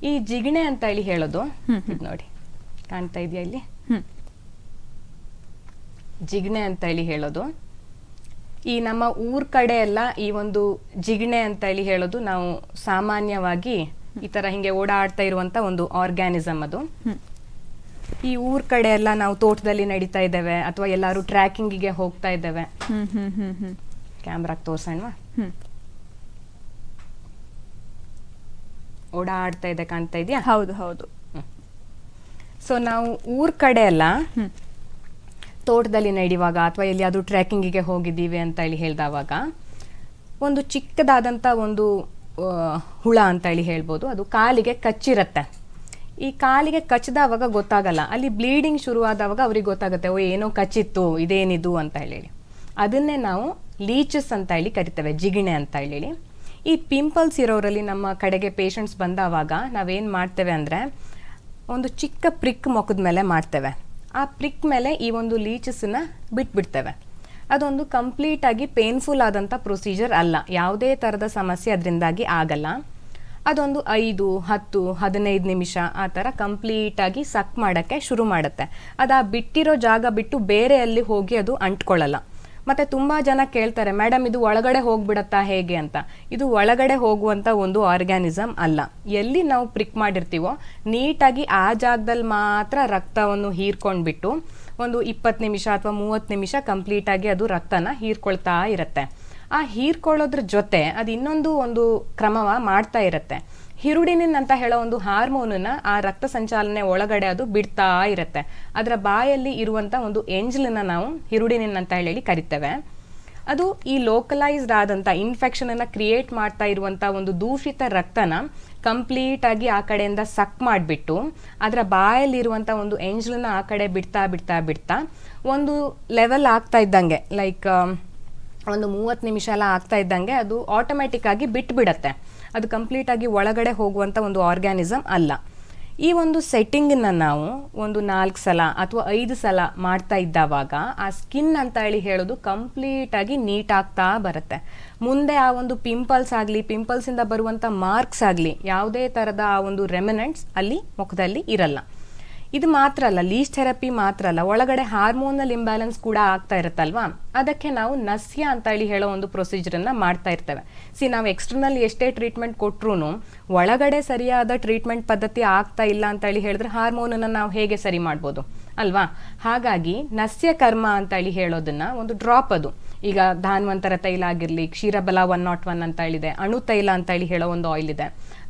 ಈ ಜಿಗಣೆ ಅಂತ ಹೇಳಿ ಹೇಳೋದು ಇದು ನೋಡಿ, ಕಾಣ್ತಾ ಇದೆಯಾ ಇಲ್ಲಿ? ಜಿಗಣೆ ಅಂತ ಹೇಳಿ ಹೇಳೋದು. ಈ ನಮ್ಮ ಊರ್ ಕಡೆ ಎಲ್ಲ ಈ ಒಂದು ಜಿಗಣೆ ಅಂತ ಹೇಳಿ ಹೇಳೋದು ನಾವು ಸಾಮಾನ್ಯವಾಗಿ ಈ ತರ ಹಿಂಗೆ ಓಡಾಡ್ತಾ ಇರುವಂತ ಒಂದು ಆರ್ಗ್ಯಾನಿಸಮ್ ಅದು. ಈ ಊರ್ ಕಡೆ ಎಲ್ಲ ನಾವು ತೋಟದಲ್ಲಿ ನಡೀತಾ ಇದ್ದೇವೆ ಅಥವಾ ಎಲ್ಲಾರು ಟ್ರ್ಯಾಕಿಂಗಿಗೆ ಹೋಗ್ತಾ ಇದ್ದೇವೆ. ಕ್ಯಾಮ್ರಾಗ್ ತೋರ್ಸೋಣ. ಓಡಾಡ್ತಾ ಇದೆ, ಕಾಣ್ತಾ ಇದೆಯಾ? ಹೌದು ಹೌದು. ಸೊ ನಾವು ಊರ್ ಕಡೆ ಎಲ್ಲ ತೋಟದಲ್ಲಿ ನಡೆಯುವಾಗ ಅಥವಾ ಎಲ್ಲಿಯಾದ್ರೂ ಟ್ರೆಕ್ಕಿಂಗಿಗೆ ಹೋಗಿದ್ದೀವಿ ಅಂತ ಹೇಳಿ ಹೇಳಿದವಾಗ ಒಂದು ಚಿಕ್ಕದಾದಂಥ ಒಂದು ಹುಳ ಅಂತ ಹೇಳಿ ಹೇಳ್ಬೋದು, ಅದು ಕಾಲಿಗೆ ಕಚ್ಚಿರತ್ತೆ. ಈ ಕಾಲಿಗೆ ಕಚ್ಚಿದವಾಗ ಗೊತ್ತಾಗಲ್ಲ, ಅಲ್ಲಿ ಬ್ಲೀಡಿಂಗ್ ಶುರುವಾದವಾಗ ಅವ್ರಿಗೆ ಗೊತ್ತಾಗುತ್ತೆ, ಓ ಏನೋ ಕಚ್ಚಿತ್ತು, ಇದೇನಿದು ಅಂತ ಹೇಳಿ. ಅದನ್ನೇ ನಾವು ಲೀಚಸ್ ಅಂತ ಹೇಳಿ ಕರಿತೇವೆ, ಜಿಗಿಣೆ ಅಂತ ಹೇಳಿ. ಈ ಪಿಂಪಲ್ಸ್ ಇರೋರಲ್ಲಿ ನಮ್ಮ ಕಡೆಗೆ ಪೇಷಂಟ್ಸ್ ಬಂದವಾಗ ನಾವೇನು ಮಾಡ್ತೇವೆ ಅಂದರೆ ಒಂದು ಚಿಕ್ಕ ಪ್ರಿಕ್ ಮುಖದ ಮೇಲೆ ಮಾಡ್ತೇವೆ. ಆ ಪ್ರಿಕ್ ಮೇಲೆ ಈ ಒಂದು ಲೀಚಸ್ನ ಬಿಟ್ಬಿಡ್ತೇವೆ. ಅದೊಂದು ಕಂಪ್ಲೀಟಾಗಿ ಪೇನ್ಫುಲ್ ಆದಂಥ ಪ್ರೊಸೀಜರ್ ಅಲ್ಲ, ಯಾವುದೇ ಥರದ ಸಮಸ್ಯೆ ಅದರಿಂದಾಗಿ ಆಗಲ್ಲ. ಅದೊಂದು 5, 10, 15 ನಿಮಿಷ ಆ ಥರ ಕಂಪ್ಲೀಟಾಗಿ ಸಕ್ ಮಾಡೋಕ್ಕೆ ಶುರು ಮಾಡುತ್ತೆ. ಅದು ಆ ಬಿಟ್ಟಿರೋ ಜಾಗ ಬಿಟ್ಟು ಬೇರೆ ಅಲ್ಲಿ ಹೋಗಿ ಅದು ಅಂಟ್ಕೊಳ್ಳಲ್ಲ. ಮತ್ತು ತುಂಬ ಜನ ಕೇಳ್ತಾರೆ, ಮೇಡಮ್ ಇದು ಒಳಗಡೆ ಹೋಗ್ಬಿಡತ್ತಾ ಹೇಗೆ ಅಂತ. ಇದು ಒಳಗಡೆ ಹೋಗುವಂಥ ಒಂದು ಆರ್ಗ್ಯಾನಿಸಮ್ ಅಲ್ಲ. ಎಲ್ಲಿ ನಾವು ಪ್ರಿಕ್ ಮಾಡಿರ್ತೀವೋ ನೀಟಾಗಿ ಆ ಜಾಗದಲ್ಲಿ ಮಾತ್ರ ರಕ್ತವನ್ನು ಹೀರ್ಕೊಂಡ್ಬಿಟ್ಟು ಒಂದು 20 ನಿಮಿಷ ಅಥವಾ 30 ನಿಮಿಷ ಕಂಪ್ಲೀಟಾಗಿ ಅದು ರಕ್ತನ ಹೀರ್ಕೊಳ್ತಾ ಇರುತ್ತೆ. ಆ ಹೀರ್ಕೊಳ್ಳೋದ್ರ ಜೊತೆ ಅದು ಇನ್ನೊಂದು ಒಂದು ಕ್ರಮವ ಮಾಡ್ತಾ ಇರುತ್ತೆ. ಹಿರುಡಿನಿನ್ ಅಂತ ಹೇಳೋ ಒಂದು ಹಾರ್ಮೋನನ್ನ ಆ ರಕ್ತ ಸಂಚಾಲನೆ ಒಳಗಡೆ ಅದು ಬಿಡ್ತಾ ಇರುತ್ತೆ. ಅದರ ಬಾಯಲ್ಲಿ ಇರುವಂಥ ಒಂದು ಎಂಜಲನ್ನ ನಾವು ಹಿರುಡಿನಿನ್ ಅಂತ ಹೇಳಿ ಕರಿತೇವೆ. ಅದು ಈ ಲೋಕಲೈಸ್ಡ್ ಆದಂಥ ಇನ್ಫೆಕ್ಷನನ್ನು ಕ್ರಿಯೇಟ್ ಮಾಡ್ತಾ ಇರುವಂಥ ಒಂದು ದೂಷಿತ ರಕ್ತನ ಕಂಪ್ಲೀಟಾಗಿ ಆ ಕಡೆಯಿಂದ ಸಕ್ ಮಾಡಿಬಿಟ್ಟು ಅದರ ಬಾಯಲ್ಲಿರುವಂಥ ಒಂದು ಎಂಜಲನ್ನ ಆ ಕಡೆ ಬಿಡ್ತಾ ಬಿಡ್ತಾ ಬಿಡ್ತಾ ಒಂದು ಲೆವೆಲ್ ಆಗ್ತಾ ಇದ್ದಂಗೆ, ಲೈಕ್ ಒಂದು 30 ನಿಮಿಷ ಎಲ್ಲ ಆಗ್ತಾ ಇದ್ದಂಗೆ ಅದು ಆಟೋಮ್ಯಾಟಿಕ್ ಆಗಿ ಬಿಟ್ಬಿಡತ್ತೆ. ಅದು ಕಂಪ್ಲೀಟಾಗಿ ಒಳಗಡೆ ಹೋಗುವಂಥ ಒಂದು ಆರ್ಗ್ಯಾನಿಸಮ್ ಅಲ್ಲ. ಈ ಒಂದು ಸೆಟ್ಟಿಂಗನ್ನು ನಾವು ಒಂದು 4 ಸಲ ಅಥವಾ 5 ಸಲ ಮಾಡ್ತಾ ಇದ್ದಾವಾಗ ಆ ಸ್ಕಿನ್ ಅಂತ ಹೇಳಿ ಹೇಳೋದು ಕಂಪ್ಲೀಟಾಗಿ ನೀಟ್ ಆಗ್ತಾ ಬರುತ್ತೆ. ಮುಂದೆ ಆ ಒಂದು ಪಿಂಪಲ್ಸ್ ಆಗಲಿ, ಪಿಂಪಲ್ಸಿಂದ ಬರುವಂಥ ಮಾರ್ಕ್ಸ್ ಆಗಲಿ, ಯಾವುದೇ ಥರದ ಆ ಒಂದು ರೆಮಿನೆಂಟ್ಸ್ ಅಲ್ಲಿ ಮುಖದಲ್ಲಿ ಇರಲ್ಲ. ಇದು ಮಾತ್ರ ಅಲ್ಲ, ಲೀಚ್ ಥೆರಪಿ ಮಾತ್ರ ಅಲ್ಲ, ಒಳಗಡೆ ಹಾರ್ಮೋನಲ್ ಇಂಬ್ಯಾಲೆನ್ಸ್ ಕೂಡ ಆಗ್ತಾ ಇರುತ್ತಲ್ವಾ, ಅದಕ್ಕೆ ನಾವು ನಸ್ಯ ಅಂತ ಹೇಳಿ ಹೇಳೋ ಒಂದು ಪ್ರೊಸೀಜರನ್ನು ಮಾಡ್ತಾ ಇರ್ತೇವೆ. ನಾವು ಎಕ್ಸ್ಟರ್ನಲ್ ಎಷ್ಟೇ ಟ್ರೀಟ್ಮೆಂಟ್ ಕೊಟ್ಟರು ಒಳಗಡೆ ಸರಿಯಾದ ಟ್ರೀಟ್ಮೆಂಟ್ ಪದ್ಧತಿ ಆಗ್ತಾ ಇಲ್ಲ ಅಂತ ಹೇಳಿ ಹೇಳಿದ್ರೆ ಹಾರ್ಮೋನನ್ನು ನಾವು ಹೇಗೆ ಸರಿ ಮಾಡ್ಬೋದು ಅಲ್ವಾ. ಹಾಗಾಗಿ ನಸ್ಯ ಕರ್ಮ ಅಂತ ಹೇಳಿ ಹೇಳೋದನ್ನ ಒಂದು ಡ್ರಾಪ್, ಅದು ಈಗ ಧಾನ್ವಂತರ ತೈಲ ಆಗಿರಲಿ, ಕ್ಷೀರಬಲ 101 ಅಂತ ಹೇಳಿದೆ, ಅಣು ತೈಲ ಅಂತ ಹೇಳಿ ಹೇಳೋ ಒಂದು ಆಯಿಲ್ ಇದೆ,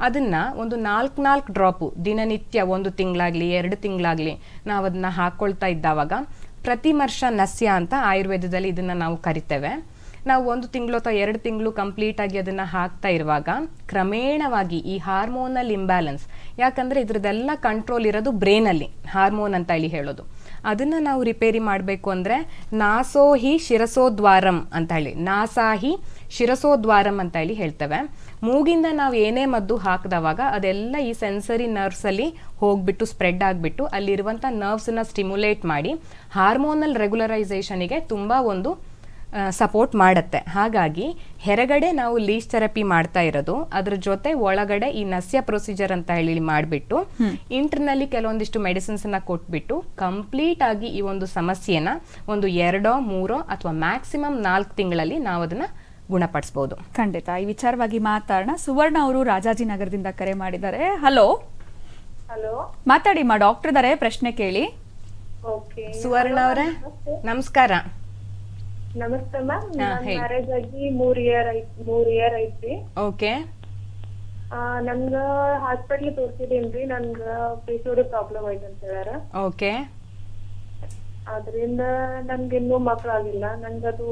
ಅದನ್ನ ಒಂದು 4 ಡ್ರಾಪು ದಿನನಿತ್ಯ 1 ತಿಂಗಳಾಗ್ಲಿ 2 ತಿಂಗಳಾಗ್ಲಿ ನಾವು ಅದನ್ನ ಹಾಕೊಳ್ತಾ ಇದ್ದಾವಾಗ ಪ್ರತಿಮರ್ಷ ನಸ್ಯ ಅಂತ ಆಯುರ್ವೇದದಲ್ಲಿ ಇದನ್ನ ನಾವು ಕರಿತೇವೆ. ನಾವು 1 ತಿಂಗಳು ಅಥವಾ 2 ತಿಂಗಳು ಕಂಪ್ಲೀಟ್ ಆಗಿ ಅದನ್ನ ಹಾಕ್ತಾ ಇರುವಾಗ ಕ್ರಮೇಣವಾಗಿ ಈ ಹಾರ್ಮೋನಲ್ ಇಂಬ್ಯಾಲೆನ್ಸ್, ಯಾಕಂದ್ರೆ ಇದ್ರದ್ದೆಲ್ಲ ಕಂಟ್ರೋಲ್ ಇರೋದು ಬ್ರೇನಲ್ಲಿ, ಹಾರ್ಮೋನ್ ಅಂತ ಹೇಳಿ ಹೇಳೋದು, ಅದನ್ನ ನಾವು ರಿಪೇರಿ ಮಾಡಬೇಕು ಅಂದ್ರೆ ನಾಸೋಹಿ ಶಿರಸೋದ್ವಾರಂ ಅಂತ ಹೇಳಿ, ನಾಸಾಹಿ ಶಿರಸೋದ್ವಾರಂ ಅಂತ ಹೇಳಿ ಹೇಳ್ತೇವೆ. ಮೂಗಿಂದ ನಾವು ಏನೇ ಮದ್ದು ಹಾಕಿದವಾಗ ಅದೆಲ್ಲ ಈ ಸೆನ್ಸರಿ ನರ್ವ್ಸ್ ಅಲ್ಲಿ ಹೋಗ್ಬಿಟ್ಟು ಸ್ಪ್ರೆಡ್ ಆಗಿಬಿಟ್ಟು ಅಲ್ಲಿರುವಂಥ ನರ್ವ್ಸನ್ನ ಸ್ಟಿಮ್ಯುಲೇಟ್ ಮಾಡಿ ಹಾರ್ಮೋನಲ್ ರೆಗ್ಯುಲರೈಸೇಷನಿಗೆ ತುಂಬ ಒಂದು ಸಪೋರ್ಟ್ ಮಾಡುತ್ತೆ. ಹಾಗಾಗಿ ಹೊರಗಡೆ ನಾವು ಲೀಚ್ ಥೆರಪಿ ಮಾಡ್ತಾ ಇರೋದು, ಅದ್ರ ಜೊತೆ ಒಳಗಡೆ ಈ ನಸ್ಯ ಪ್ರೊಸೀಜರ್ ಅಂತ ಹೇಳಿ ಮಾಡಿಬಿಟ್ಟು ಇಂಟರ್ನಲ್ಲಿ ಕೆಲವೊಂದಿಷ್ಟು ಮೆಡಿಸಿನ್ಸನ್ನ ಕೊಟ್ಬಿಟ್ಟು ಕಂಪ್ಲೀಟ್ ಆಗಿ ಈ ಒಂದು ಸಮಸ್ಯೆನ ಒಂದು 2, 3 ಅಥವಾ ಮ್ಯಾಕ್ಸಿಮಮ್ 4 ತಿಂಗಳಲ್ಲಿ ನಾವು ಅದನ್ನ ಗುಣಪಡಿಸಬಹುದು. ಖಂಡಿತ ಈ ವಿಚಾರವಾಗಿ ಮಾತಾಡೋಣ. ಸುವರ್ಣ ಅವರು ರಾಜಾಜಿನಗರದಿಂದ ಕರೆ ಮಾಡಿದ್ದಾರೆ. ಹಲೋ ಹಲೋ, ಮಾತಾಡಿ ಮಾ, ಡಾಕ್ಟರ್ ಇದಾರೆ, ಪ್ರಶ್ನೆ ಕೇಳಿ. ಓಕೆ, ಸುವರ್ಣ ಅವರೇ ನಮಸ್ಕಾರ. ನಮಸ್ತೆ ಮ್ಯಾಮ್. ಮ್ಯಾರೇಜ್ ಆಗಿ 3 ಇಯರ್ ಐತಿ. ಓಕೆ, ನನ್ಗ ಹಾಸ್ಪಿಟ್ಲ್ ತೋರ್ಸಿದೀನ್ರಿ, ನನ್ಗ PCOD ಪ್ರಾಬ್ಲಮ್ ಐತೆ ಅಂತ ಹೇಳ್ಯಾರ. ಓಕೆ, ಅದರಿಂದ ನನ್ಗೆ ಇನ್ನೂ ಮಕ್ಕಳಾಗಿಲ್ಲ. ನನ್ಗದು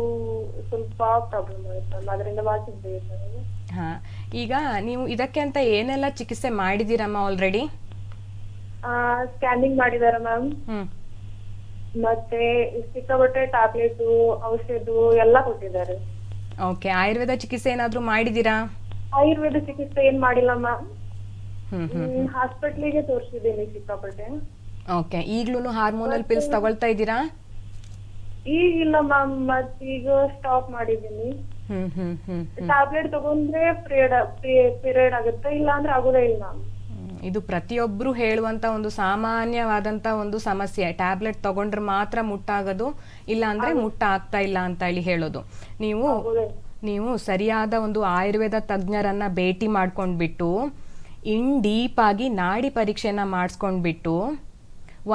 ಸ್ವಲ್ಪ ಪ್ರಾಬ್ಲಮ್ ಆಯ್ತು, ಅದರಿಂದ ಭಾಳ ಚಿಂತೆ ಐತೆ ನನಗೆ. ಹಾ, ಈಗ ನೀವು ಇದಕ್ಕೆ ಅಂತ ಏನೆಲ್ಲ ಚಿಕಿತ್ಸೆ ಮಾಡಿದೀರಮ್ಮ ಆಲ್ರೆಡಿ? ಸ್ಕ್ಯಾನಿಂಗ್ ಮಾಡಿದಾರ ಮ್ಯಾಮ್, ಮತ್ತೆ ಸಿಕ್ಕಾಪಟ್ಟೆ ಟ್ಯಾಬ್ಲೆಟ್, ಔಷಧ ಎಲ್ಲ ಕೊಟ್ಟಿದ್ದಾರೆ. ಓಕೆ, ಆಯುರ್ವೇದ ಚಿಕಿತ್ಸೆ ಏನಾದ್ರೂ ಮಾಡಿದೀರಾ? ಆಯುರ್ವೇದ ಚಿಕಿತ್ಸೆ ಏನ್ ಮಾಡಿಲ್ಲ ಮ್ಯಾಮ್, ಹಾಸ್ಪಿಟ್ಲಿಗೆ ತೋರಿಸಿದ್ದೀನಿ ಸಿಕ್ಕಾಪಟ್ಟೆ. ಓಕೆ, ಈಗ್ಲೂ ಹಾರ್ಮೋನಲ್ ಪಿಲ್ಸ್ ತಗೊಳ್ತಾ ಇದ್ದೀರಾ? ಈಗಿಲ್ಲ ಮ್ಯಾಮ್, ಮತ್ತೀಗ ಸ್ಟಾಪ್ ಮಾಡಿದ್ದೀನಿ. ಟ್ಯಾಬ್ಲೆಟ್ ತಗೊಂಡ್ರೆ ಪೀರಿಯಡ್ ಆಗುತ್ತೆ, ಇಲ್ಲ ಅಂದ್ರೆ ಆಗೋದೇ ಇಲ್ಲ ಮ್ಯಾಮ್. ಇದು ಪ್ರತಿಯೊಬ್ಬರು ಹೇಳುವಂತ ಒಂದು ಸಾಮಾನ್ಯವಾದಂತ ಒಂದು ಸಮಸ್ಯೆ. ಟ್ಯಾಬ್ಲೆಟ್ ತಗೊಂಡ್ರೆ ಮಾತ್ರ ಮುಟ್ಟಾಗೋದು, ಇಲ್ಲ ಅಂದ್ರೆ ಮುಟ್ಟ ಆಗ್ತಾ ಇಲ್ಲ ಅಂತ ಹೇಳಿ ಹೇಳೋದು. ನೀವು ಸರಿಯಾದ ಒಂದು ಆಯುರ್ವೇದ ತಜ್ಞರನ್ನ ಭೇಟಿ ಮಾಡ್ಕೊಂಡ್ಬಿಟ್ಟು ಡೀಪ್ ಆಗಿ ನಾಡಿ ಪರೀಕ್ಷೆನ ಮಾಡಿಸ್ಕೊಂಡ್ಬಿಟ್ಟು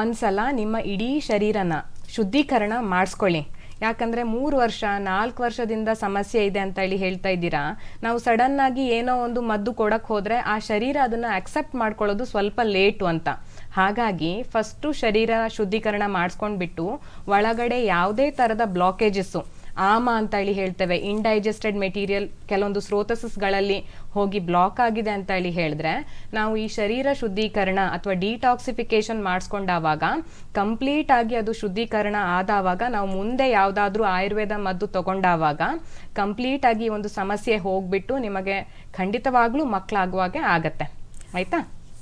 ಒಂದ್ಸಲ ನಿಮ್ಮ ಇಡೀ ಶರೀರನ ಶುದ್ಧೀಕರಣ ಮಾಡಿಸ್ಕೊಳ್ಳಿ. ಯಾಕಂದ್ರೆ 3 ವರ್ಷ 4 ವರ್ಷದಿಂದ ಸಮಸ್ಯೆ ಇದೆ ಅಂತ ಹೇಳಿ ಹೇಳ್ತಾ ಇದ್ದೀರಾ. ನಾವು ಸಡನ್ ಆಗಿ ಏನೋ ಒಂದು ಮದ್ದು ಕೊಡಕ್ ಹೋದ್ರೆ ಆ ಶರೀರ ಅದನ್ನ ಅಕ್ಸೆಪ್ಟ್ ಮಾಡ್ಕೊಳ್ಳೋದು ಸ್ವಲ್ಪ ಲೇಟು ಅಂತ. ಹಾಗಾಗಿ ಫಸ್ಟು ಶರೀರ ಶುದ್ಧೀಕರಣ ಮಾಡಿಸ್ಕೊಂಡ್ಬಿಟ್ಟು ಒಳಗಡೆ ಯಾವುದೇ ತರದ ಬ್ಲಾಕೇಜಸ್ಸು, ಆಮ ಅಂತ ಹೇಳಿ ಹೇಳ್ತೇವೆ, ಇಂಡೈಜೆಸ್ಟೆಡ್ ಮೆಟೀರಿಯಲ್ ಕೆಲವೊಂದು ಸ್ರೋತಸ್ಗಳಲ್ಲಿ ಹೋಗಿ ಬ್ಲಾಕ್ ಆಗಿದೆ ಅಂತ ಹೇಳಿ ಹೇಳಿದ್ರೆ ನಾವು ಈ ಶರೀರ ಶುದ್ಧೀಕರಣ ಅಥವಾ ಡಿಟಾಕ್ಸಿಫಿಕೇಶನ್ ಮಾಡಿಸ್ಕೊಂಡಾವಾಗ ಕಂಪ್ಲೀಟ್ ಆಗಿ ಅದು ಶುದ್ಧೀಕರಣ ಆದವಾಗ ನಾವು ಮುಂದೆ ಯಾವುದಾದ್ರೂ ಆಯುರ್ವೇದ ಮದ್ದು ತಗೊಂಡಾವಾಗ ಕಂಪ್ಲೀಟ್ ಆಗಿ ಒಂದು ಸಮಸ್ಯೆ ಹೋಗ್ಬಿಟ್ಟು ನಿಮಗೆ ಖಂಡಿತವಾಗ್ಲೂ ಮಕ್ಕಳಾಗುವಾಗೆ ಆಗತ್ತೆ. ಆಯ್ತಾ?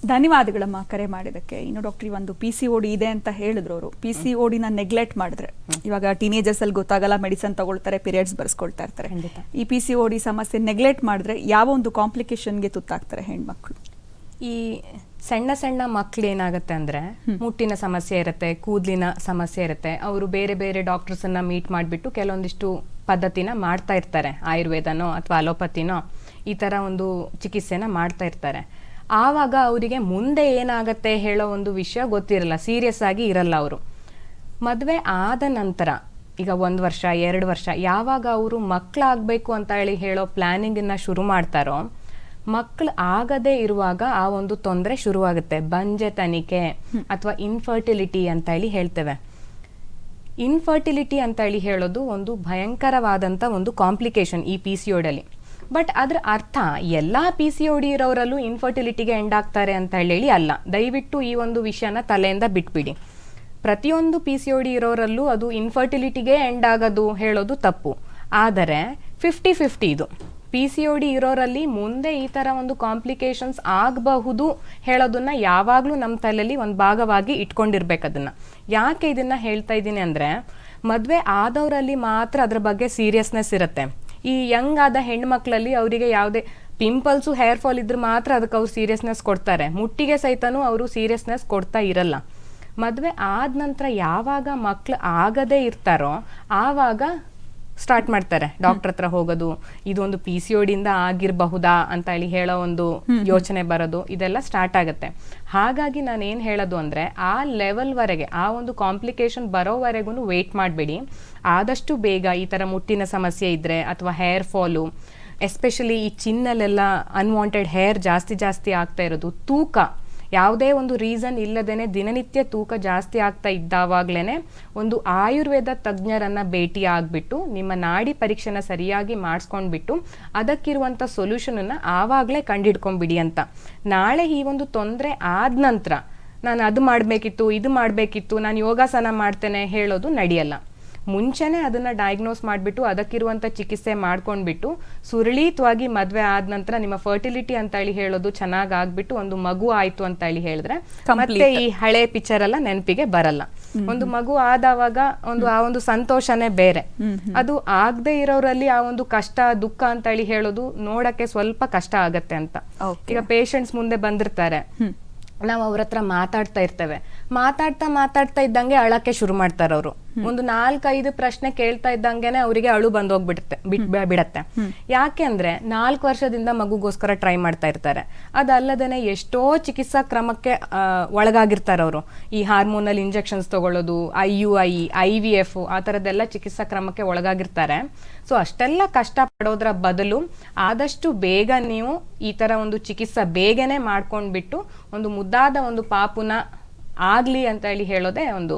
ಧನ್ಯವಾದಗಳಮ್ಮ ಕರೆ ಮಾಡಿದಕ್ಕೆ. ಇನ್ನು ಡಾಕ್ಟ್ರಿ, ಒಂದು PCOD ಇದೆ ಅಂತ ಹೇಳಿದ್ರು ಅವರು. PCODನ ನೆಗ್ಲೆಕ್ಟ್ ಮಾಡಿದ್ರೆ, ಇವಾಗ ಟೀನೇಜರ್ಸ್ ಅಲ್ಲಿ ಗೊತ್ತಾಗಲ್ಲ, ಮೆಡಿಸನ್ ತಗೊಳ್ತಾರೆ, ಪೀರಿಯಡ್ಸ್ ಬರ್ಸ್ಕೊಳ್ತಾ ಇರ್ತಾರೆ. ಈ PCOD ಸಮಸ್ಯೆ ನೆಗ್ಲೆಕ್ಟ್ ಮಾಡಿದ್ರೆ ಯಾವ ಒಂದು ಕಾಂಪ್ಲಿಕೇಶನ್ಗೆ ತುತ್ತಾಗ್ತಾರೆ ಹೆಣ್ಮಕ್ಳು? ಈ ಸಣ್ಣ ಸಣ್ಣ ಮಕ್ಳು ಏನಾಗುತ್ತೆ ಅಂದ್ರೆ ಮುಟ್ಟಿನ ಸಮಸ್ಯೆ ಇರುತ್ತೆ, ಕೂದಲಿನ ಸಮಸ್ಯೆ ಇರುತ್ತೆ. ಅವರು ಬೇರೆ ಬೇರೆ ಡಾಕ್ಟರ್ಸ್ ಅನ್ನ ಮೀಟ್ ಮಾಡಿಬಿಟ್ಟು ಕೆಲವೊಂದಿಷ್ಟು ಪದ್ಧತಿನ ಮಾಡ್ತಾ ಇರ್ತಾರೆ, ಆಯುರ್ವೇದನೋ ಅಥವಾ ಅಲೋಪತಿನೋ ಈ ತರ ಒಂದು ಚಿಕಿತ್ಸೆನ ಮಾಡ್ತಾ ಇರ್ತಾರೆ. ಆವಾಗ ಅವರಿಗೆ ಮುಂದೆ ಏನಾಗತ್ತೆ ಹೇಳೋ ಒಂದು ವಿಷಯ ಗೊತ್ತಿರಲ್ಲ, ಸೀರಿಯಸ್ ಆಗಿ ಇರಲ್ಲ. ಅವರು ಮದುವೆ ಆದ ನಂತರ ಈಗ 1 ವರ್ಷ 2 ವರ್ಷ ಯಾವಾಗ ಅವರು ಮಕ್ಕಳಾಗಬೇಕು ಅಂತ ಹೇಳೋ ಪ್ಲಾನಿಂಗನ್ನು ಶುರು ಮಾಡ್ತಾರೋ, ಮಕ್ಕಳು ಆಗದೇ ಇರುವಾಗ ಆ ಒಂದು ತೊಂದರೆ ಶುರುವಾಗುತ್ತೆ. ಬಂಜೆತನಿಕೆ ಅಥವಾ ಇನ್ಫರ್ಟಿಲಿಟಿ ಅಂತ ಹೇಳ್ತೇವೆ. ಇನ್ಫರ್ಟಿಲಿಟಿ ಅಂತ ಹೇಳೋದು ಒಂದು ಭಯಂಕರವಾದಂಥ ಒಂದು ಕಾಂಪ್ಲಿಕೇಶನ್ ಈ PCOD ಅಲ್ಲಿ. ಬಟ್ ಅದ್ರ ಅರ್ಥ ಎಲ್ಲ PCOD ಇರೋರಲ್ಲೂ ಇನ್ಫರ್ಟಿಲಿಟಿಗೆ ಎಂಡ್ ಆಗ್ತಾರೆ ಅಂತ ಹೇಳಿ ಅಲ್ಲ. ದಯವಿಟ್ಟು ಈ ಒಂದು ವಿಷಯನ ತಲೆಯಿಂದ ಬಿಟ್ಬಿಡಿ. ಪ್ರತಿಯೊಂದು PCOD ಇರೋರಲ್ಲೂ ಅದು ಇನ್ಫರ್ಟಿಲಿಟಿಗೆ ಎಂಡ್ ಆಗೋದು ಹೇಳೋದು ತಪ್ಪು. ಆದರೆ 50-50 ಇದು. PCOD ಇರೋರಲ್ಲಿ ಮುಂದೆ ಈ ಥರ ಒಂದು ಕಾಂಪ್ಲಿಕೇಶನ್ಸ್ ಆಗಬಹುದು ಹೇಳೋದನ್ನ ಯಾವಾಗಲೂ ನಮ್ಮ ತಲೆಯಲ್ಲಿ ಒಂದು ಭಾಗವಾಗಿ ಇಟ್ಕೊಂಡಿರ್ಬೇಕು. ಅದನ್ನು ಯಾಕೆ ಇದನ್ನು ಹೇಳ್ತಾ ಇದ್ದೀನಿ ಅಂದರೆ, ಮದುವೆ ಆದವರಲ್ಲಿ ಮಾತ್ರ ಅದ್ರ ಬಗ್ಗೆ ಸೀರಿಯಸ್ನೆಸ್ ಇರುತ್ತೆ. ಈ ಯಂಗ್ ಆದ ಹೆಣ್ಮಕ್ಳಲ್ಲಿ ಅವರಿಗೆ ಯಾವುದೇ ಪಿಂಪಲ್ಸು ಹೇರ್ ಫಾಲ್ ಇದ್ರೆ ಮಾತ್ರ ಅದಕ್ಕೆ ಅವ್ರು ಸೀರಿಯಸ್ನೆಸ್ ಕೊಡ್ತಾರೆ. ಮುಟ್ಟಿಗೆ ಸಹಿತನೂ ಅವರು ಸೀರಿಯಸ್ನೆಸ್ ಕೊಡ್ತಾ ಇರಲ್ಲ. ಮದುವೆ ಆದ ನಂತರ ಯಾವಾಗ ಮಕ್ಳು ಆಗದೇ ಇರ್ತಾರೋ ಆವಾಗ ಸ್ಟಾರ್ಟ್ ಮಾಡ್ತಾರೆ ಡಾಕ್ಟರ್ ಹತ್ರ ಹೋಗೋದು. ಇದೊಂದು PCOD ಇಂದ ಆಗಿರಬಹುದಾ ಅಂತ ಹೇಳೋ ಒಂದು ಯೋಚನೆ ಬರೋದು, ಇದೆಲ್ಲ ಸ್ಟಾರ್ಟ್ ಆಗುತ್ತೆ. ಹಾಗಾಗಿ ನಾನು ಏನು ಹೇಳೋದು ಅಂದರೆ, ಆ ಲೆವೆಲ್ವರೆಗೆ, ಆ ಒಂದು ಕಾಂಪ್ಲಿಕೇಶನ್ ಬರೋವರೆಗೂ ವೆಯ್ಟ್ ಮಾಡಬೇಡಿ. ಆದಷ್ಟು ಬೇಗ ಈ ಥರ ಮುಟ್ಟಿನ ಸಮಸ್ಯೆ ಇದ್ದರೆ ಅಥವಾ ಹೇರ್ ಫಾಲು, ಎಸ್ಪೆಷಲಿ ಈ ಚಿನ್ನಲ್ಲೆಲ್ಲ ಅನ್ವಾಂಟೆಡ್ ಹೇರ್ ಜಾಸ್ತಿ ಆಗ್ತಾ ಇರೋದು, ತೂಕ ಯಾವುದೇ ಒಂದು ರೀಸನ್ ಇಲ್ಲದೇನೆ ದಿನನಿತ್ಯ ತೂಕ ಜಾಸ್ತಿ ಆಗ್ತಾ ಇದ್ದಾವಾಗ್ಲೇನೆ ಒಂದು ಆಯುರ್ವೇದ ತಜ್ಞರನ್ನ ಭೇಟಿ ಆಗ್ಬಿಟ್ಟು ನಿಮ್ಮ ನಾಡಿ ಪರೀಕ್ಷೆನ ಸರಿಯಾಗಿ ಮಾಡಿಸ್ಕೊಂಡ್ಬಿಟ್ಟು ಅದಕ್ಕಿರುವಂಥ ಸೊಲ್ಯೂಷನನ್ನು ಆವಾಗಲೇ ಕಂಡುಹಿಡ್ಕೊಂಡ್ಬಿಡಿ ಅಂತ. ನಾಳೆ ಈ ಒಂದು ತೊಂದರೆ ಆದ ನಂತರ ನಾನು ಅದು ಮಾಡಬೇಕಿತ್ತು, ಇದು ಮಾಡಬೇಕಿತ್ತು, ನಾನು ಯೋಗಾಸನ ಮಾಡ್ತೇನೆ ಹೇಳೋದು ನಡೆಯಲ್ಲ. ಮುಂಚೆನೇ ಅದನ್ನು ಡಯಾಗ್ನೋಸ್ ಮಾಡಿಬಿಟ್ಟು ಅದಕ್ಕಿರುವಂಥ ಚಿಕಿತ್ಸೆ ಮಾಡ್ಕೊಂಡ್ಬಿಟ್ಟು ಸುರಳಿತವಾಗಿ ಮದುವೆ ಆದ ನಂತರ ನಿಮ್ಮ ಫರ್ಟಿಲಿಟಿ ಅಂತ ಹೇಳೋದು ಚೆನ್ನಾಗಿ ಆಗ್ಬಿಟ್ಟು ಒಂದು ಮಗು ಆಯ್ತು ಅಂತ ಹೇಳಿದ್ರೆ ಮತ್ತೆ ಈ ಹಳೆ ಪಿಕ್ಚರ್ ಎಲ್ಲ ನೆನಪಿಗೆ ಬರಲ್ಲ. ಒಂದು ಮಗು ಆದವಾಗ ಆ ಒಂದು ಸಂತೋಷನೇ ಬೇರೆ. ಅದು ಆಗದೆ ಇರೋರಲ್ಲಿ ಆ ಒಂದು ಕಷ್ಟ ದುಃಖ ಅಂತ ಹೇಳೋದು ನೋಡಕ್ಕೆ ಸ್ವಲ್ಪ ಕಷ್ಟ ಆಗತ್ತೆ ಅಂತ. ಈಗ ಪೇಷಂಟ್ಸ್ ಮುಂದೆ ಬಂದಿರ್ತಾರೆ, ನಾವು ಅವ್ರ ಹತ್ರ ಮಾತಾಡ್ತಾ ಇರ್ತೇವೆ, ಮಾತಾಡ್ತಾ ಇದ್ದಂಗೆ ಅಳಕ್ಕೆ ಶುರು ಮಾಡ್ತಾರೆ ಅವರು. ಒಂದು 4-5 ಪ್ರಶ್ನೆ ಕೇಳ್ತಾ ಇದ್ದಂಗೆನೆ ಅವರಿಗೆ ಅಳು ಬಿಡತ್ತೆ. ಯಾಕೆ ಅಂದ್ರೆ 4 ವರ್ಷದಿಂದ ಮಗುಗೋಸ್ಕರ ಟ್ರೈ ಮಾಡ್ತಾ ಇರ್ತಾರೆ. ಅದಲ್ಲದೇನೆ ಎಷ್ಟೋ ಚಿಕಿತ್ಸಾ ಕ್ರಮಕ್ಕೆ ಒಳಗಾಗಿರ್ತಾರೆ ಅವರು. ಈ ಹಾರ್ಮೋನಲ್ ಇಂಜೆಕ್ಷನ್ಸ್ ತಗೊಳ್ಳೋದು, IUI, IVF ಆ ಥರದ್ದೆಲ್ಲ ಚಿಕಿತ್ಸಾ ಕ್ರಮಕ್ಕೆ ಒಳಗಾಗಿರ್ತಾರೆ. ಸೊ ಅಷ್ಟೆಲ್ಲ ಕಷ್ಟ ಪಡೋದ್ರ ಬದಲು ಆದಷ್ಟು ಬೇಗ ನೀವು ಈ ತರ ಒಂದು ಚಿಕಿತ್ಸೆ ಬೇಗನೆ ಮಾಡ್ಕೊಂಡ್ಬಿಟ್ಟು ಒಂದು ಮುದ್ದಾದ ಒಂದು ಪಾಪುನ ಆಗ್ಲಿ ಅಂತ ಹೇಳೋದೇ ಒಂದು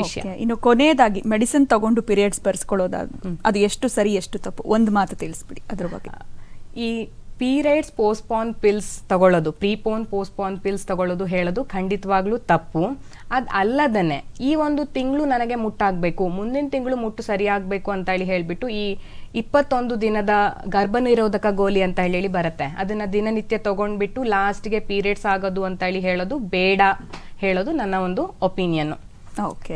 ವಿಷಯ. ಇನ್ನು ಕೊನೆಯದಾಗಿ ಮೆಡಿಸಿನ್ ತಗೊಂಡು ಪೀರಿಯಡ್ಸ್ ಬರ್ಸ್ಕೊಳ್ಳೋದಾದ ಅದು ಎಷ್ಟು ಸರಿ ಎಷ್ಟು ತಪ್ಪು, ಒಂದು ಮಾತು ತಿಳಿಸ್ಬಿಡಿ ಅದ್ರ ಬಗ್ಗೆ. ಈ ಪೀರಿಯಡ್ಸ್ ಪೋಸ್ಟ್ಪೋನ್ ಪಿಲ್ಸ್ ತಗೊಳ್ಳೋದು, ಪ್ರೀಪೋನ್ ಪೋಸ್ಟ್ಪೋನ್ ಪಿಲ್ಸ್ ತಗೊಳ್ಳೋದು ಹೇಳೋದು ಖಂಡಿತವಾಗ್ಲೂ ತಪ್ಪು. ಅದು ಅಲ್ಲದನೆ ಈ ಒಂದು ತಿಂಗಳು ನನಗೆ ಮುಟ್ಟಾಗಬೇಕು, ಮುಂದಿನ ತಿಂಗಳು ಮುಟ್ಟು ಸರಿಯಾಗಬೇಕು ಅಂತ ಹೇಳ್ಬಿಟ್ಟು ಈ 21 ದಿನದ ಗರ್ಭನಿರೋಧಕ ಗೋಲಿ ಅಂತ ಹೇಳಿ ಬರುತ್ತೆ, ಅದನ್ನ ದಿನನಿತ್ಯ ತಗೊಂಡ್ಬಿಟ್ಟು ಲಾಸ್ಟ್ಗೆ ಪೀರಿಯಡ್ಸ್ ಆಗೋದು ಅಂತ ಹೇಳೋದು ಬೇಡ ಹೇಳೋದು ನನ್ನ ಒಂದು ಒಪಿನಿಯನ್.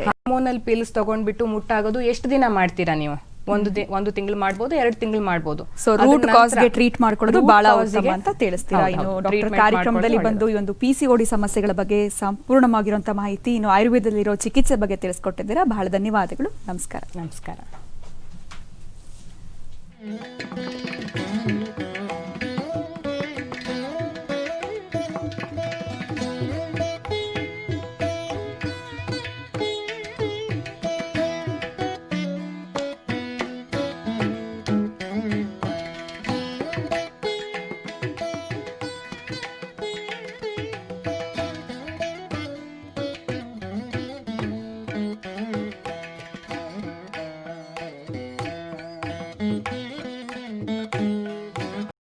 ಹಾರ್ಮೋನಲ್ ಪಿಲ್ಸ್ ತಗೊಂಡ್ಬಿಟ್ಟು ಮುಟ್ಟಾಗೋದು ಎಷ್ಟು ದಿನ ಮಾಡ್ತೀರಾ ನೀವು? ಒಂದು ತಿಂಗಳು ಮಾಡ್ಬೋದು, 2 ತಿಂಗಳು ಮಾಡ್ಬೋದು. ಸೊ ರೂಟ್ ಕಾಸ್ಗೆ ಟ್ರೀಟ್ ಮಾಡ್ಕೊಳ್ಳೋದು ಬಹಳ ಉತ್ತಮ ಅಂತ ತಿಳಿಸ್ತೀರಾ. ಇನ್ನು ಡಾಕ್ಟರ್ ಕಾರ್ಯಕ್ರಮದಲ್ಲಿ ಬಂದು ಈ ಒಂದು PCOD ಸಮಸ್ಯೆಗಳ ಬಗ್ಗೆ ಸಂಪೂರ್ಣವಾಗಿರುವಂತಹ ಮಾಹಿತಿ, ಇನ್ನು ಆಯುರ್ವೇದದಲ್ಲಿರೋ ಚಿಕಿತ್ಸೆ ಬಗ್ಗೆ ತಿಳಿಸ್ಕೊಟ್ಟಿದ್ದೀರಾ. ಬಹಳ ಧನ್ಯವಾದಗಳು. ನಮಸ್ಕಾರ. ನಮಸ್ಕಾರ.